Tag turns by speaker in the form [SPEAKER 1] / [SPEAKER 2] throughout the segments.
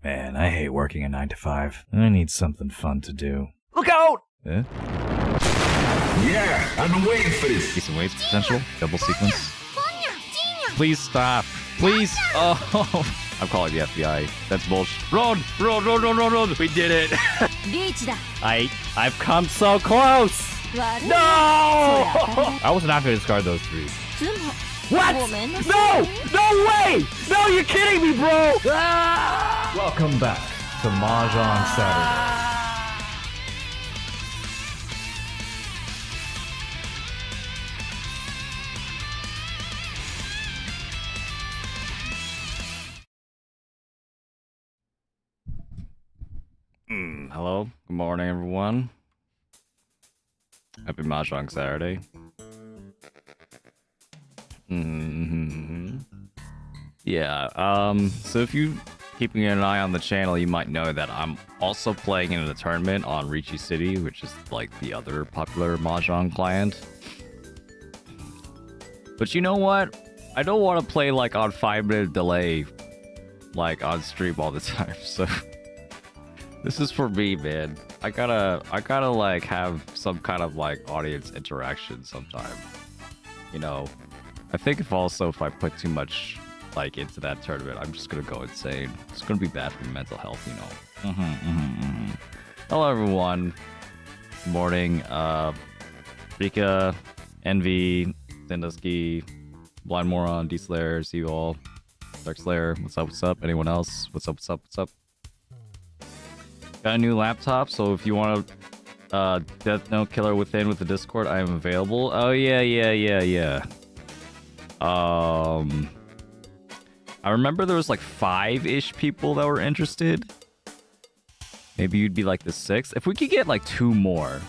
[SPEAKER 1] Man, I hate working a 9 to 5. I need something fun to do.
[SPEAKER 2] Look out!
[SPEAKER 1] Eh?
[SPEAKER 3] Yeah, I've been waiting for this.
[SPEAKER 4] Decent waves potential. Double sequence. Please stop. Please. Oh, I'm calling the FBI. That's bullshit. Run! Run! Run! Run! Run! Run! We did it. I've come so close. No! I was not going to discard those 3. What? No! No way! No, you're kidding me, bro! Ah!
[SPEAKER 1] Welcome back to Mahjong Saturday.
[SPEAKER 4] Hello. Good morning, everyone. Happy Mahjong Saturday. Yeah, so if you keeping an eye on the channel, you might know that I'm also playing in a tournament on Ricci City, which is like the other popular Mahjong client. But you know what? I don't want to play like on 5-minute delay, like on stream all the time, so this is for me, man. I gotta like have some kind of like audience interaction sometime. You know, I think if I put too much like into that tournament, I'm just gonna go insane. It's gonna be bad for my mental health, you know. Hello, everyone. Good morning. Rika, Envy, Zenduski, Blind Moron, D-Slayer, see you all. Darkslayer, what's up, what's up? Anyone else? What's up, what's up, what's up? Got a new laptop, so if you want to Death Note Killer Within with the Discord, I am available. Oh, yeah. I remember there was like 5-ish people that were interested. Maybe you'd be like the 6th. If we could get like 2 more.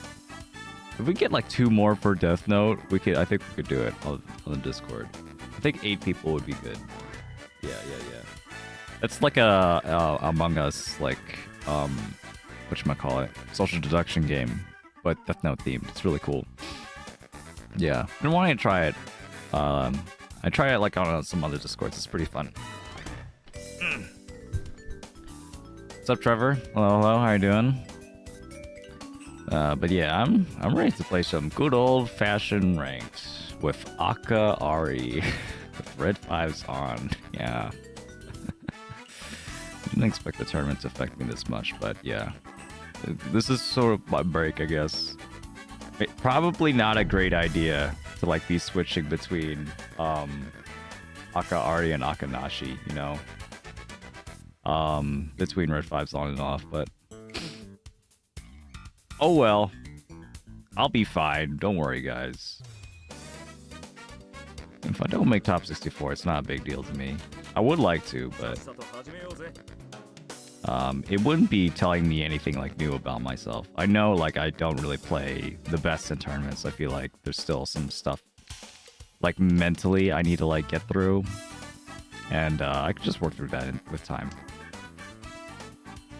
[SPEAKER 4] If we get like 2 more for Death Note, I think we could do it on the Discord. I think 8 people would be good. Yeah. That's like a Among Us, like, whatchamacallit, social deduction game, but Death Note themed. It's really cool. Yeah, I've been wanting to try it. I try it like on some other Discords. It's pretty fun. What's up, Trevor? Hello, how you doing? But yeah, I'm ready to play some good old-fashioned ranked with Aka Ari with red 5s on. Yeah. Didn't expect the tournament to affect me this much, but yeah. This is sort of my break, I guess. Probably not a great idea to like be switching between Aka Ari and Akanashi, you know? Between red 5s on and off, but oh well. I'll be fine. Don't worry, guys. If I don't make top 64, it's not a big deal to me. I would like to, but it wouldn't be telling me anything like new about myself. I know like I don't really play the best in tournaments. I feel like there's still some stuff like mentally I need to like get through, and I could just work through that with time.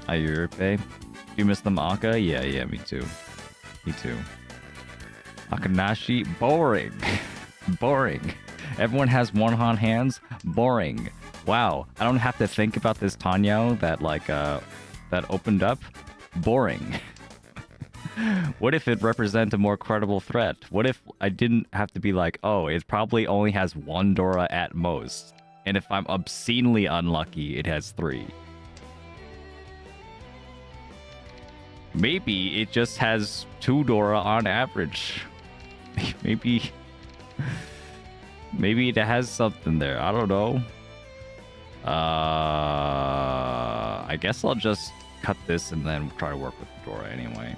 [SPEAKER 4] Ayurpe, do you miss them, Aka? Yeah, me too. Akanashi, boring. Boring. Everyone has one-hand hands. Boring. Wow, I don't have to think about this Tanyao that like that opened up. Boring. What if it represents a more credible threat? What if I didn't have to be like, oh, it probably only has 1 Dora at most, and if I'm obscenely unlucky, it has 3. Maybe it just has 2 Dora on average. Maybe it has something there. I don't know. I guess I'll just cut this and then try to work with Dora anyway.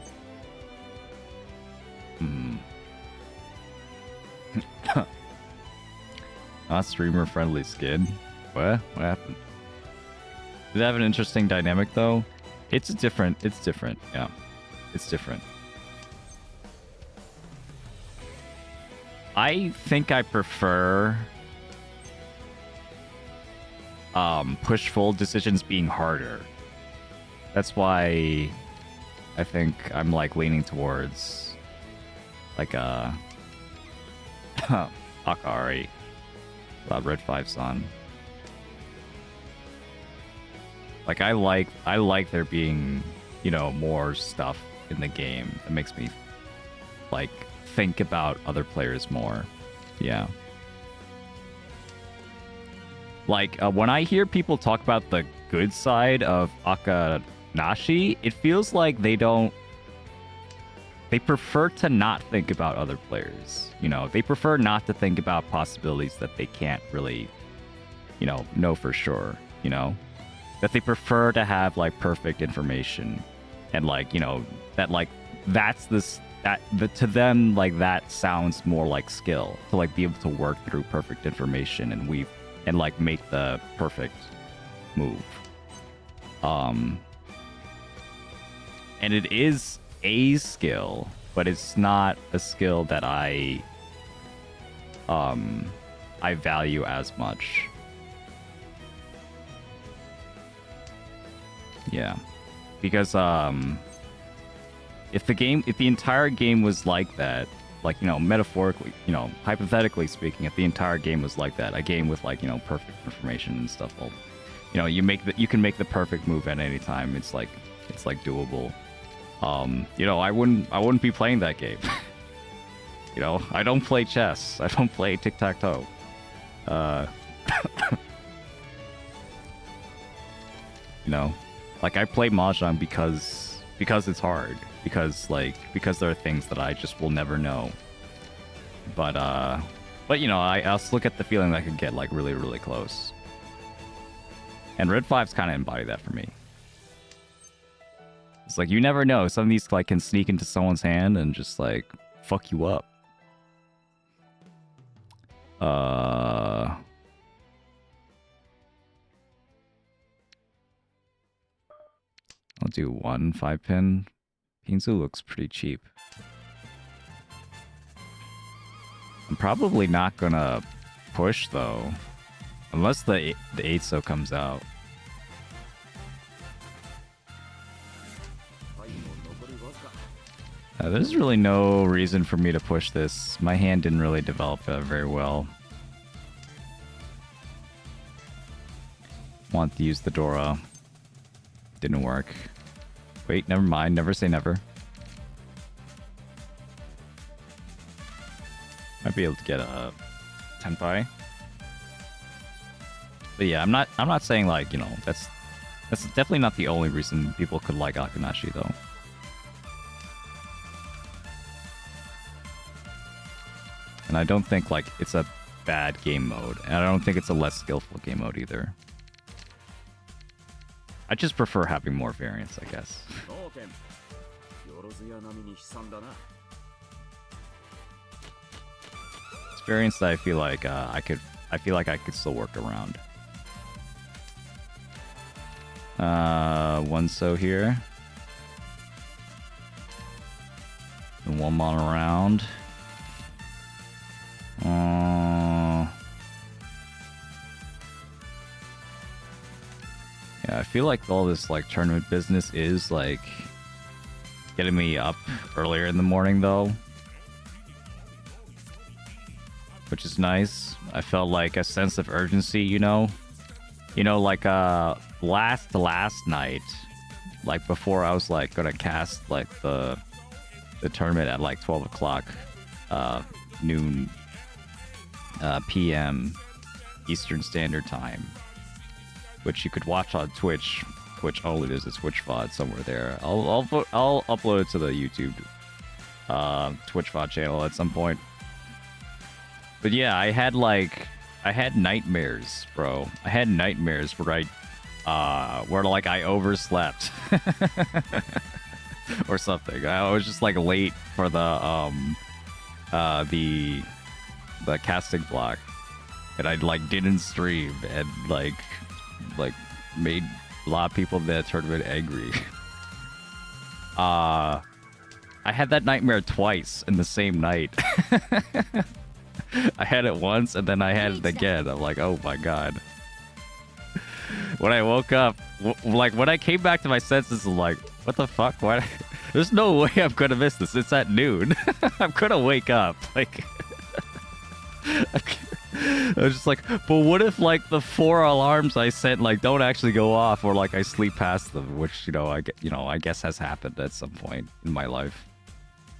[SPEAKER 4] Not streamer friendly skin. What happened? Did it have an interesting dynamic though? It's different. Yeah, it's different. I think I prefer push-pull decisions being harder. That's why I think I'm like leaning towards like Akari. Red 5 San. Like I like there being, you know, more stuff in the game that makes me like think about other players more. Yeah. Like when I hear people talk about the good side of Akanashi, it feels like they prefer to not think about other players. You know, they prefer not to think about possibilities that they can't really, you know for sure, you know? That they prefer to have like perfect information and like, you know, that like to them like that sounds more like skill to like be able to work through perfect information and like make the perfect move. And it is a skill, but it's not a skill that I value as much. Yeah. Because if the entire game was like that, like, you know, metaphorically, you know, hypothetically speaking, if the entire game was like that, a game with like, you know, perfect information and stuff, well, you know, you can make the perfect move at any time. It's like doable. You know, I wouldn't be playing that game. You know, I don't play chess. I don't play tic-tac-toe. You know, like I play Mahjong because it's hard. Because there are things that I just will never know. But you know, I also look at the feeling that I could get like really, really close. And Red 5's kind of embody that for me. It's like you never know. Some of these like can sneak into someone's hand and just like fuck you up. I'll do 1 5-pin. Pinzu looks pretty cheap. I'm probably not gonna push though, unless the 8-so comes out. There's really no reason for me to push this. My hand didn't really develop very well. Want to use the Dora. Didn't work. Wait, never mind. Never say never. Might be able to get a Tenpai. But yeah, I'm not saying like, you know, that's definitely not the only reason people could like Akanashi though. And I don't think like it's a bad game mode, and I don't think it's a less skillful game mode either. I just prefer having more variants, I guess. It's variants that I feel like I could still work around. 1-so here. And 1 mon around. Yeah, I feel like all this like tournament business is like getting me up earlier in the morning though, which is nice. I felt like a sense of urgency, you know, like last night, like before I was like gonna cast like the tournament at like 12 o'clock noon PM Eastern Standard Time, which you could watch on Twitch. Twitch only, there's a Twitch VOD somewhere there. I'll upload it to the YouTube Twitch VOD channel at some point. But yeah, I had nightmares, bro. I had nightmares where I overslept or something. I was just like late for the casting block, and I like didn't stream and like made a lot of people in that tournament angry. I had that nightmare twice in the same night. I had it once and then I had it again. I'm like, oh my god. When I woke up, like when I came back to my senses, I'm like, what the fuck? Why? There's no way I'm gonna miss this. It's at noon. I'm gonna wake up. Like, I'm I was just like, but what if like the 4 alarms I set like don't actually go off, or like I sleep past them, which I guess has happened at some point in my life.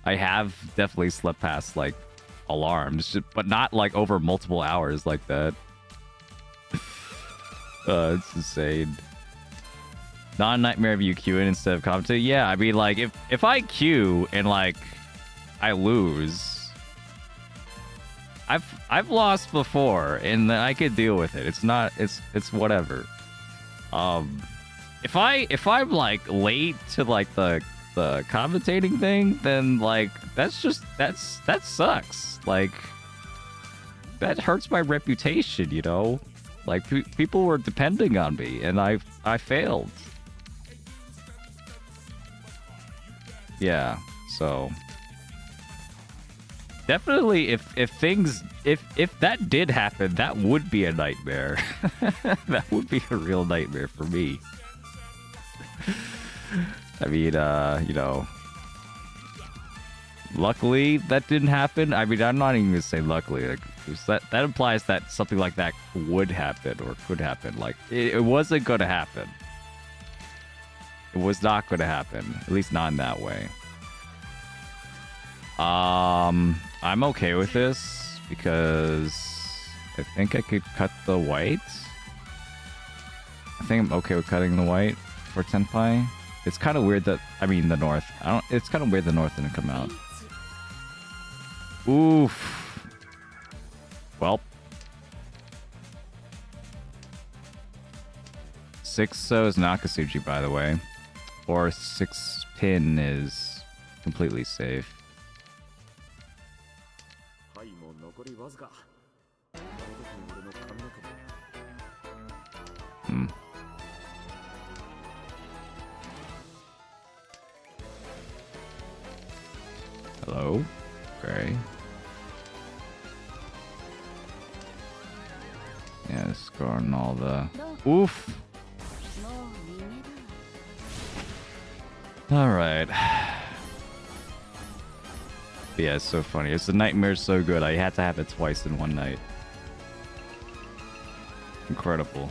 [SPEAKER 4] I have definitely slept past like alarms, but not like over multiple hours like that. It's insane. Non-nightmare if you queue in instead of commentating. Yeah, I mean, like if I queue and like I lose. I've lost before, and I could deal with it. It's whatever. If I'm like late to like the commentating thing, then like that sucks. Like that hurts my reputation, you know. Like people were depending on me, and I failed. Yeah, so. Definitely, if that did happen, that would be a nightmare. That would be a real nightmare for me. I mean, luckily that didn't happen. I mean, I'm not even gonna say luckily. Like, that implies that something like that would happen or could happen. Like, it wasn't gonna happen. It was not gonna happen. At least not in that way. I'm okay with this because I think I could cut the white. I think I'm okay with cutting the white for Tenpai. It's kind of weird that, I mean, the north. It's kind of weird the north didn't come out. Oof. Well. 6 is Nakasuji, by the way. Or 6 pin is completely safe. Hello? Okay. Yeah, scoring all the... Oof! Alright. Yeah, it's so funny. It's the nightmare so good. I had to have it twice in one night. Incredible.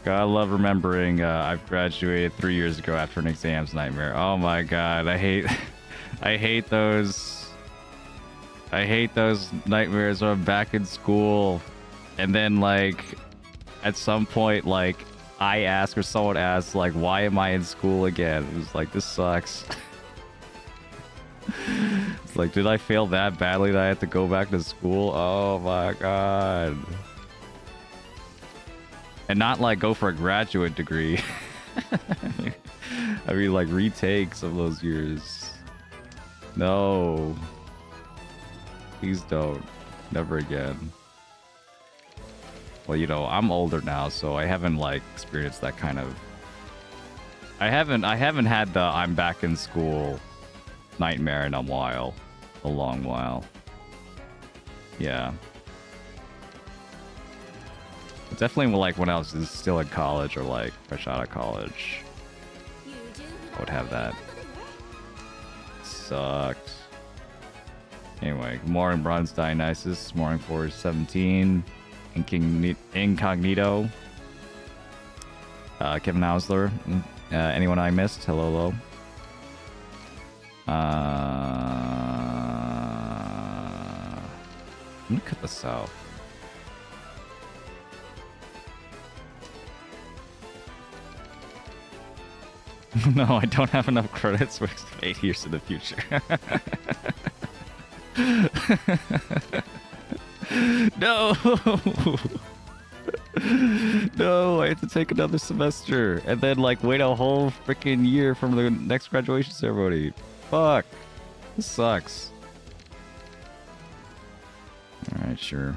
[SPEAKER 4] Gotta love remembering I've graduated 3 years ago after an exams nightmare. Oh my god, I hate those. I hate those nightmares where I'm back in school and then like at some point like I ask or someone asks like, why am I in school again? It was like, this sucks. It's like, did I fail that badly that I had to go back to school? Oh my god. And not like go for a graduate degree. I mean like retake some of those years. No. Please don't. Never again. Well, you know, I'm older now, so I haven't like experienced that kind of... I haven't had the I'm back in school nightmare in a while. A long while. Yeah. Definitely like when I was still in college or like fresh out of college. I would have that. Sucked. Anyway, good morning, Bronze Dionysus. Morning for 17. Incognito. Kevin Hausler. Anyone I missed? Hello. I'm gonna cut this out. No, I don't have enough credits for 8 years in the future. No! No, I have to take another semester and then like wait a whole freaking year from the next graduation ceremony. Fuck. This sucks. Alright, sure.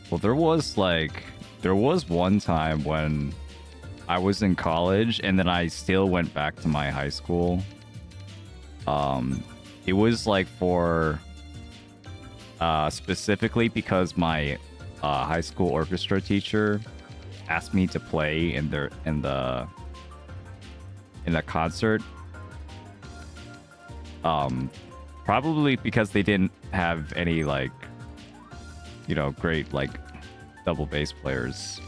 [SPEAKER 4] Well, there was one time when I was in college and then I still went back to my high school. It was like for specifically because my high school orchestra teacher asked me to play in the concert. Probably because they didn't have any like, you know, great like double bass players,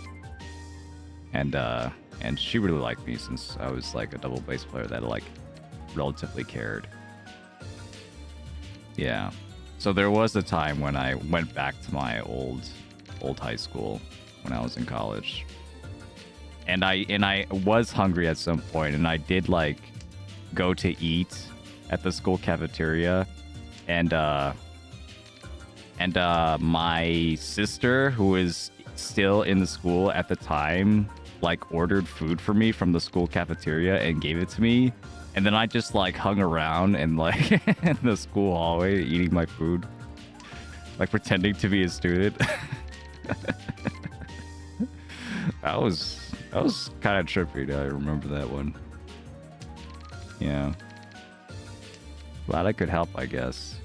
[SPEAKER 4] and she really liked me since I was like a double bass player that like relatively cared. Yeah, so there was a time when I went back to my old high school when I was in college, and I was hungry at some point, and I did like go to eat at the school cafeteria, and my sister, who was still in the school at the time, like ordered food for me from the school cafeteria and gave it to me, and then I just like hung around and like in the school hallway eating my food, like pretending to be a student. that was kind of trippy. I remember that one. Yeah. Glad I could help, I guess.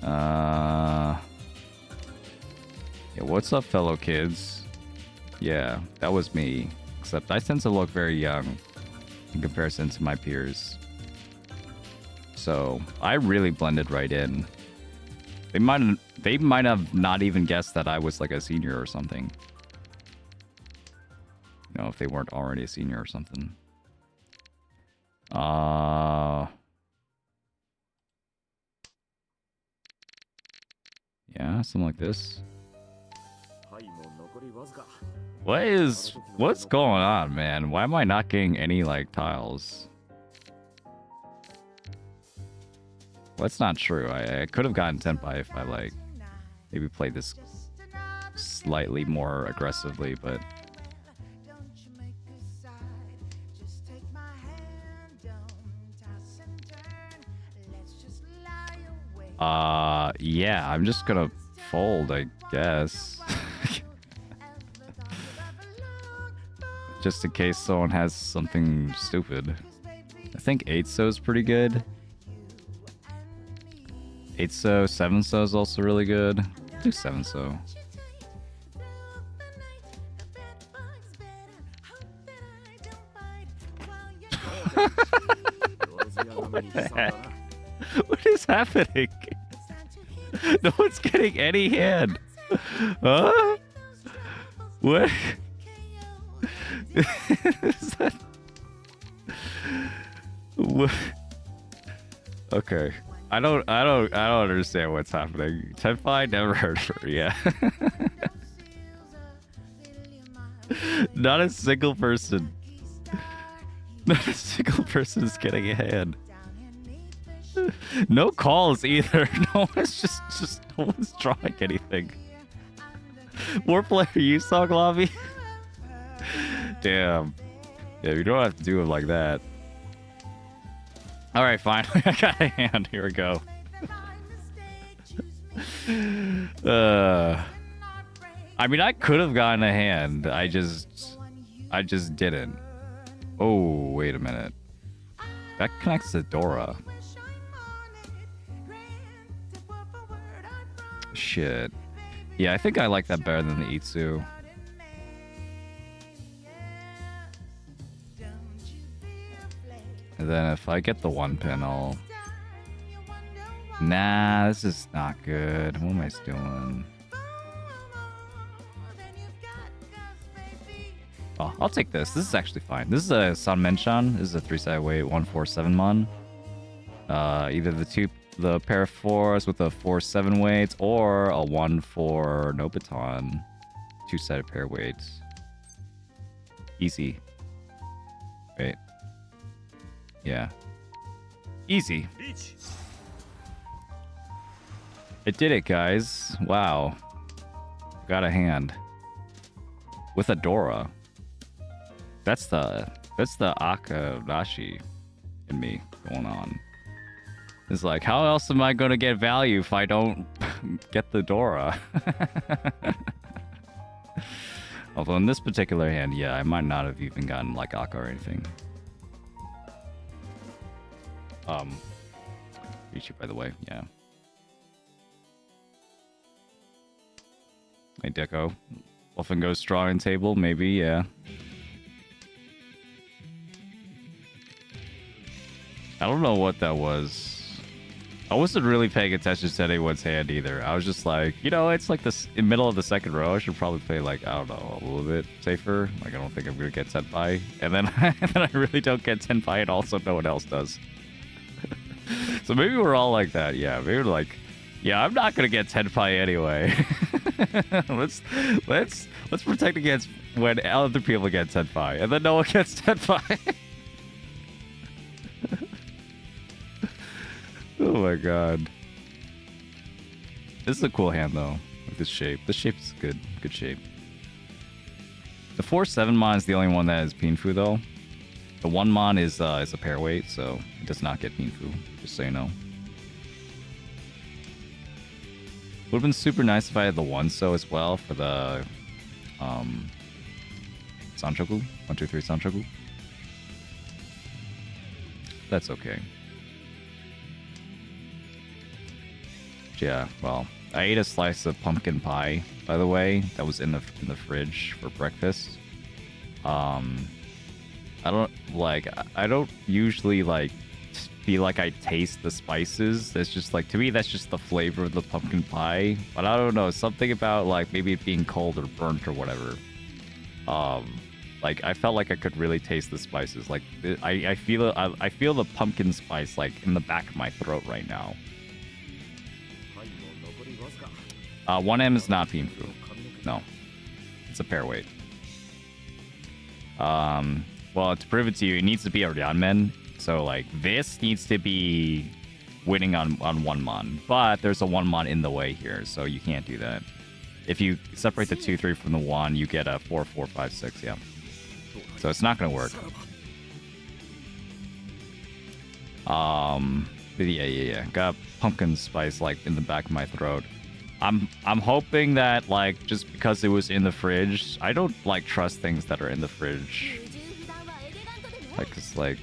[SPEAKER 4] Yeah, what's up, fellow kids? Yeah, that was me. Except I tend to look very young in comparison to my peers. So I really blended right in. They might have not even guessed that I was like a senior or something. You know, if they weren't already a senior or something. Yeah, something like this. What's going on, man? Why am I not getting any like tiles? Well, that's not true. I could have gotten Tenpai if I like maybe played this slightly more aggressively, but yeah, I'm just gonna fold, I guess. Just in case someone has something stupid. I think 8-so is pretty good. 8-so, 7-so is also really good. I'll do 7-so. What the heck? What is happening? No one's getting any hand. Huh? What? Is that... What? Okay. I don't understand what's happening. Tenpai never heard of her, yeah. Not a single person. Not a single person is getting a hand. No calls either. No one's just no one's drawing anything. More player you song lobby. Damn. Yeah, you don't have to do it like that. Alright, finally I got a hand. Here we go. I mean, I could have gotten a hand. I just didn't. Oh, wait a minute. That connects to Dora. Shit. Yeah, I think I like that better than the Itsu. And then if I get the 1-pin, I'll... Nah, this is not good. What am I doing? Oh, I'll take this. This is actually fine. This is a Sanmenshan. This is a 3-sided weight, 147 mon. Either the pair of 4s with a 4-7 weights, or a 1-4 Nobaton, 2-sided pair weights. Easy. Wait. Yeah. Easy. It did it, guys. Wow. Got a hand. With a Dora. That's the Akadashi in me going on. It's like, how else am I gonna get value if I don't get the Dora? Although in this particular hand, yeah, I might not have even gotten like Akka or anything. Reach you, by the way, yeah. Hey, Deco. Often goes strong in table, maybe, yeah. I don't know what that was. I wasn't really paying attention to anyone's hand either. I was just like, you know, it's like this in middle of the second row. I should probably play like, I don't know, a little bit safer. Like, I don't think I'm gonna get senpai, and then and then I really don't get senpai, and also no one else does. So maybe we're all like that. Yeah, maybe we're like, yeah, I'm not gonna get senpai anyway. let's protect against when other people get senpai, and then no one gets senpai. Oh my god. This is a cool hand though, with this shape. This shape is good. Good shape. The 4-7 mon is the only one that is Pinfu though. The 1 mon is a pair weight, so it does not get Pinfu, just so you know. Would have been super nice if I had the 1-so as well for the Sanchoku. 1, 2, 3 Sanchoku. That's okay. Yeah, well, I ate a slice of pumpkin pie, by the way, that was in the fridge for breakfast. I don't usually like feel like I taste the spices. It's just like, to me, that's just the flavor of the pumpkin pie. But I don't know, something about like maybe it being cold or burnt or whatever. Like I felt like I could really taste the spices. Like I feel the pumpkin spice like in the back of my throat right now. 1M is not Pinfu. No. It's a pair weight. Well, to prove it to you, it needs to be a Ryanmen. So, like, this needs to be winning on 1 mon. But there's a 1 mon in the way here, so you can't do that. If you separate the 2, 3 from the 1, you get a 4, 4, 5, 6, yeah. So it's not going to work. But yeah. Got pumpkin spice, like, in the back of my throat. I'm hoping that like just because it was in the fridge, I don't like trust things that are in the fridge. Like, 'cause like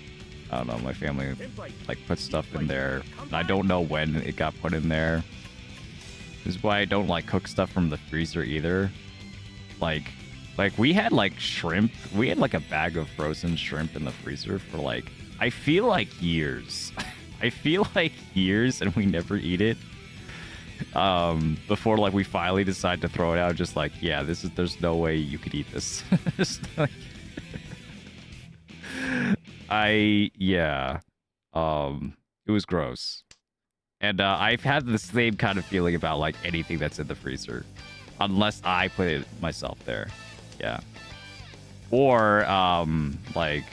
[SPEAKER 4] I don't know, my family like puts stuff in there, and I don't know when it got put in there. This is why I don't like cook stuff from the freezer either. Like we had like shrimp, we had like a bag of frozen shrimp in the freezer for like I feel like years. I feel like years, and we never eat it. Before like we finally decide to throw it out, just like, yeah, there's no way you could eat this. Like, it was gross. And I've had the same kind of feeling about like anything that's in the freezer, unless I put it myself there. Yeah. Or like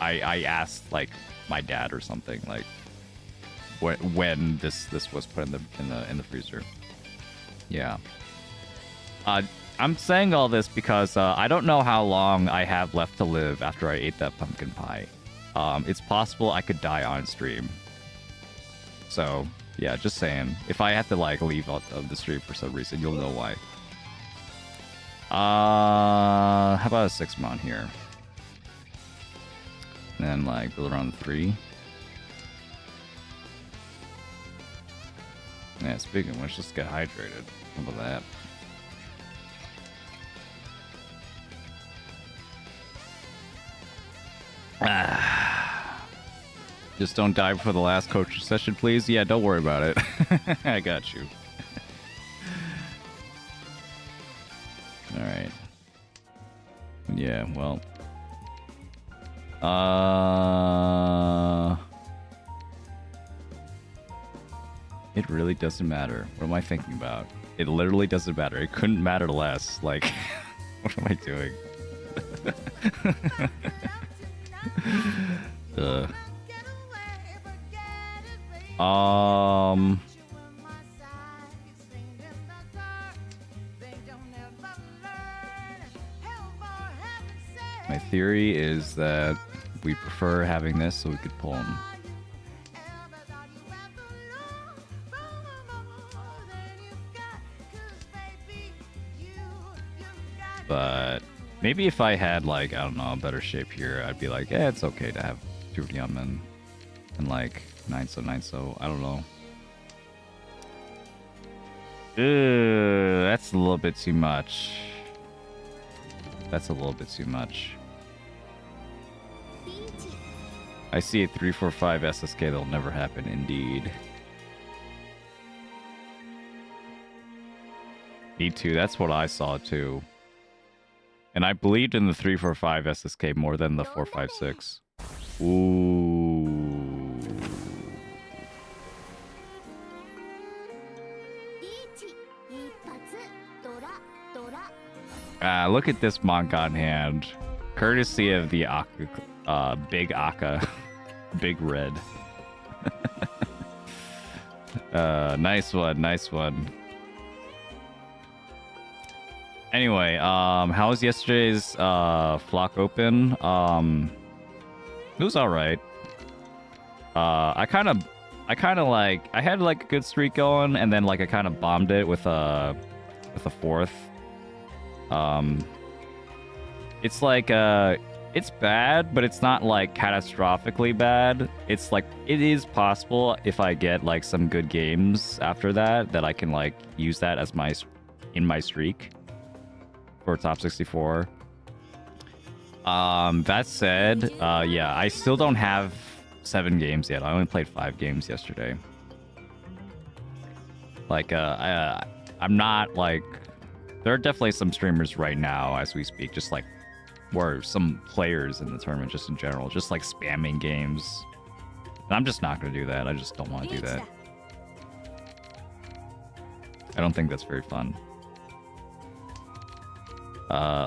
[SPEAKER 4] I asked like my dad or something, like when this was put in the freezer. Yeah. I'm saying all this because I don't know how long I have left to live after I ate that pumpkin pie. It's possible I could die on stream. So yeah, just saying. If I have to like leave out of the stream for some reason, you'll know why. How about a 6 mon here? And then like build around 3. Yeah, speaking of which, let's get hydrated. How about that? Just don't die before the last coaching session, please. Yeah, don't worry about it. I got you. Alright. Yeah, well. It really doesn't matter. What am I thinking about? It literally doesn't matter. It couldn't matter less. Like, what am I doing? My theory is that we prefer having this so we could pull them. But maybe if I had, like, I don't know, a better shape here, I'd be like, yeah, it's okay to have 2 Ryanmen and, like, 9-so. I don't know. That's a little bit too much. That's a little bit too much. I see a 345 SSK that'll never happen, indeed. Me too, that's what I saw too. And I believed in the 345 SSK more than the 456. Ooh. Look at this manga in hand. Courtesy of the Big Aka. Big Red. Nice one, nice one. Anyway, how was yesterday's Flock Open? It was alright. I kind of like, I had like a good streak going, and then like I kind of bombed it with a fourth. It's like it's bad, but it's not like catastrophically bad. It's like, it is possible if I get like some good games after that I can like use that as my streak for top 64. That said, yeah, I still don't have 7 games yet. I only played 5 games yesterday. Like, I'm not like, there are definitely some streamers right now as we speak, just like, or some players in the tournament just in general, just like spamming games. And I'm just not going to do that. I just don't want to do that. I don't think that's very fun.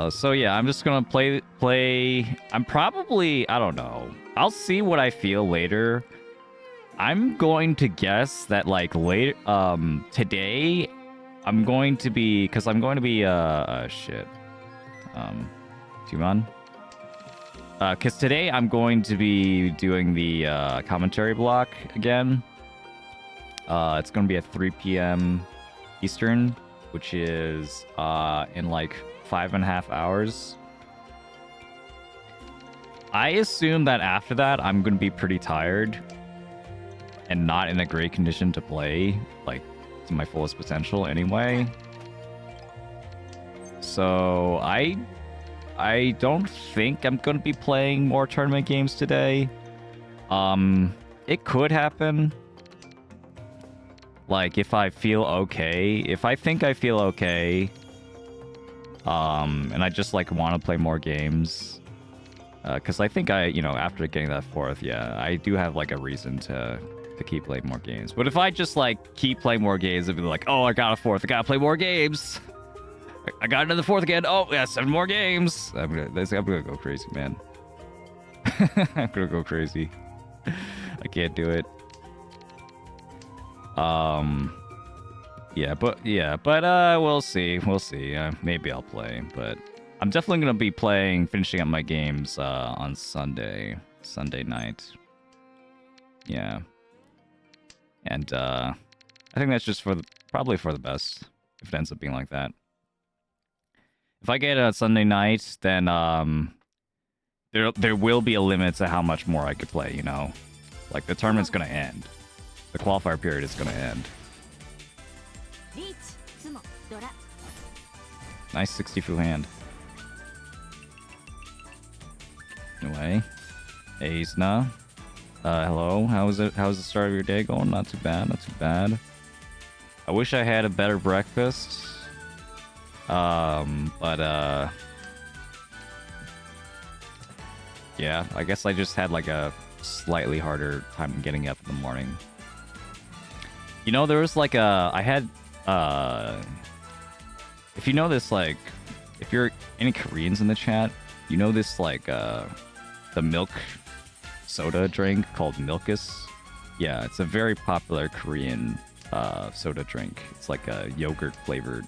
[SPEAKER 4] So yeah, I'm just gonna play. I'm probably, I don't know. I'll see what I feel later. I'm going to guess that like later, today, I'm going to be, shit. Tuman? Because today I'm going to be doing the commentary block again. It's going to be at 3 p.m. Eastern, which is in like 5.5 hours. I assume that after that, I'm going to be pretty tired and not in a great condition to play, like, to my fullest potential anyway. So I don't think I'm going to be playing more tournament games today. It could happen. Like, if I feel okay, if I think I feel okay, and I just, like, want to play more games, because I think after getting that fourth, yeah, I do have, like, a reason to keep playing more games. But if I just, like, keep playing more games and be like, oh, I got a fourth, I gotta play more games, I got another fourth again, oh, yeah, 7 more games, I'm gonna go crazy, man. I'm gonna go crazy. I can't do it. Yeah, but we'll see. Maybe I'll play, but I'm definitely gonna be finishing up my games on Sunday night. Yeah, and I think that's just probably for the best if it ends up being like that. If I get a Sunday night, then there will be a limit to how much more I could play. You know, like the tournament's gonna end. The qualifier period is gonna end. Nice 60 hand. Anyway, Aizna. Hello. How's the start of your day going? Not too bad. Not too bad. I wish I had a better breakfast. Yeah. I guess I just had like a slightly harder time getting up in the morning. You know, there was like I had if you know this, like, if you're any Koreans in the chat, you know this, like, the milk soda drink called Milkus? Yeah, it's a very popular Korean soda drink. It's like a yogurt-flavored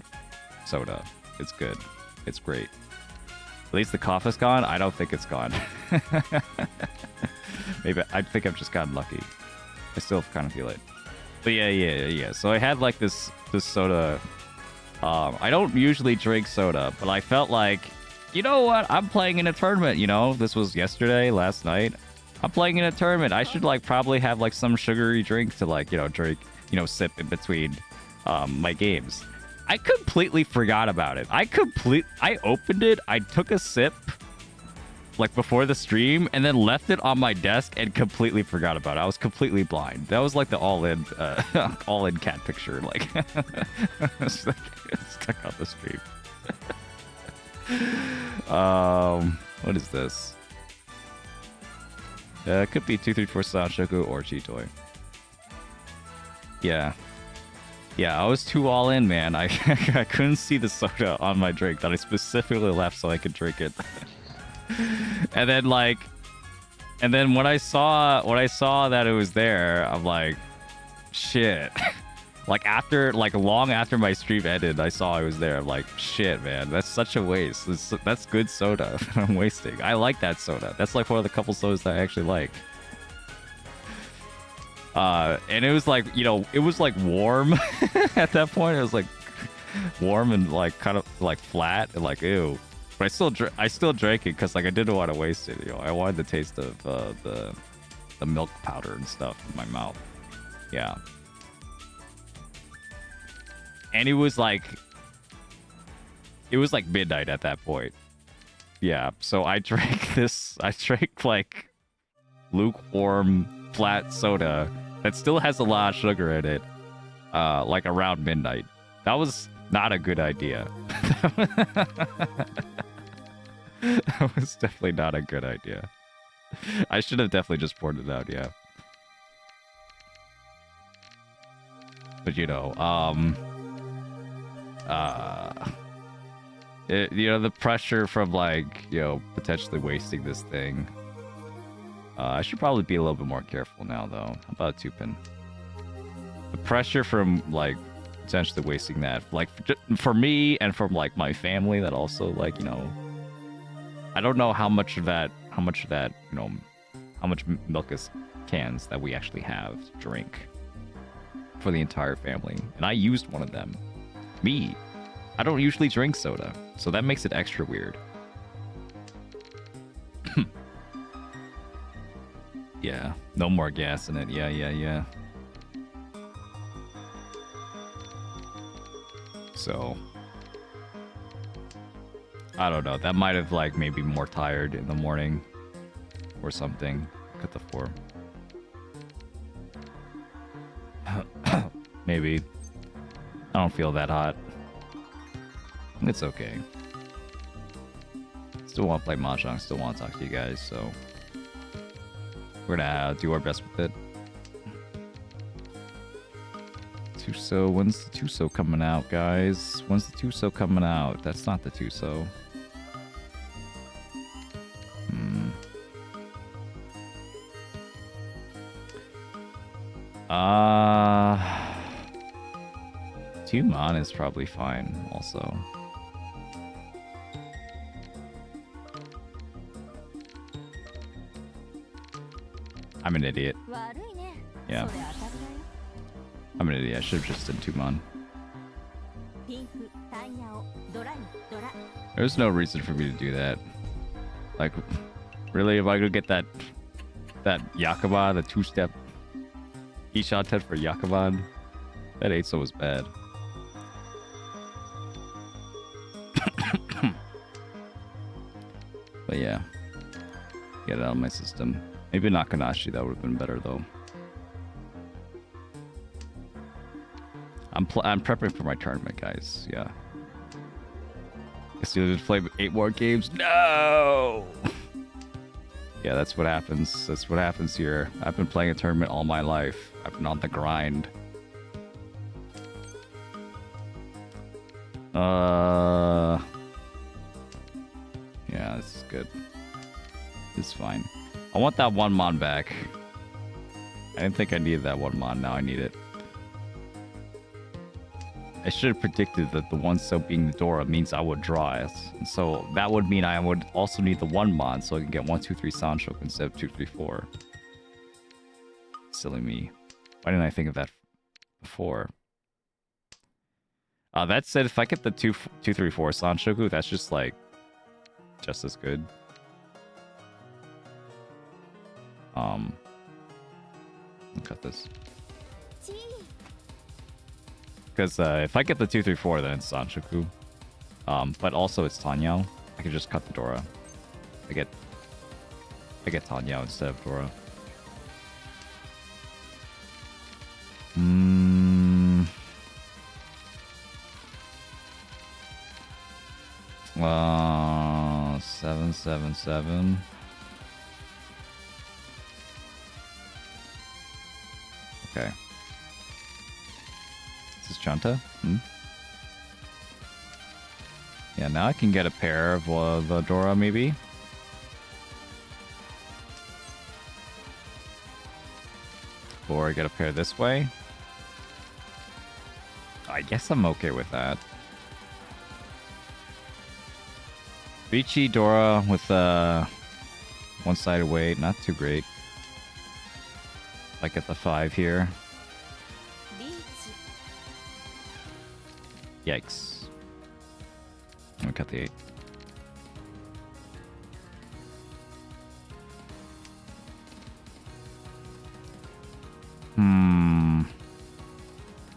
[SPEAKER 4] soda. It's good. It's great. At least the cough is gone. I don't think it's gone. Maybe, I think I've just gotten lucky. I still kind of feel it. But yeah. So I had, like, this soda. I don't usually drink soda, but I felt like, you know what? I'm playing in a tournament, you know? This was yesterday, last night. I'm playing in a tournament. I should, like, probably have, like, some sugary drink to, like, drink, sip in between my games. I completely forgot about it. I opened it, I took a sip like before the stream and then left it on my desk and completely forgot about it. I was completely blind. That was like the all-in all-in cat picture, like stuck on the stream. What is this? It could be 234 Sanshoku or Chitoy. Yeah. Yeah, I was too all in, man. I couldn't see the soda on my drink that I specifically left so I could drink it. And then when I saw that it was there, I'm like, shit. Long after my stream ended, I saw it was there. I'm like, shit, man, that's such a waste. That's good soda I'm wasting. I like that soda. That's like one of the couple sodas that I actually like. And it was like, you know, it was like warm at that point. It was like warm and like kind of like flat and like ew. But I still drank it because like I didn't want to waste it. You know, I wanted the taste of the milk powder and stuff in my mouth. Yeah. And it was like midnight at that point. Yeah. So I drank like lukewarm flat soda that still has a lot of sugar in it, like around midnight. That was not a good idea. That was definitely not a good idea. I should have definitely just poured it out, yeah. But you know, you know, the pressure from like, you know, potentially wasting this thing. I should probably be a little bit more careful now, though. How about a 2-pin? The pressure from like potentially wasting that, like for me and from like my family, that also like, you know, I don't know how much of that, you know, how much milk is cans that we actually have to drink for the entire family, and I used one of them. Me, I don't usually drink soda, so that makes it extra weird. Yeah, no more gas in it. Yeah. So, I don't know. That might have like maybe more tired in the morning or something. Cut the 4. Maybe. I don't feel that hot. It's okay. Still want to play Mahjong. Still want to talk to you guys, so we're gonna do our best with it. Tuso, when's the Tuso coming out, guys? When's the Tuso coming out? That's not the Tuso. Tumon is probably fine, also. I'm an idiot. Yeah. I'm an idiot. I should have just done Tumon. There's no reason for me to do that. Like, really, if I could get that Yakuban, the 2-step Ishan 10 for Yakuban, that Eiso was bad. But yeah, get it out of my system. Maybe Nakanashi, that would have been better though. I'm prepping for my tournament, guys. Yeah. Guess you to play 8 more games? No! Yeah, that's what happens. That's what happens here. I've been playing a tournament all my life. I've been on the grind. Yeah, this is good. This is fine. I want that 1 mon back. I didn't think I needed that 1 mon. Now I need it. I should have predicted that the 1 so being the Dora means I would draw it. And so that would mean I would also need the 1 mon so I can get 1, 2, 3 Sancho instead of 2, 3, 4. Silly me. Why didn't I think of that before? That said, if I get the 2, 3, 4 Sanshoku, that's just like just as good. I'll cut this. Because if I get the 2-3-4, then it's Sanchoku. But also it's Tanyao. I can just cut the Dora. I get Tanyao instead of Dora. 777. Okay. Is this Chanta? Yeah, now I can get a pair of the Dora, maybe. Or I get a pair this way. I guess I'm okay with that. Richi Dora with one-sided weight, not too great. I get the 5 here. Yikes. I'm gonna cut the 8.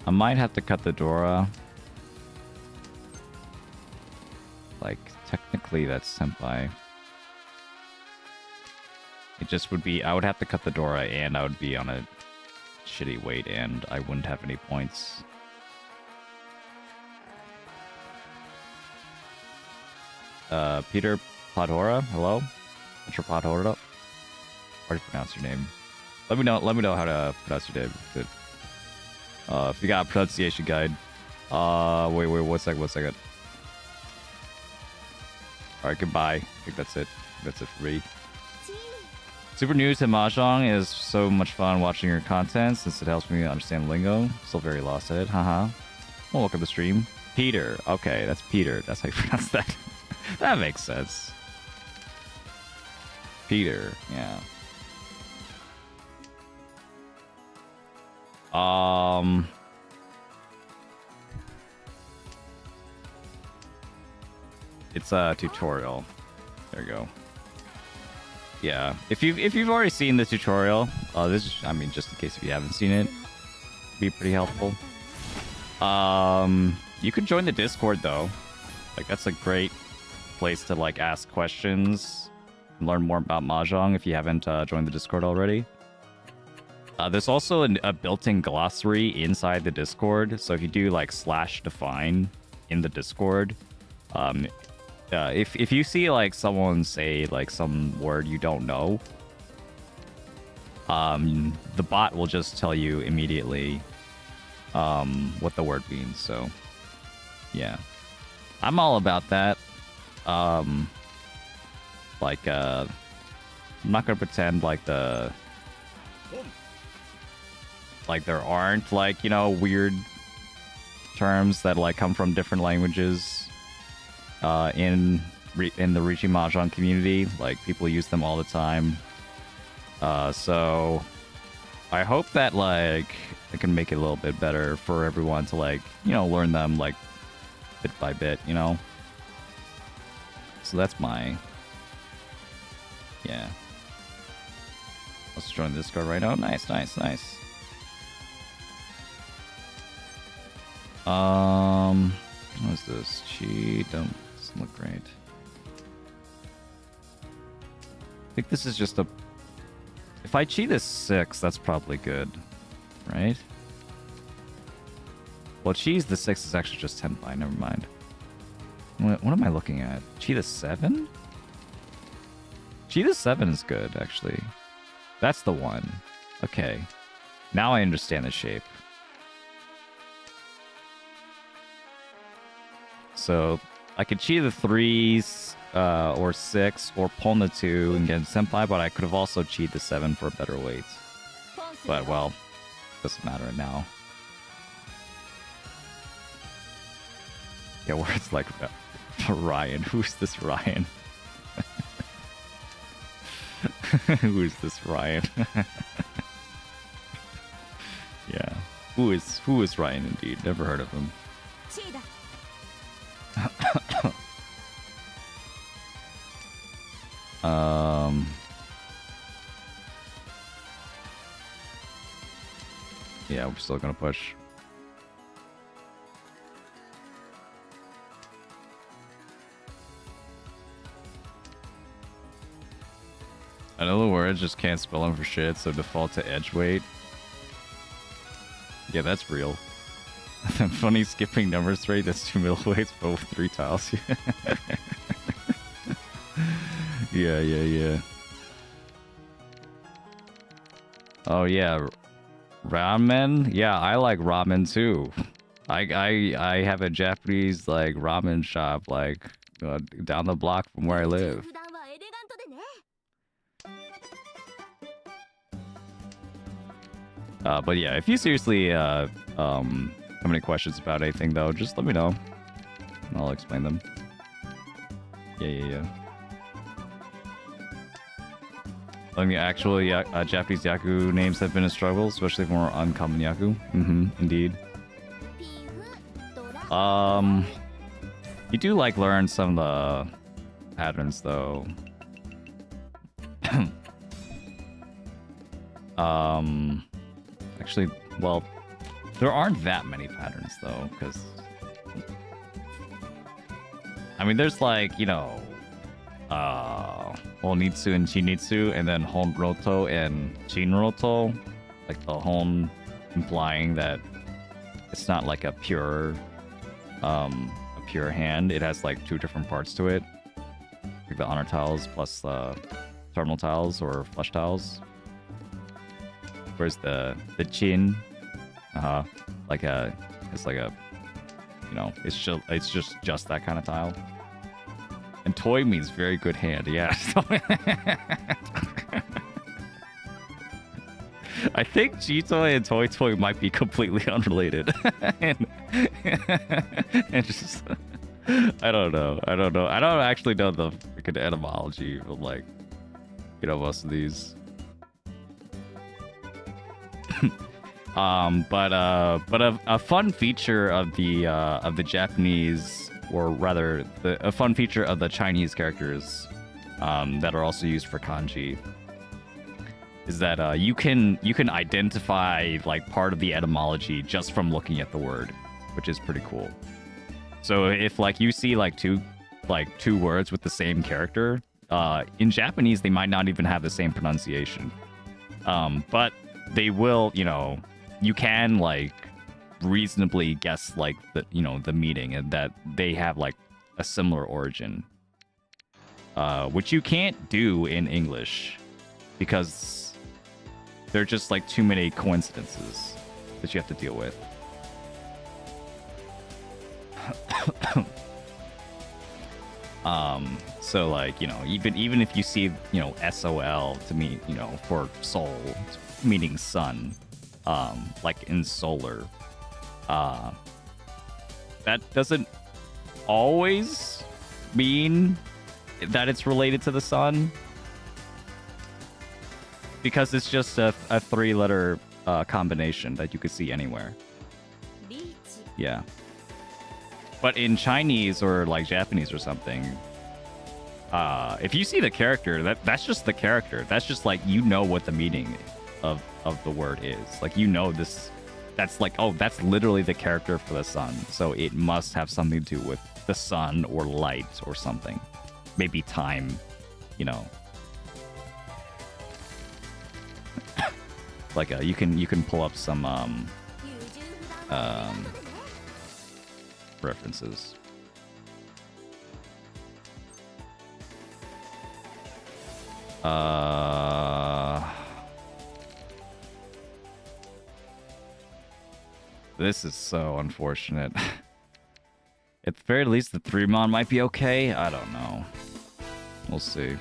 [SPEAKER 4] I might have to cut the Dora. Like, technically that's Senpai. It just would be, I would have to cut the Dora and I would be on a shitty weight and I wouldn't have any points. Peter Podhora, hello? Mr. Podhora? How do you pronounce your name? Let me know how to pronounce your name. Good. If you got a pronunciation guide. Wait, 1 second. Alright, goodbye. I think that's it. That's it for me. Super new to Mahjong. Is so much fun watching your content since it helps me understand lingo. Still very lost at it. Haha. Well, look at the stream. Peter. Okay, that's Peter. That's how you pronounce that. That makes sense. Peter. Yeah. It's a tutorial. There you go. Yeah, if you've already seen the tutorial, this is, I mean, just in case if you haven't seen it, be pretty helpful. You could join the Discord though. Like, that's a great place to like ask questions and learn more about Mahjong if you haven't joined the Discord already. There's also a built-in glossary inside the Discord, so if you do like /define in the Discord, if you see like someone say like some word you don't know, the bot will just tell you immediately what the word means. So yeah, I'm all about that. I'm not gonna pretend like there aren't like, you know, weird terms that like come from different languages in the Richi Mahjong community. Like, people use them all the time. So I hope that like I can make it a little bit better for everyone to like, you know, learn them like bit by bit, you know. So that's my, yeah. Let's join the Discord right now. Nice. What is this? Chi doesn't look great. I think this is just a. If I chi this 6, that's probably good, right? Well, chi's the 6 is actually just 10 by. Never mind. What am I looking at? Chi the 7? Chi the 7 is good, actually. That's the one. Okay. Now I understand the shape. So I could chi the 3s or 6 or pawn the 2 and get senpai, but I could have also chi the 7 for a better weight. But well, doesn't matter now. Yeah, words like Ryan. Who's this Ryan? Who's this Ryan? Yeah. Who is Ryan indeed? Never heard of him. Yeah, we're still gonna push. I know the words, just can't spell them for shit, so default to edge weight. Yeah, that's real. Funny skipping numbers straight, that's 2 middleweights, but with 3 tiles. Yeah. Oh yeah, ramen? Yeah, I like ramen too. I have a Japanese like ramen shop like down the block from where I live. But yeah, if you seriously have any questions about anything though, just let me know. And I'll explain them. Yeah. Like the actual Japanese yaku names have been a struggle, especially for more uncommon yaku. Indeed. You do like learn some of the patterns though. Actually, well, there aren't that many patterns though, because I mean, there's like, you know, Honitsu and Chinitsu, and then Honroto and Shinroto. Like the Hon implying that it's not like a pure hand. It has like 2 different parts to it. Like the honor tiles plus terminal tiles or flush tiles. Whereas the Chin, like it's like a, you know, it's just that kind of tile. And toy means very good hand, yeah. I think G-Toy and Toy might be completely unrelated. and just, I don't know. I don't actually know the freaking etymology of, like, you know, most of these. But a fun feature of the Japanese, or rather, a fun feature of the Chinese characters that are also used for kanji, is that you can identify like part of the etymology just from looking at the word, which is pretty cool. So if like you see like two words with the same character, in Japanese they might not even have the same pronunciation, but they will, you know, you can like reasonably guess like the meaning, and that they have like a similar origin, which you can't do in English because there are just like too many coincidences that you have to deal with. So like, you know, even if you see, you know, SOL to mean, you know, for soul meaning sun, like in solar, that doesn't always mean that it's related to the sun, because it's just a 3-letter combination that you could see anywhere. Yeah. But in Chinese or like Japanese or something, if you see the character, that's just the character. That's just like, you know what the meaning of the word is. Like, you know this. That's like, oh, that's literally the character for the sun. So it must have something to do with the sun or light or something. Maybe time, you know. Like you can pull up some references. This is so unfortunate. At the very least, the 3-mon might be okay. I don't know. We'll see.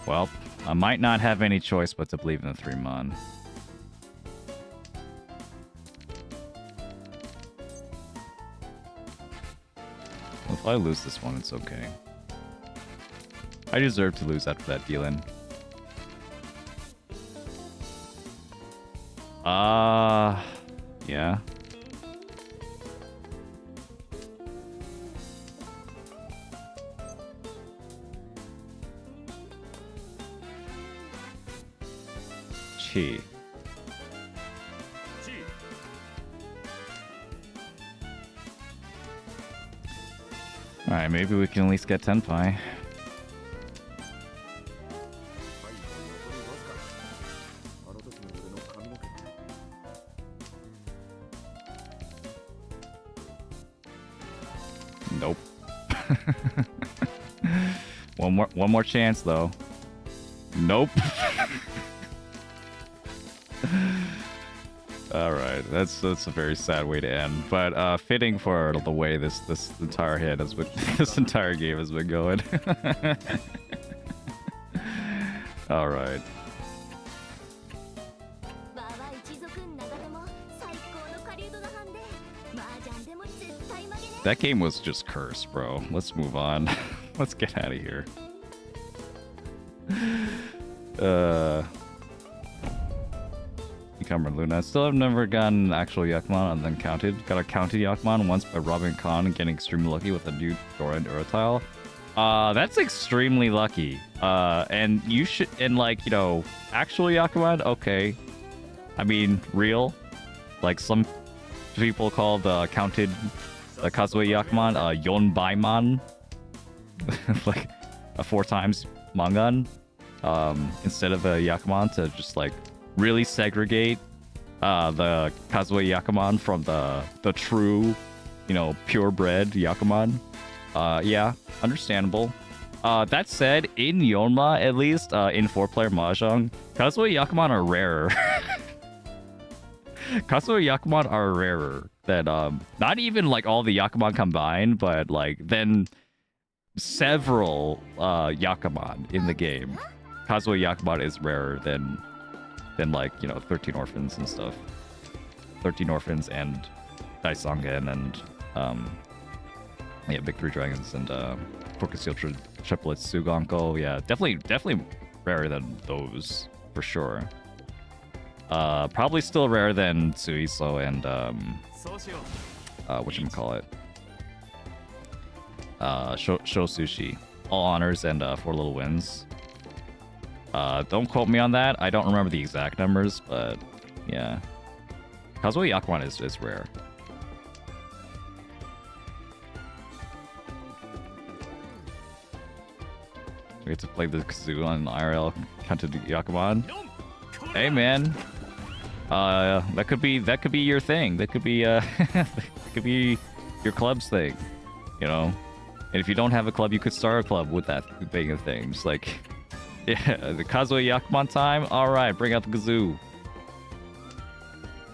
[SPEAKER 4] Well, I might not have any choice but to believe in the 3-mon. Well, if I lose this one, it's okay. I deserve to lose after that deal-in. Yeah. Chi. Alright, maybe we can at least get Tenpai. One more chance though. Nope. All right, that's a very sad way to end, but fitting for the way this entire hit has been, this entire game has been going. All right. That game was just cursed, bro. Let's move on. Let's get out of here. Become Luna. I still have never gotten an actual Yakuman and then counted. Got a counted Yakuman once by robbing Khan and getting extremely lucky with a new Dora and Urotile. That's extremely lucky. And you should, and like, you know, actual Yakuman, okay. I mean, real. Like some people call the counted Kazue Yakuman Yonbaiman. Like a 4 times Mangan. Instead of a Yakuman, to just like really segregate the Kazue Yakuman from the true, you know, purebred Yakuman. Yeah, understandable. That said, in Yonma, at least, in 4-player Mahjong, Kazue Yakuman are rarer. Kazue Yakuman are rarer than, not even like all the Yakuman combined, but like then several Yakuman in the game. Kazue Yakuman is rarer than like, you know, 13 Orphans and stuff. 13 Orphans and Daisongen and yeah, Big Three Dragons and Porcasiel Triplets, Suganko. Yeah, definitely rarer than those for sure. Probably still rarer than Suiso and whatchamacallit? Sho Sushi. All honors and 4 little wins. Don't quote me on that. I don't remember the exact numbers, but yeah. Kazue Yakuman is rare. We get to play the kazoo on IRL counted Yakuman. Hey man. That could be your thing. That could be that could be your club's thing. You know? And if you don't have a club, you could start a club with that being a thing. Just like, yeah, the Kazue Yakuman time? Alright, bring out the kazoo.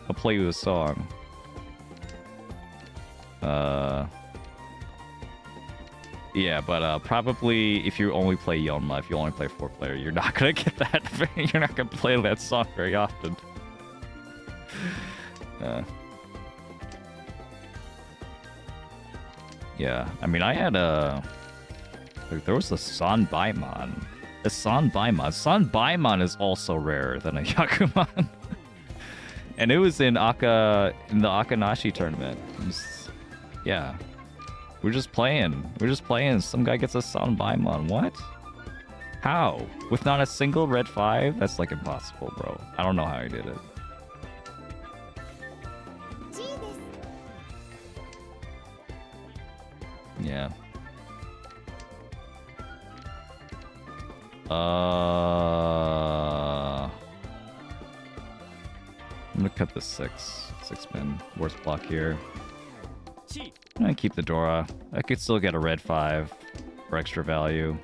[SPEAKER 4] I'll play you a song. Yeah, but probably if you only play Yonma, if you only play 4-player, you're not gonna get that. You're not gonna play that song very often. Yeah, I mean, I had there was a Sanbaimon. A Sanbaimon. Sanbaimon is also rarer than a Yakuman. And it was in the Akanashi tournament. Yeah. We're just playing. Some guy gets a Sanbaimon. What? How? With not a single red 5? That's like impossible, bro. I don't know how he did it. Yeah. I'm gonna cut the 6 pin. Worst block here. I'm gonna keep the Dora. I could still get a red 5 for extra value.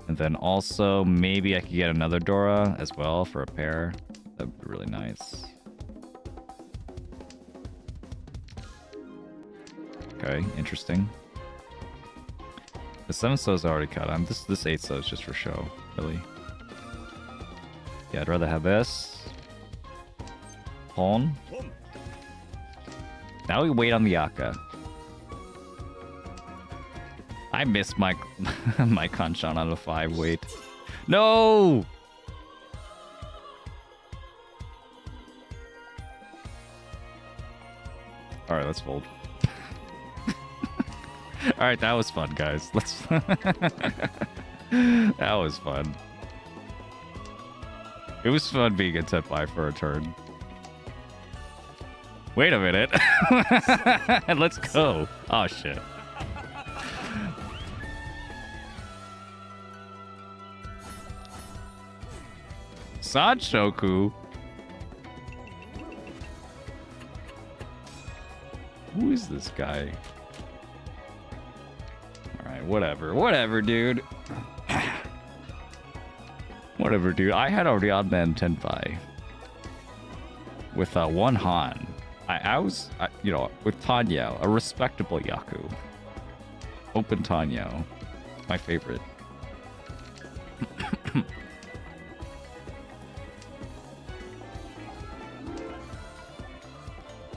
[SPEAKER 4] And then also, maybe I could get another Dora as well for a pair. That'd be really nice. Okay, interesting. The 7 so's already cut. This 8 so is just for show, really. Yeah, I'd rather have this. Pawn. Now we wait on the Aka. I missed my my Kanchan on a 5 wait. No! Alright, let's fold. Alright, that was fun, guys. Let's that was fun. It was fun being a 10-5 for a turn. Wait a minute. Let's go. Oh shit. Sanshoku. Who is this guy? Alright, whatever, dude. Whatever, dude. I had already odd man Tenpai with one Han. I was, you know, with Tanyao, a respectable Yaku. Open Tanyao. My favorite.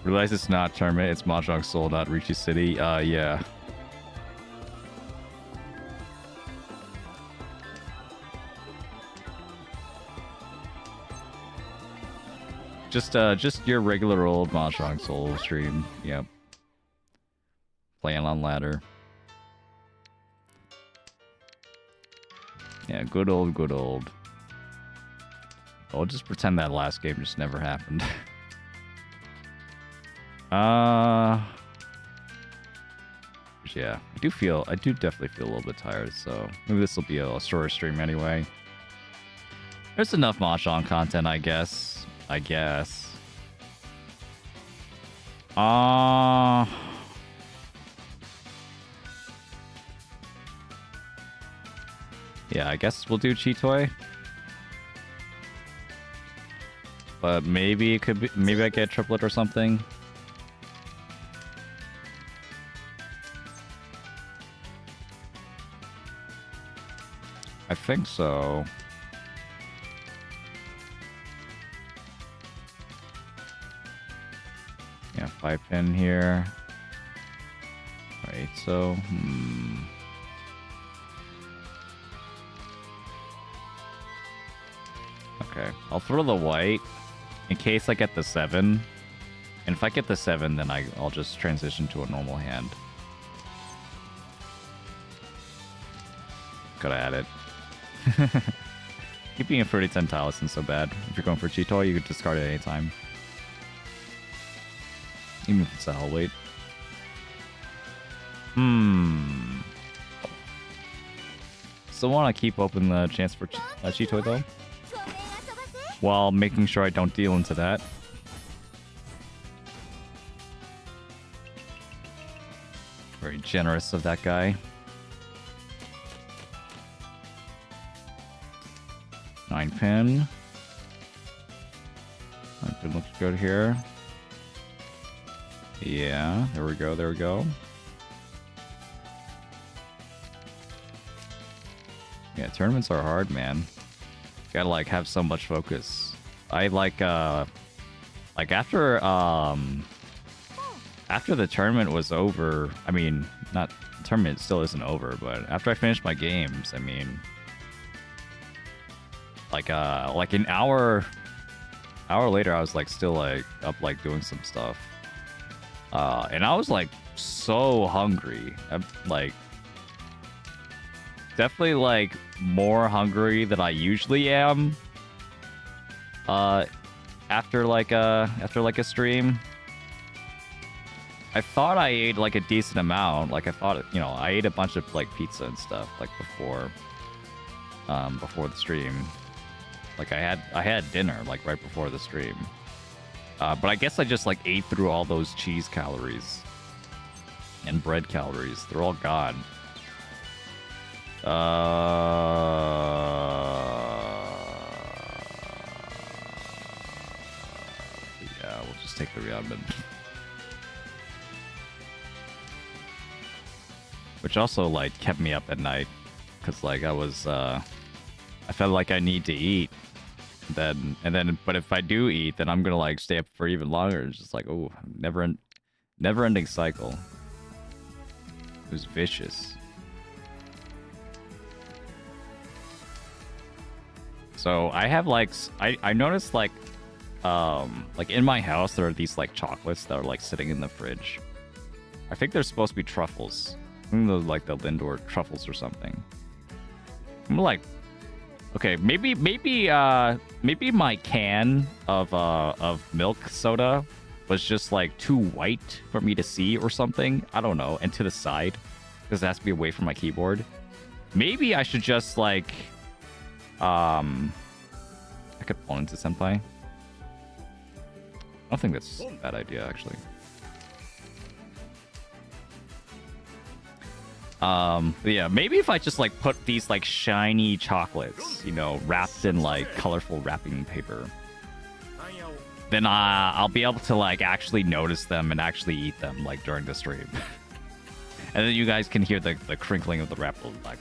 [SPEAKER 4] Realize it's not tournament, it's Mahjong Soul, not Ricci City. Yeah. Just your regular old Mahjong Soul stream. Yep. Playing on ladder. Yeah, good old, good old. I'll just pretend that last game just never happened. Yeah, I do definitely feel a little bit tired, so maybe this will be a shorter stream anyway. There's enough Mahjong content, I guess. Yeah, I guess we'll do Chitoy. But maybe it could be, maybe I get a triplet or something. I think so. Yeah, 5-pin here. Right, so okay, I'll throw the white in case I get the 7. And if I get the 7, then I'll just transition to a normal hand. Gotta add it. Keeping a 30-10 tile isn't so bad. If you're going for Chitoy, you could discard it anytime. Even if it's a hell weight. Still want to keep open the chance for Chitoy though, while making sure I don't deal into that. Very generous of that guy. 9-pin. 9-pin looks good here. Yeah, there we go, there we go. Yeah, tournaments are hard, man. Gotta like have so much focus. I like after the tournament was over, I mean, not the tournament still isn't over, but after I finished my games, I mean, like an hour later, I was like still like up like doing some stuff, and I was like so hungry. I'm like definitely like more hungry than I usually am. After like a stream. I thought I ate like a decent amount. Like I thought, you know, I ate a bunch of like pizza and stuff like before the stream. Like I had dinner like right before the stream. But I guess I just like ate through all those cheese calories and bread calories. They're all gone. Yeah, we'll just take the Ryanpeikou. Which also like kept me up at night, cause like I felt like I need to eat. But if I do eat, then I'm gonna like stay up for even longer. It's just like, oh, never-ending cycle. It was vicious. So I have like I noticed like in my house there are these like chocolates that are like sitting in the fridge. I think they're supposed to be truffles. I think those like the Lindor truffles or something. I'm like, okay, maybe my can of milk soda was just like too white for me to see or something. I don't know, and to the side because it has to be away from my keyboard. Maybe I should just like I could pull into Senpai. I don't think that's a bad idea actually. But yeah, maybe if I just like put these like shiny chocolates, you know, wrapped in like colorful wrapping paper, then I'll be able to like actually notice them and actually eat them like during the stream. And then you guys can hear the crinkling of the wrap, like,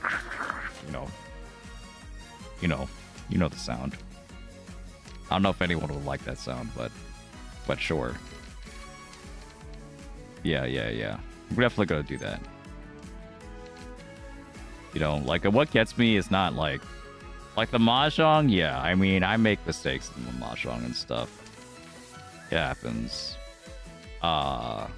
[SPEAKER 4] you know the sound. I don't know if anyone would like that sound, but sure. Yeah. We're definitely gonna do that. You know, like what gets me is not like the mahjong. Yeah, I mean, I make mistakes in the mahjong and stuff. It happens. But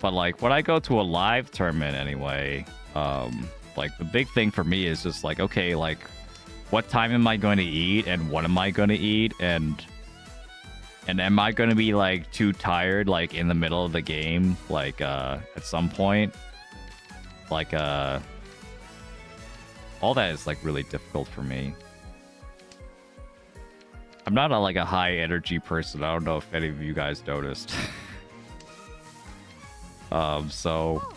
[SPEAKER 4] like when I go to a live tournament anyway, like the big thing for me is just like, okay, like what time am I going to eat and what am I going to eat and am I going to be like too tired like in the middle of the game like at some point? Like all that is like really difficult for me. I'm not like a high energy person. I don't know if any of you guys noticed. Well,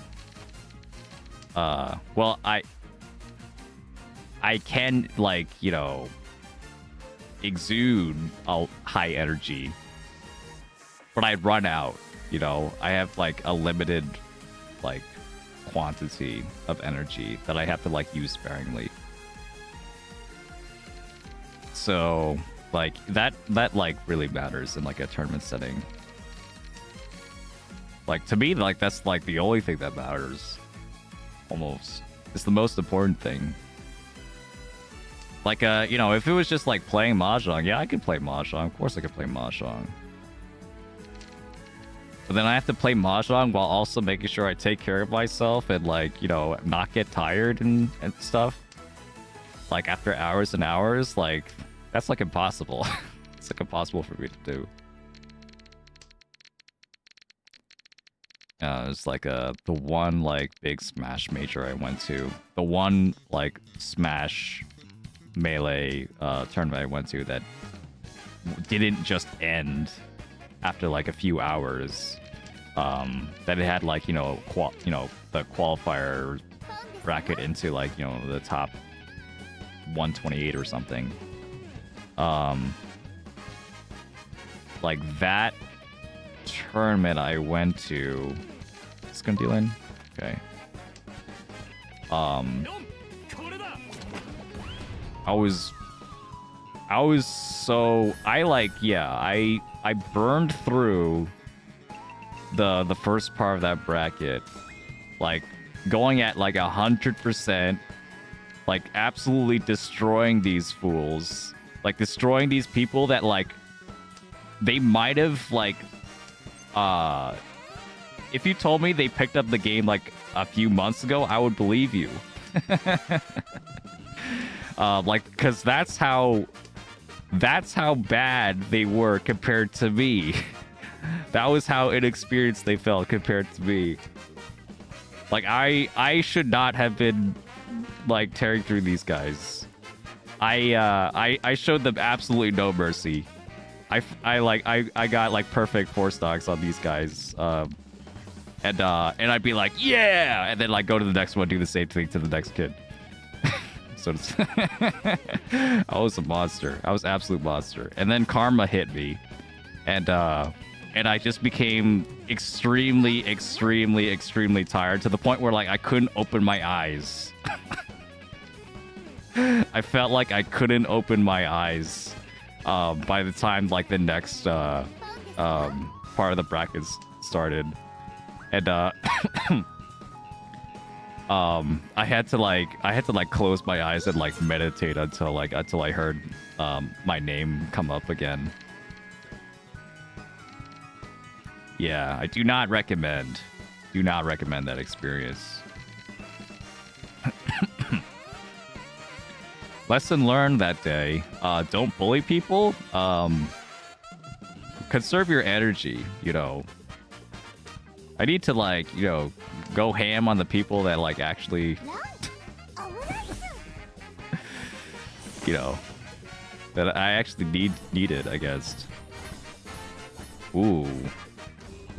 [SPEAKER 4] I can like, you know, exude a high energy, but I run out, you know. I have like a limited like quantity of energy that I have to like use sparingly. So like that like really matters in like a tournament setting. Like to me, like that's like the only thing that matters. Almost. It's the most important thing. Like you know, if it was just like playing mahjong, yeah, I could play mahjong. Of course I could play mahjong. But then I have to play mahjong while also making sure I take care of myself and like, you know, not get tired and stuff. Like after hours and hours, like that's like impossible. It's like impossible for me to do. It's like the one like big Smash major I went to. The one like Smash Melee tournament I went to that didn't just end after like a few hours. That it had like, you know, the qualifier bracket into like, you know, the top 128 or something. Like that tournament I went to. It's gonna deal in? Okay. I was so I burned through the first part of that bracket, like going at like 100%, like absolutely destroying these fools, like destroying these people that like they might have like if you told me they picked up the game like a few months ago, I would believe you. Like, because that's how bad they were compared to me. That was how inexperienced they felt compared to me. Like, I should not have been like tearing through these guys. I showed them absolutely no mercy. I got like perfect 4 stocks on these guys. And I'd be like, yeah, and then like go to the next one, do the same thing to the next kid. So it's I was a monster. I was an absolute monster. And then karma hit me, and I just became extremely tired to the point where like I couldn't open my eyes. I felt like I couldn't open my eyes by the time like the next part of the brackets started. And I had to like close my eyes and like meditate until I heard my name come up again. Yeah, I do not recommend that experience. Lesson learned that day: don't bully people. Conserve your energy. You know. I need to like, you know, go ham on the people that like actually, you know, that I actually needed, I guess. Ooh,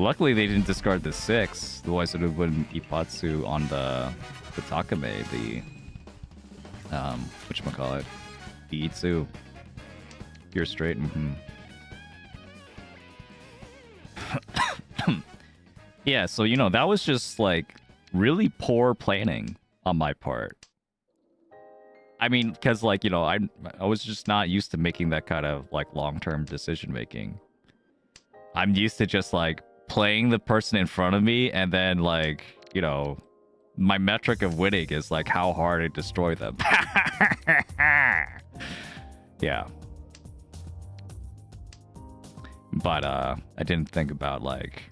[SPEAKER 4] Luckily, they didn't discard the 6. Otherwise, it would have been Ipatsu on the Takame, the whatchamacallit, the Itsu. Pure straight. Yeah, so you know that was just like really poor planning on my part. I mean, because like, you know, I was just not used to making that kind of like long-term decision making. I'm used to just like playing the person in front of me, and then like, you know, my metric of winning is like how hard I destroy them. Yeah. But I didn't think about like,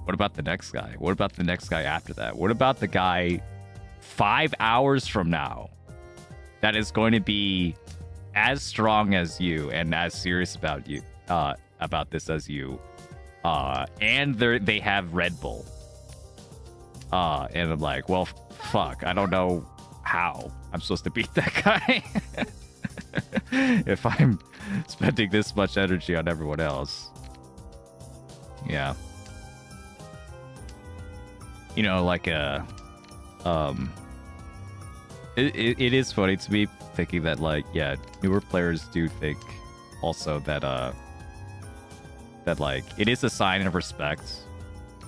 [SPEAKER 4] what about the next guy? What about the next guy after that? What about the guy 5 hours from now that is going to be as strong as you and as serious about you, about this as you, and they have Red Bull, and I'm like, well, fuck, I don't know how I'm supposed to beat that guy if I'm spending this much energy on everyone else. Yeah. You know, like it is funny to me thinking that, like, yeah, newer players do think also that that like it is a sign of respect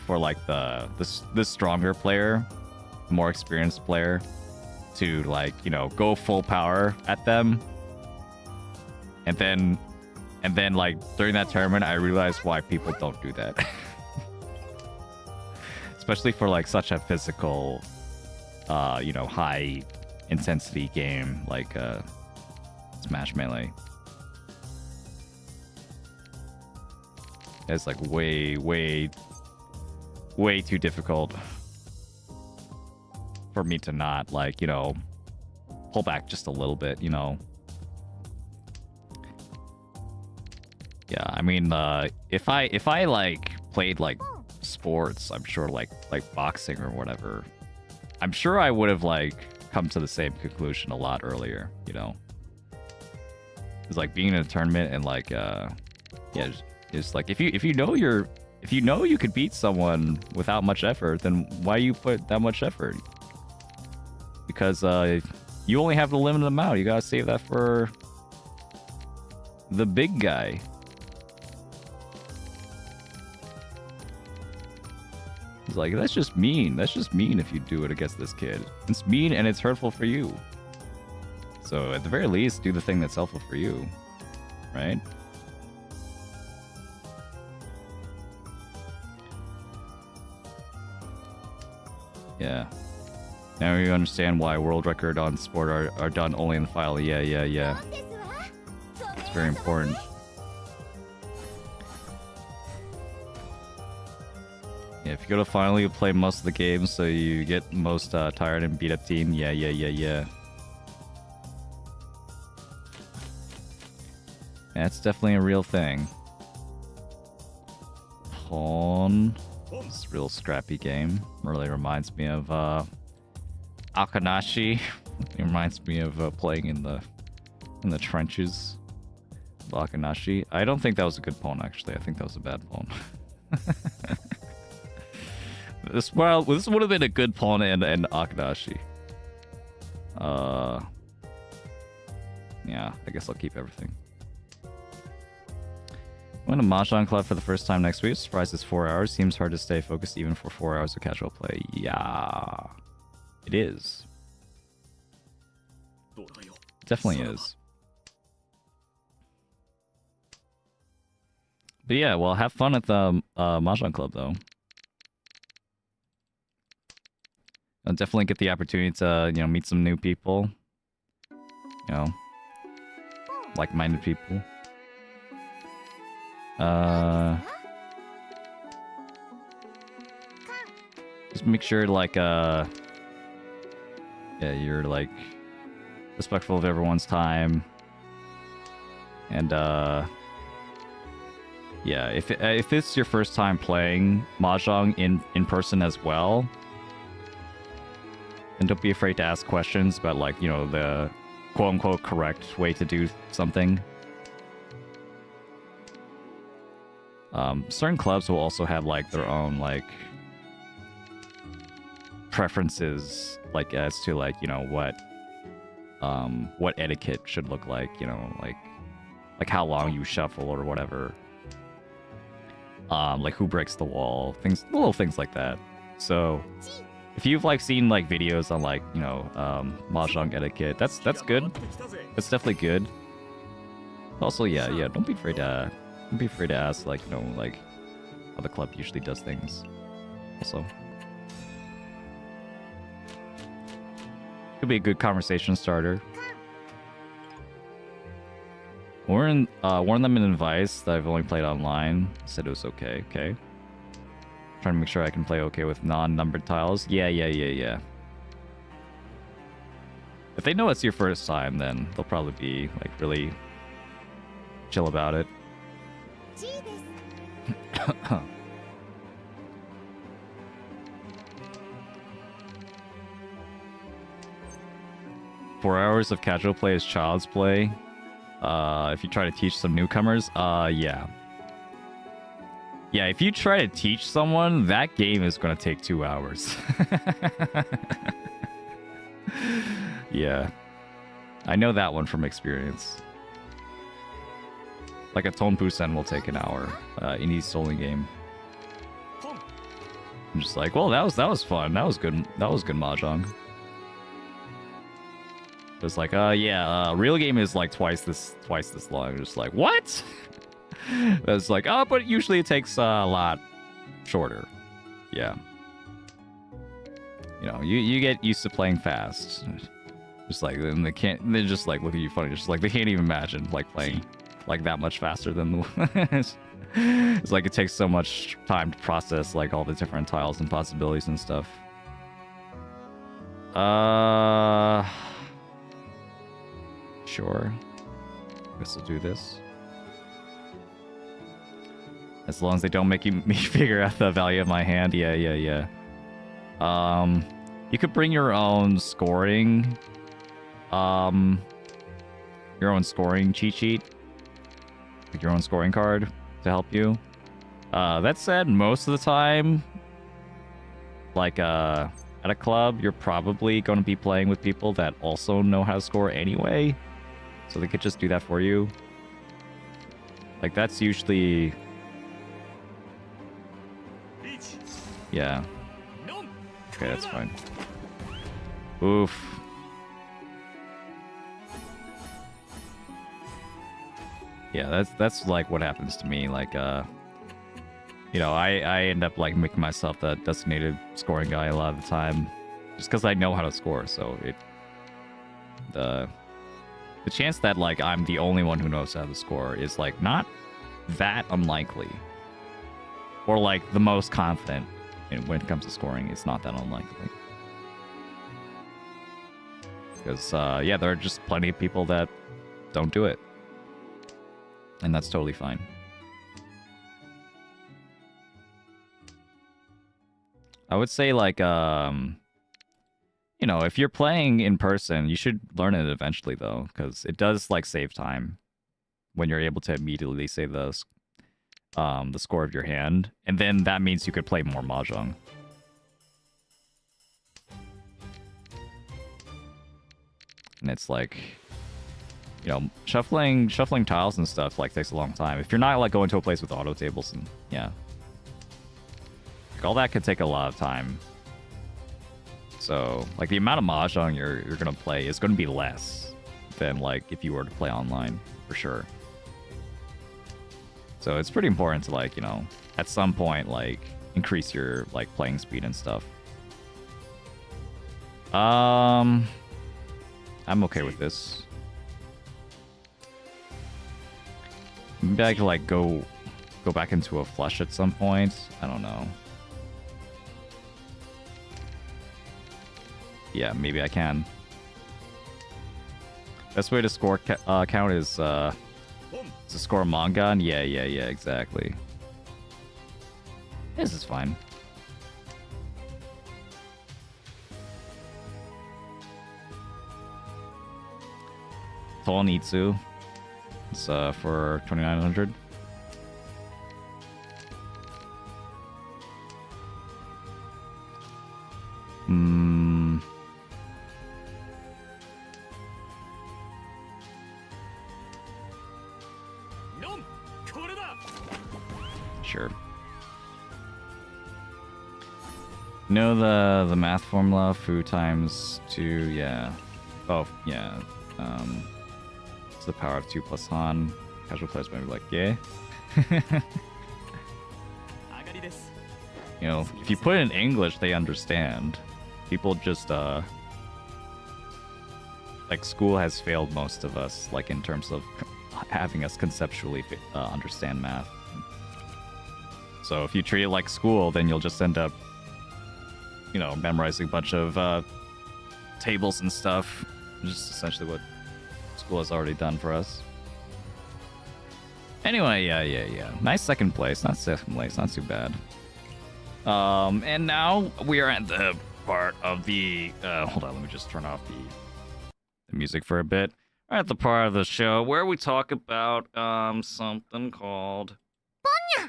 [SPEAKER 4] for like the stronger player, the more experienced player, to like, you know, go full power at them. And then like during that tournament I realized why people don't do that. Especially for like such a physical, you know, high intensity game like Smash Melee. It's like way too difficult for me to not, like, you know, pull back just a little bit, you know. Yeah, I mean, if I like played like sports, I'm sure like boxing or whatever, I'm sure I would have like come to the same conclusion a lot earlier, you know. It's like being in a tournament and like yeah, it's like if you know you could beat someone without much effort, then why you put that much effort? Because you only have the limited amount. You gotta save that for the big guy. It's like, that's just mean. That's just mean if you do it against this kid. It's mean and it's hurtful for you. So at the very least, do the thing that's helpful for you, right? Yeah. Now you understand why world record on sport are done only in the file. Yeah. It's very important. Yeah, if you go to final, you play most of the games, so you get most tired and beat up team. Yeah. That's definitely a real thing. Pawn. It's a real scrappy game. Really reminds me of Akanashi. It reminds me of playing in the trenches of Akanashi. I don't think that was a good pawn, actually. I think that was a bad pawn. This would have been a good pawn in Akanashi. Yeah, I guess I'll keep everything. I'm in a Mahjong club for the first time next week. Surprised it's 4 hours. Seems hard to stay focused even for 4 hours of casual play. Yeah, it is. Definitely is. But yeah, well, have fun at the Mahjong club, though. I'll definitely get the opportunity to, you know, meet some new people. You know, like-minded people. Just make sure, like, yeah, you're, like, respectful of everyone's time. And, yeah, if it's your first time playing Mahjong in person as well, and don't be afraid to ask questions about, like, you know, the quote-unquote correct way to do something. Certain clubs will also have like their own like preferences, like as to like, you know, what etiquette should look like, you know, like how long you shuffle or whatever. Like who breaks the wall, things, little things like that. So if you've like seen like videos on like, you know, Mahjong etiquette, that's good. That's definitely good. Also, yeah, don't be afraid to ask, like, you know, like how the club usually does things. Also, could be a good conversation starter. Warn them in advice that I've only played online. Said it was okay. Okay. Trying to make sure I can play okay with non-numbered tiles. Yeah. If they know it's your first time, then they'll probably be like really chill about it. 4 hours of casual play is child's play. If you try to teach some newcomers, yeah. Yeah, if you try to teach someone, that game is gonna take 2 hours. Yeah. I know that one from experience. Like a Tonpu-sen will take an hour in each Soling game. I'm just like, well, that was fun. That was good. That was good Mahjong. It's like, real game is like twice this long. Just like, what? It's like, oh, but usually it takes a lot shorter. Yeah. You know, you get used to playing fast. Just like, then they just like look at you funny. Just like they can't even imagine like playing like that much faster than the. It's like it takes so much time to process like all the different tiles and possibilities and stuff. Sure. Guess we'll do this. As long as they don't make me figure out the value of my hand. Yeah. You could bring your own scoring. Your own scoring cheat sheet. Like your own scoring card to help you. That said, most of the time, like at a club, you're probably going to be playing with people that also know how to score anyway. So they could just do that for you. Like that's usually... Yeah. Okay, that's fine. Oof. Yeah, that's like what happens to me. Like, you know, I end up like making myself the designated scoring guy a lot of the time, just because I know how to score. So the chance that like I'm the only one who knows how to score is like not that unlikely, or like the most confident when it comes to scoring. It's not that unlikely. Because, yeah, there are just plenty of people that don't do it. And that's totally fine. I would say, like, you know, if you're playing in person, you should learn it eventually, though. Because it does, like, save time when you're able to immediately say the score of your hand. And then that means you could play more Mahjong. And it's like, you know, shuffling tiles and stuff like takes a long time. If you're not like going to a place with auto tables and yeah, like, all that could take a lot of time. So like the amount of Mahjong you're gonna play is gonna be less than like if you were to play online for sure. So it's pretty important to like, you know, at some point like increase your like playing speed and stuff. I'm okay with this. Maybe I could like go back into a flush at some point. I don't know. Yeah, maybe I can. Best way to score count is to score Mangan. Yeah, exactly. This is fine. Toanitsu. It's for 2,900. Hmm. Sure. Know the math formula, foo times 2, yeah. Oh, yeah. It's the power of 2 plus Han. Casual players might be like, yeah. You know, if you put it in English, they understand. People just, like, school has failed most of us, like, in terms of having us conceptually understand math. So if you treat it like school, then you'll just end up, you know, memorizing a bunch of tables and stuff. Just essentially what school has already done for us. Anyway, yeah. Nice second place. Not second place. Not too bad. And now we are at the part of the... hold on, let me just turn off the music for a bit. We're at the part of the show where we talk about something called...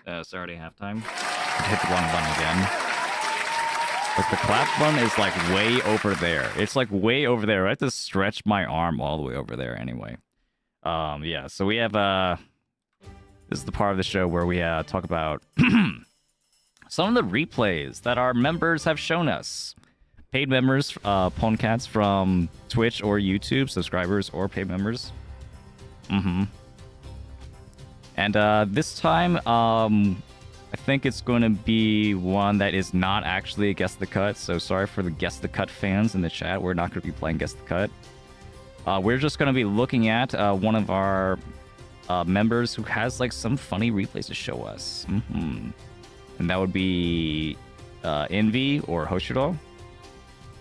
[SPEAKER 4] it's already halftime. I hit the wrong button again. But the clap button is like way over there. It's like way over there. I have to stretch my arm all the way over there anyway. Yeah, so we have this is the part of the show where we talk about some of the replays that our members have shown us. Paid members, Poncats from Twitch or YouTube, subscribers or paid members. And this time, I think it's going to be one that is not actually a Guess the Cut. So sorry for the Guess the Cut fans in the chat. We're not going to be playing Guess the Cut. We're just going to be looking at one of our members who has like some funny replays to show us. And that would be Envy or Hoshiro.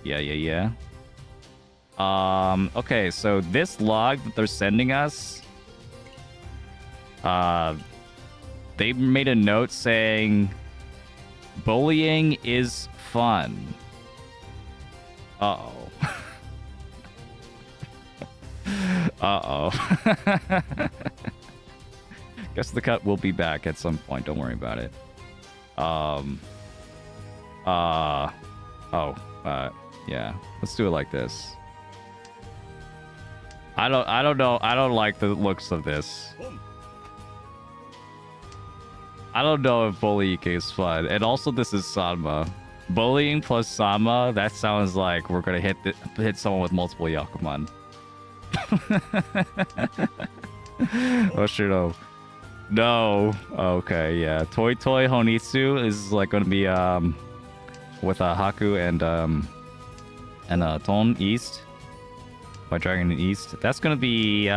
[SPEAKER 4] Yeah. Okay, so this log that they're sending us, they made a note saying bullying is fun. Uh-oh. Guess the Cut will be back at some point, don't worry about it. Yeah, let's do it like this. I don't know. I don't like the looks of this. I don't know if bullying is fun. And also, this is Sanma. Bullying plus Sanma, that sounds like we're gonna hit someone with multiple Yakuman. Oh shit, no. Okay, yeah. Toy Honitsu is like gonna be with Haku and Ton East. By Dragon in East. That's gonna be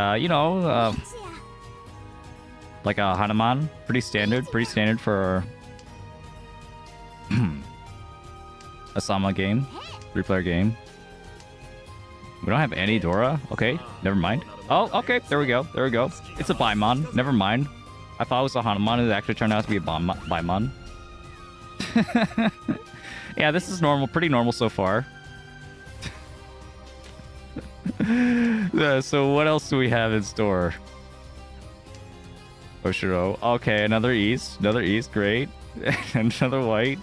[SPEAKER 4] like a Hanuman. Pretty standard for a Sama game. 3-player game. We don't have any Dora? Okay, never mind. Oh, okay, there we go. It's a Baimon. Never mind. I thought it was a Hanuman. It actually turned out to be a Baimon. Yeah, this is normal. Pretty normal so far. So what else do we have in store? Oshiro. Okay, another East, great. Another white.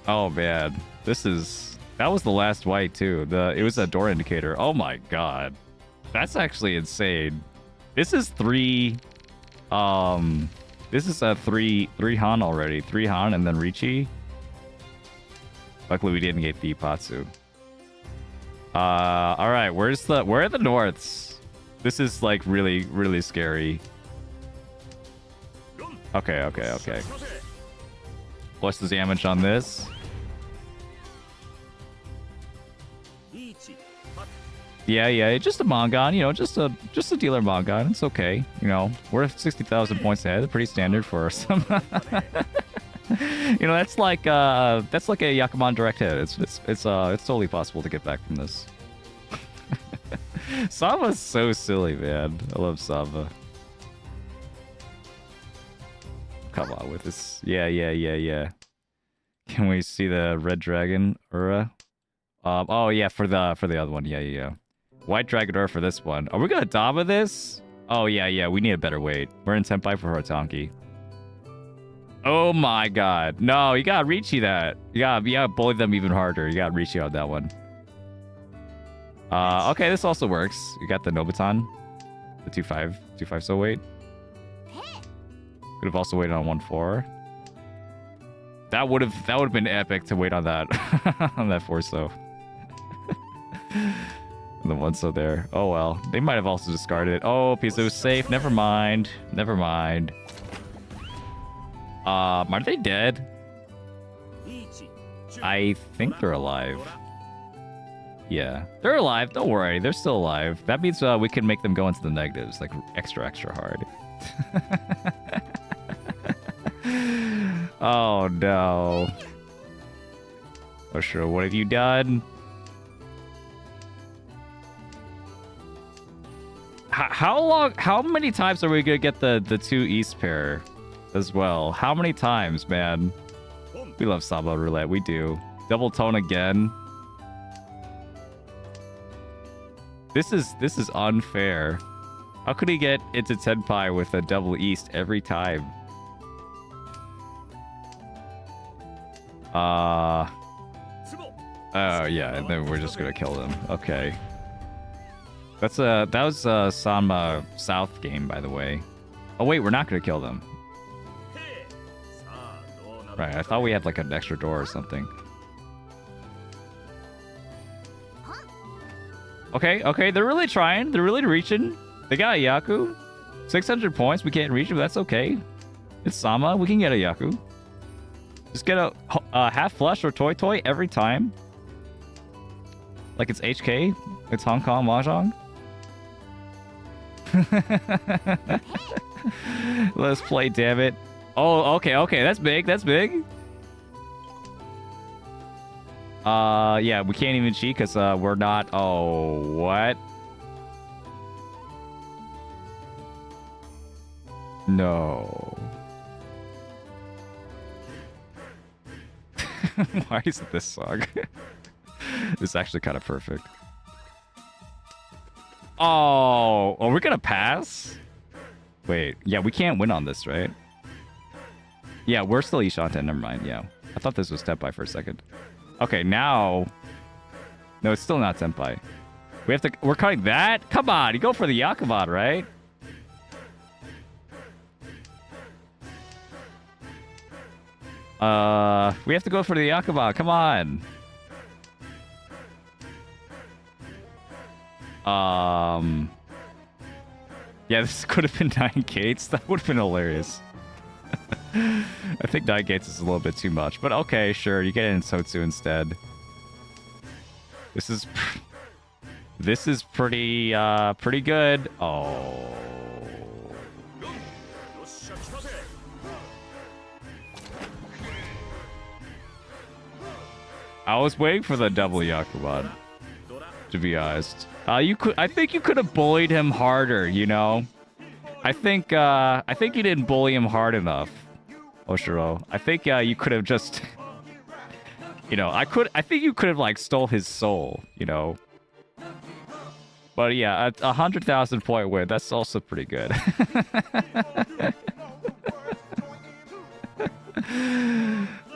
[SPEAKER 4] Oh man, that was the last white too. It was a door indicator. Oh my god, that's actually insane. This is three Han already. 3 Han and then Richi. Luckily we didn't get Ipatsu. All right, where are the Norths? This is like really, really scary. Okay. What's the damage on this? Yeah, just a Mongon, just a dealer Mongon. It's okay, we're at 60,000 points ahead. Pretty standard for some. That's like a Yakuman direct hit. It's totally possible to get back from this. Sava's so silly, man. I love Sava. Come on with this. Yeah. Can we see the red dragon Ura? Oh yeah, for the other one. Yeah. White dragon Ura for this one. Are we gonna Dama this? Oh yeah. We need a better weight. We're in Tenpai for Hotanki. Oh my god. No, you gotta Ricci that. You gotta bully them even harder. You gotta Ricci on that one. Okay, this also works. You got the Nobutan. The 2-5 so wait. Could have also waited on 1-4. That would have been epic to wait on that on that 4 so. The 1 so there. Oh well. They might have also discarded it. Oh, because it was safe. Never mind. Never mind. Are they dead? I think they're alive. Yeah, they're alive. Don't worry, they're still alive. That means we can make them go into the negatives, like extra hard. Oh no. Oh sure, what have you done? How many times are we gonna get the 2 East pair as well? How many times, man? We love Samba Roulette, we do. Double tone again. This is unfair. How could he get into Tenpai with a double East every time? Oh yeah, and then we're just gonna kill them. Okay. That was a Sanma South game, by the way. Oh wait, we're not gonna kill them. Right, I thought we had like an extra door or something. Okay, they're really trying. They're really reaching. They got a Yaku. 600 points, we can't reach it, but that's okay. It's Sama, we can get a Yaku. Just get a half flush or toy every time. Like it's HK, it's Hong Kong Mahjong. Let's play, damn it. Oh, okay, that's big. Yeah, we can't even cheat because we're not. Oh, what? No. Why is it this song? It's actually kind of perfect. Oh, are we gonna pass? Wait, yeah, we can't win on this, right? Yeah, we're still Ishanten, never mind, yeah. I thought this was Tenpai for a second. Okay, now... No, it's still not Tenpai. We're cutting that? Come on, you go for the Yakuman, right? We have to go for the Yakuman, come on. Yeah, this could have been 9 gates. That would have been hilarious. I think 9 gates is a little bit too much, but okay, sure. You get it in Sotsu instead. This is pretty good. Oh. I was waiting for the double Yakuman, to be honest. I think you could have bullied him harder, you know? I think you didn't bully him hard enough, Oshiro. I think you could have just you know, I think you could have like stole his soul, you know. But yeah, a 100,000 point win, that's also pretty good.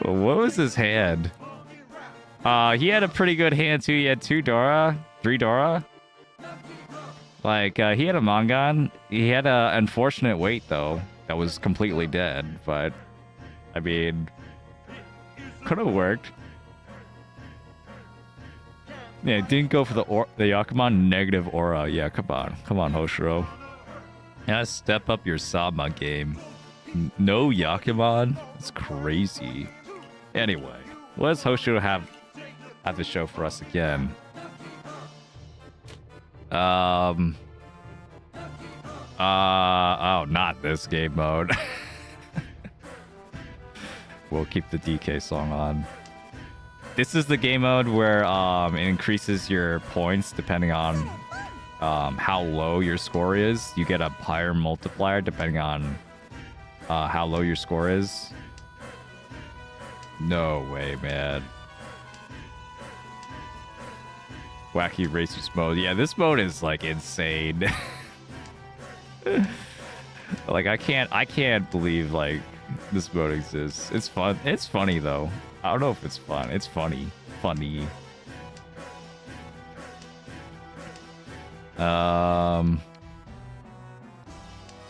[SPEAKER 4] What was his hand? He had a pretty good hand too. He had 2 Dora, 3 Dora. Like, he had a Mangan. He had a unfortunate wait, though, that was completely dead. But, I mean, could have worked. Yeah, it didn't go for the Yakuman negative aura. Yeah, come on, Hoshiro. Yeah, step up your Sama game. No Yakuman? That's crazy. Anyway, what does Hoshiro have the show for us again? Oh, not this game mode. We'll keep the DK song on. This is the game mode where it increases your points depending on how low your score is. You get a higher multiplier depending on how low your score is. No way, man. Wacky Racers mode. Yeah, this mode is like insane. Like I can't believe like this mode exists. It's fun. It's funny though. I don't know if it's fun. It's funny. Funny. So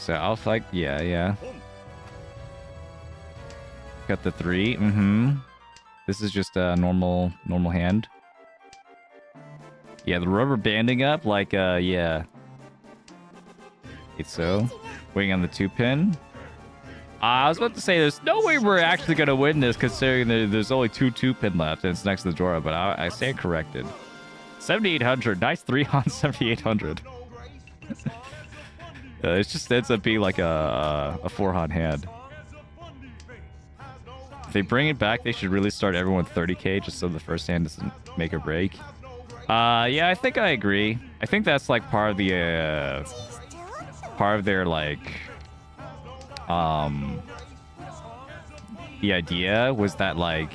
[SPEAKER 4] I'll like, yeah. Got the 3. This is just a normal hand. Yeah, the rubber banding up, like, yeah. It's so. Waiting on the 2-pin. I was about to say, there's no way we're actually going to win this, considering there's only 2 2-pin left, and it's next to the Dora, but I stand corrected. 7,800. Nice 3 on 7,800. It just ends up being like a 4-hon hand. If they bring it back, they should really start everyone with 30k, just so the first hand doesn't make a break. Yeah, I think I agree. I think that's like part of the part of their like the idea was that like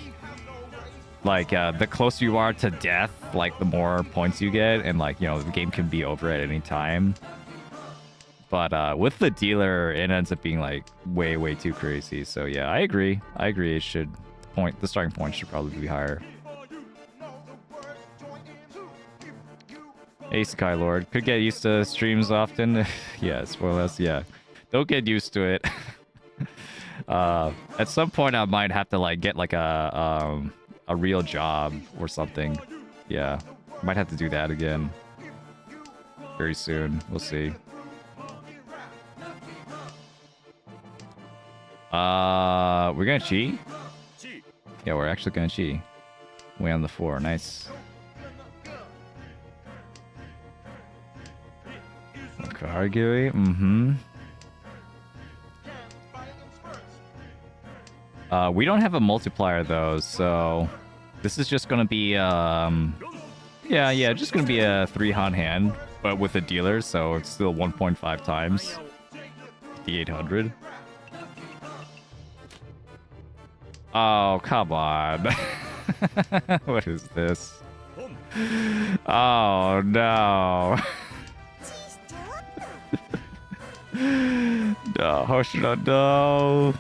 [SPEAKER 4] the closer you are to death, like the more points you get, and like, you know, the game can be over at any time. But with the dealer, it ends up being like way too crazy. So yeah, I agree. It should the starting point should probably be higher. Hey, Sky Lord. Could get used to streams often. Yes, well, that's, yeah. Don't get used to it. At some point, I might have to, like, get, like, a real job or something. Yeah, might have to do that again. Very soon. We'll see. We're gonna cheat? Yeah, we're actually gonna cheat. Way on the 4. Nice. Kargui, we don't have a multiplier though, so this is just gonna be yeah, just gonna be a 3-hon hand, but with a dealer, so it's still 1.5 times the 800. Oh, come on. What is this? Oh no. No, Hoshino, no.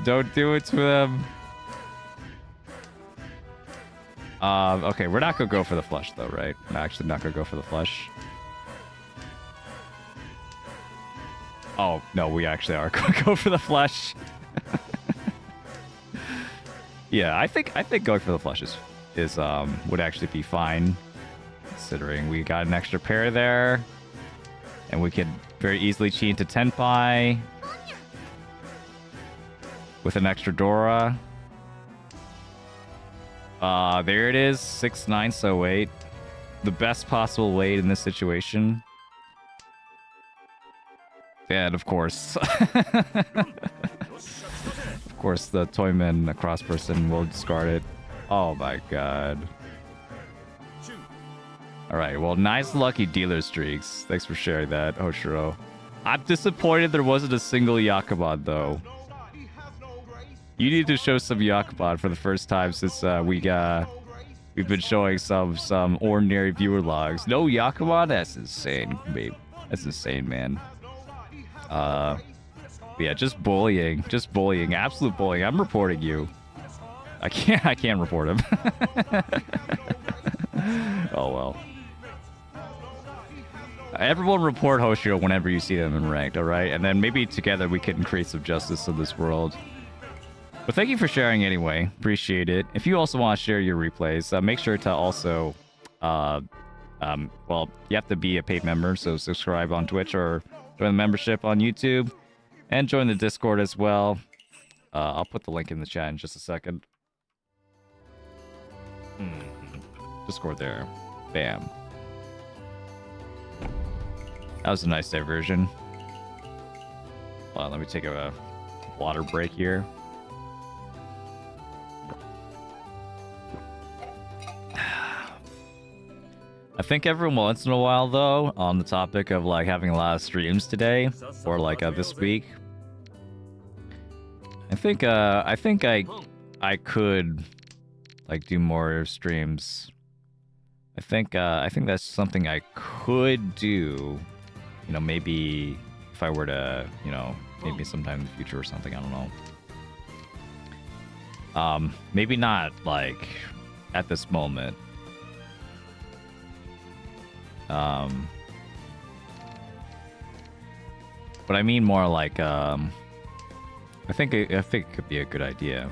[SPEAKER 4] Don't do it to them. Okay, we're not gonna go for the flush though, right? We're actually not gonna go for the flush. Oh, no, we actually are gonna go for the flush. Yeah, I think going for the flush is would actually be fine, considering we got an extra pair there. And we could very easily cheat into Tenpai with an extra Dora. There it is, 6-9, so wait. The best possible weight in this situation. And of course, of course, the Toyman cross person will discard it. Oh my god. Alright, well, nice lucky dealer streaks. Thanks for sharing that, Hoshiro. I'm disappointed there wasn't a single Yakubon, though. You need to show some Yakubon for the first time since we've been showing some ordinary viewer logs. No Yakubon? That's insane, babe. That's insane, man. Yeah, just bullying. Just bullying. Absolute bullying. I'm reporting you. I can't report him. Oh, well. Everyone report Hoshiro whenever you see them in ranked, alright? And then maybe together we can create some justice in this world. But thank you for sharing anyway. Appreciate it. If you also want to share your replays, make sure to also... well, you have to be a paid member, so subscribe on Twitch or join the membership on YouTube. And join the Discord as well. I'll put the link in the chat in just a second. Discord there. Bam. That was a nice diversion. Well, let me take a water break here. I think every once in a while, though, on the topic of like having a lot of streams today or like this week, I think I could like do more streams. I think that's something I could do. You know, maybe if I were to, you know, maybe sometime in the future or something. I don't know. Maybe not like at this moment. But I mean more like I think it could be a good idea.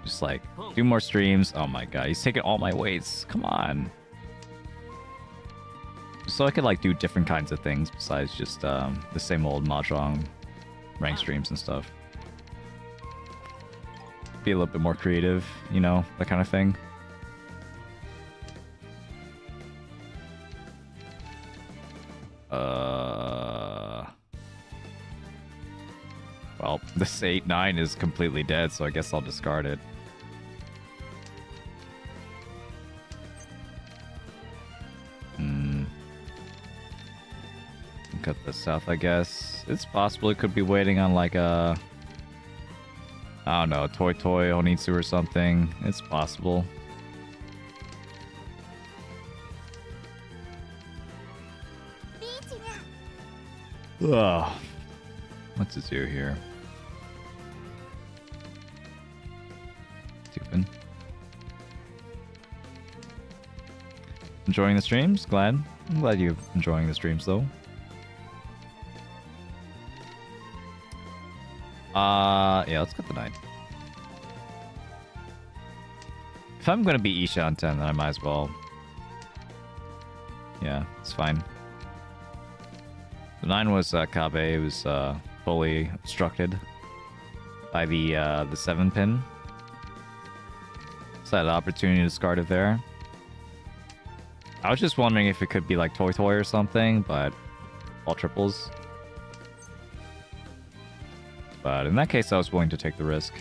[SPEAKER 4] Just like do more streams. Oh my god, he's taking all my weights. Come on. So I could like do different kinds of things besides just the same old Mahjong rank streams and stuff. Be a little bit more creative, you know, that kind of thing. Well, this 8-9 is completely dead, so I guess I'll discard it. Cut this south, I guess. It's possible it could be waiting on like a... I don't know, Toy Honitsu or something. It's possible. Ugh. What's it do here? Stupid. Enjoying the streams? Glad. I'm glad you're enjoying the streams though. Yeah, let's get the 9. If I'm gonna be Isha on 10, then I might as well. Yeah, it's fine. The 9 was Kabe. It was fully obstructed by the 7 pin. So I had an opportunity to discard it there. I was just wondering if it could be like Toy or something, but all triples. But in that case, I was willing to take the risk.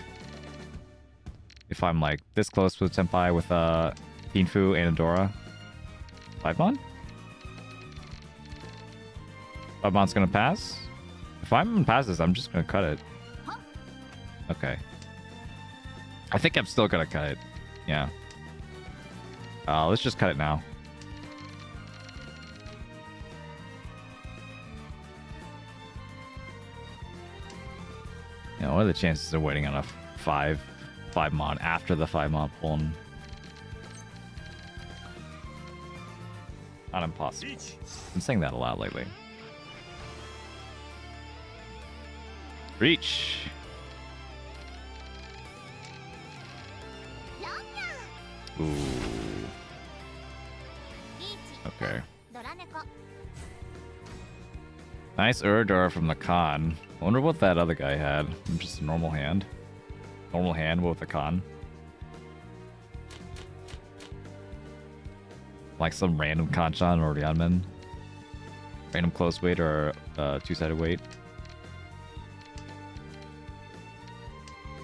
[SPEAKER 4] If I'm like this close with Senpai with Pinfu and Adora. 5-mon? 5-mon's gonna pass? If 5-mon passes, I'm just gonna cut it. Okay. I think I'm still gonna cut it. Yeah. Let's just cut it now. You know, what are the chances of waiting on a 5-mon after the 5-mon pull? Not impossible. I've been saying that a lot lately. Reach. Ooh. Okay. Nice Urador from the con. I wonder what that other guy had. Just a normal hand. Normal hand with a con. Like some random Kanchan or Ryanmen. Random close weight or two-sided weight.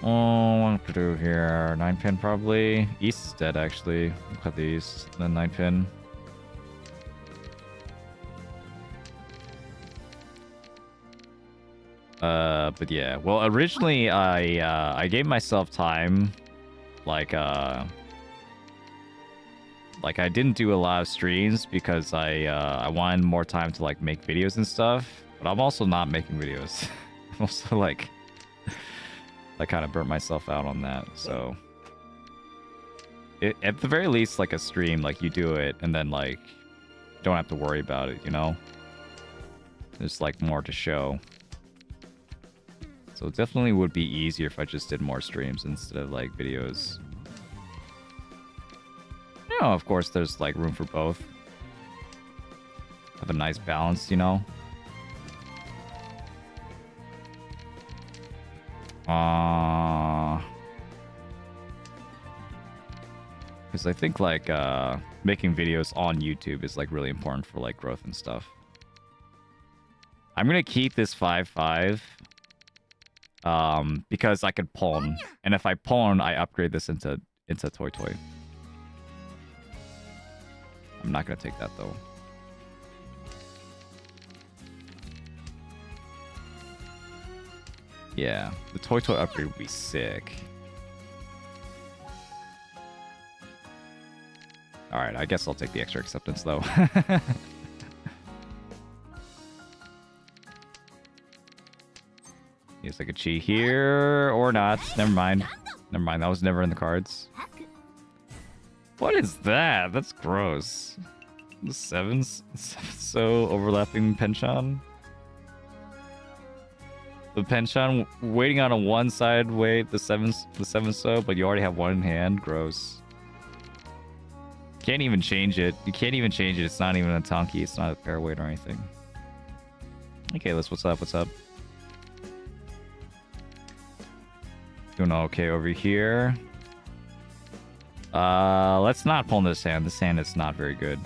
[SPEAKER 4] Oh, what to do here? 9-pin probably. East is dead actually. We'll cut the East. Then 9-pin. But yeah. Well, originally I gave myself time, like I didn't do a lot of streams because I wanted more time to like make videos and stuff. But I'm also not making videos. I'm also like I kind of burnt myself out on that. So at the very least, like a stream, like you do it and then like don't have to worry about it, you know? There's like more to show. So it definitely would be easier if I just did more streams instead of like videos. You know, of course, there's like room for both. Have a nice balance, you know? Because I think like making videos on YouTube is like really important for like growth and stuff. I'm gonna keep this 5-5 because I could pawn, and if I pawn, I upgrade this into Toy. I'm not gonna take that though. Yeah, the Toy upgrade would be sick. Alright, I guess I'll take the extra acceptance though. guess I could cheat here or not. Never mind. Never mind. That was never in the cards. What is that? That's gross. The sevens so overlapping penchant. The penchant waiting on a one side wait, the seven so, but you already have one in hand. Gross. Can't even change it. You can't even change it. It's not even a tonki. It's not a pair weight or anything. Okay, what's up? What's up? Doing okay over here. Let's not pull this hand. This hand is not very good.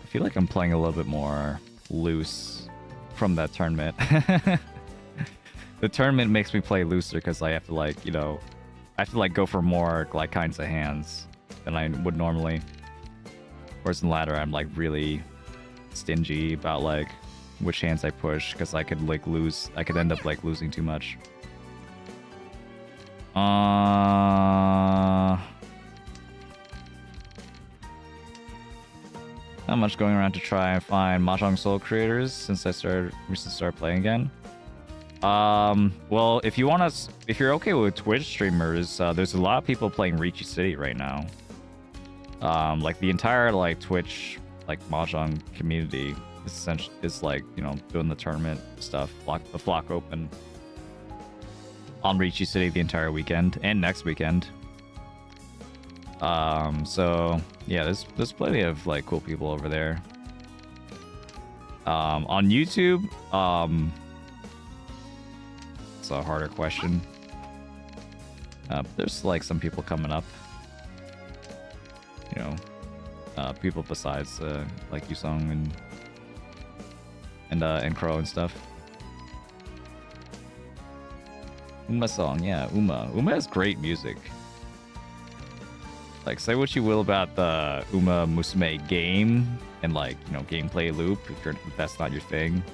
[SPEAKER 4] I feel like I'm playing a little bit more loose from that tournament. The tournament makes me play looser because I have to like, you know, I have to like go for more like kinds of hands than I would normally. Whereas in ladder, I'm like really stingy about like which hands I push because I could like lose. I could end up like losing too much. Not much going around to try and find Mahjong Soul creators since I recently started playing again. Well, if you want to, if you're okay with Twitch streamers, there's a lot of people playing Ricci City right now. Like the entire like Twitch like Mahjong community is essentially is like, you know, doing the tournament stuff, the flock open on Ricci City the entire weekend and next weekend. So yeah, there's plenty of like cool people over there. On YouTube, it's a harder question. There's like some people coming up, you know, people besides like Yusong and Crow and stuff. Uma song, yeah, Uma has great music. Like, say what you will about the Uma Musume game and like, you know, gameplay loop if that's not your thing.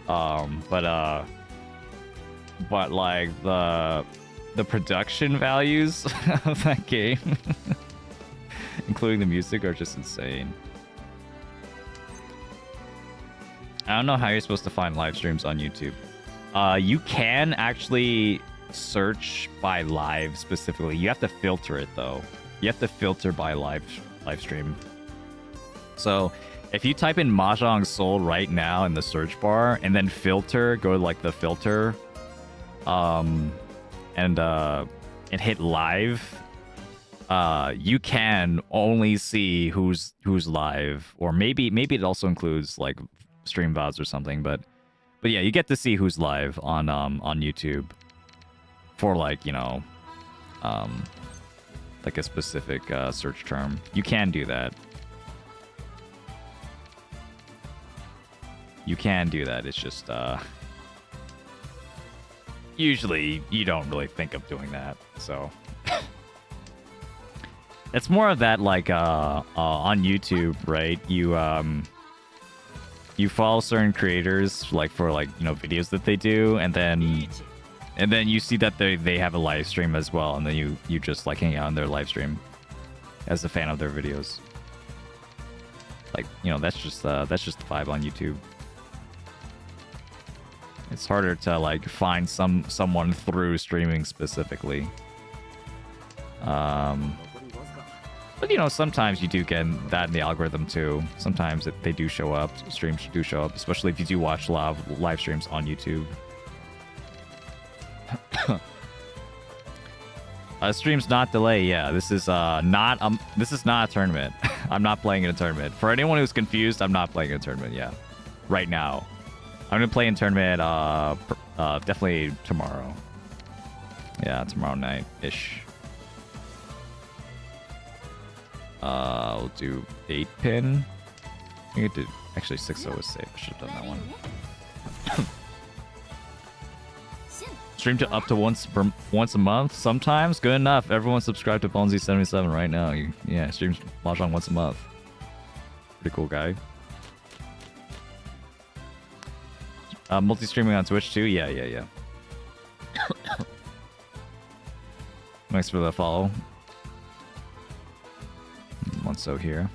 [SPEAKER 4] But like the production values of that game, including the music, are just insane. I don't know how you're supposed to find live streams on YouTube. You can actually search by live specifically. You have to filter it though. You have to filter by live stream. So if you type in Mahjong Soul right now in the search bar and then filter, go to like the filter, and hit live, you can only see who's live, or maybe it also includes like stream VODs or something, but yeah, you get to see who's live on YouTube for like, you know, like a specific search term. You can do that. You can do that. It's just usually you don't really think of doing that. So it's more of that like on YouTube, right? You follow certain creators like for like, you know, videos that they do, and then you see that they have a live stream as well, and then you just like hang out on their live stream as a fan of their videos. Like, you know, that's just the vibe on YouTube. It's harder to like find someone through streaming specifically. But you know, sometimes you do get that in the algorithm too. Sometimes they do show up. Streams do show up, especially if you do watch a lot of live streams on YouTube. Streams not delay. Yeah, this is not a tournament. I'm not playing in a tournament. For anyone who's confused, I'm not playing in a tournament. Yeah, right now. I'm gonna play in tournament definitely tomorrow. Yeah, tomorrow night ish. We'll do 8-pin. I think I did actually 6-0 was safe. I should have done that one. Stream to up to once a month. Sometimes good enough. Everyone subscribe to Bonzi77 right now. Yeah, streams Mahjong once a month. Pretty cool guy. Multi-streaming on Twitch too? Yeah. Thanks for the follow. One so here.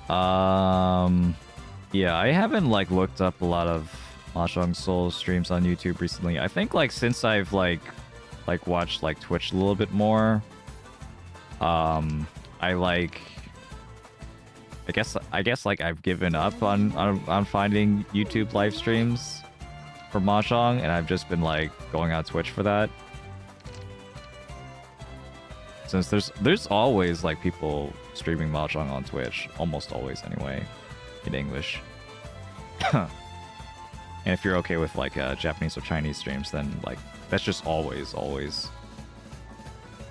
[SPEAKER 4] Yeah, I haven't like looked up a lot of Mahjong Soul streams on YouTube recently. I think like since I've like watched like Twitch a little bit more, I like I guess like I've given up on finding YouTube live streams for Mahjong, and I've just been like going on Twitch for that. Since there's always like people streaming Mahjong on Twitch, almost always anyway, in English. And if you're okay with like Japanese or Chinese streams, then like that's just always.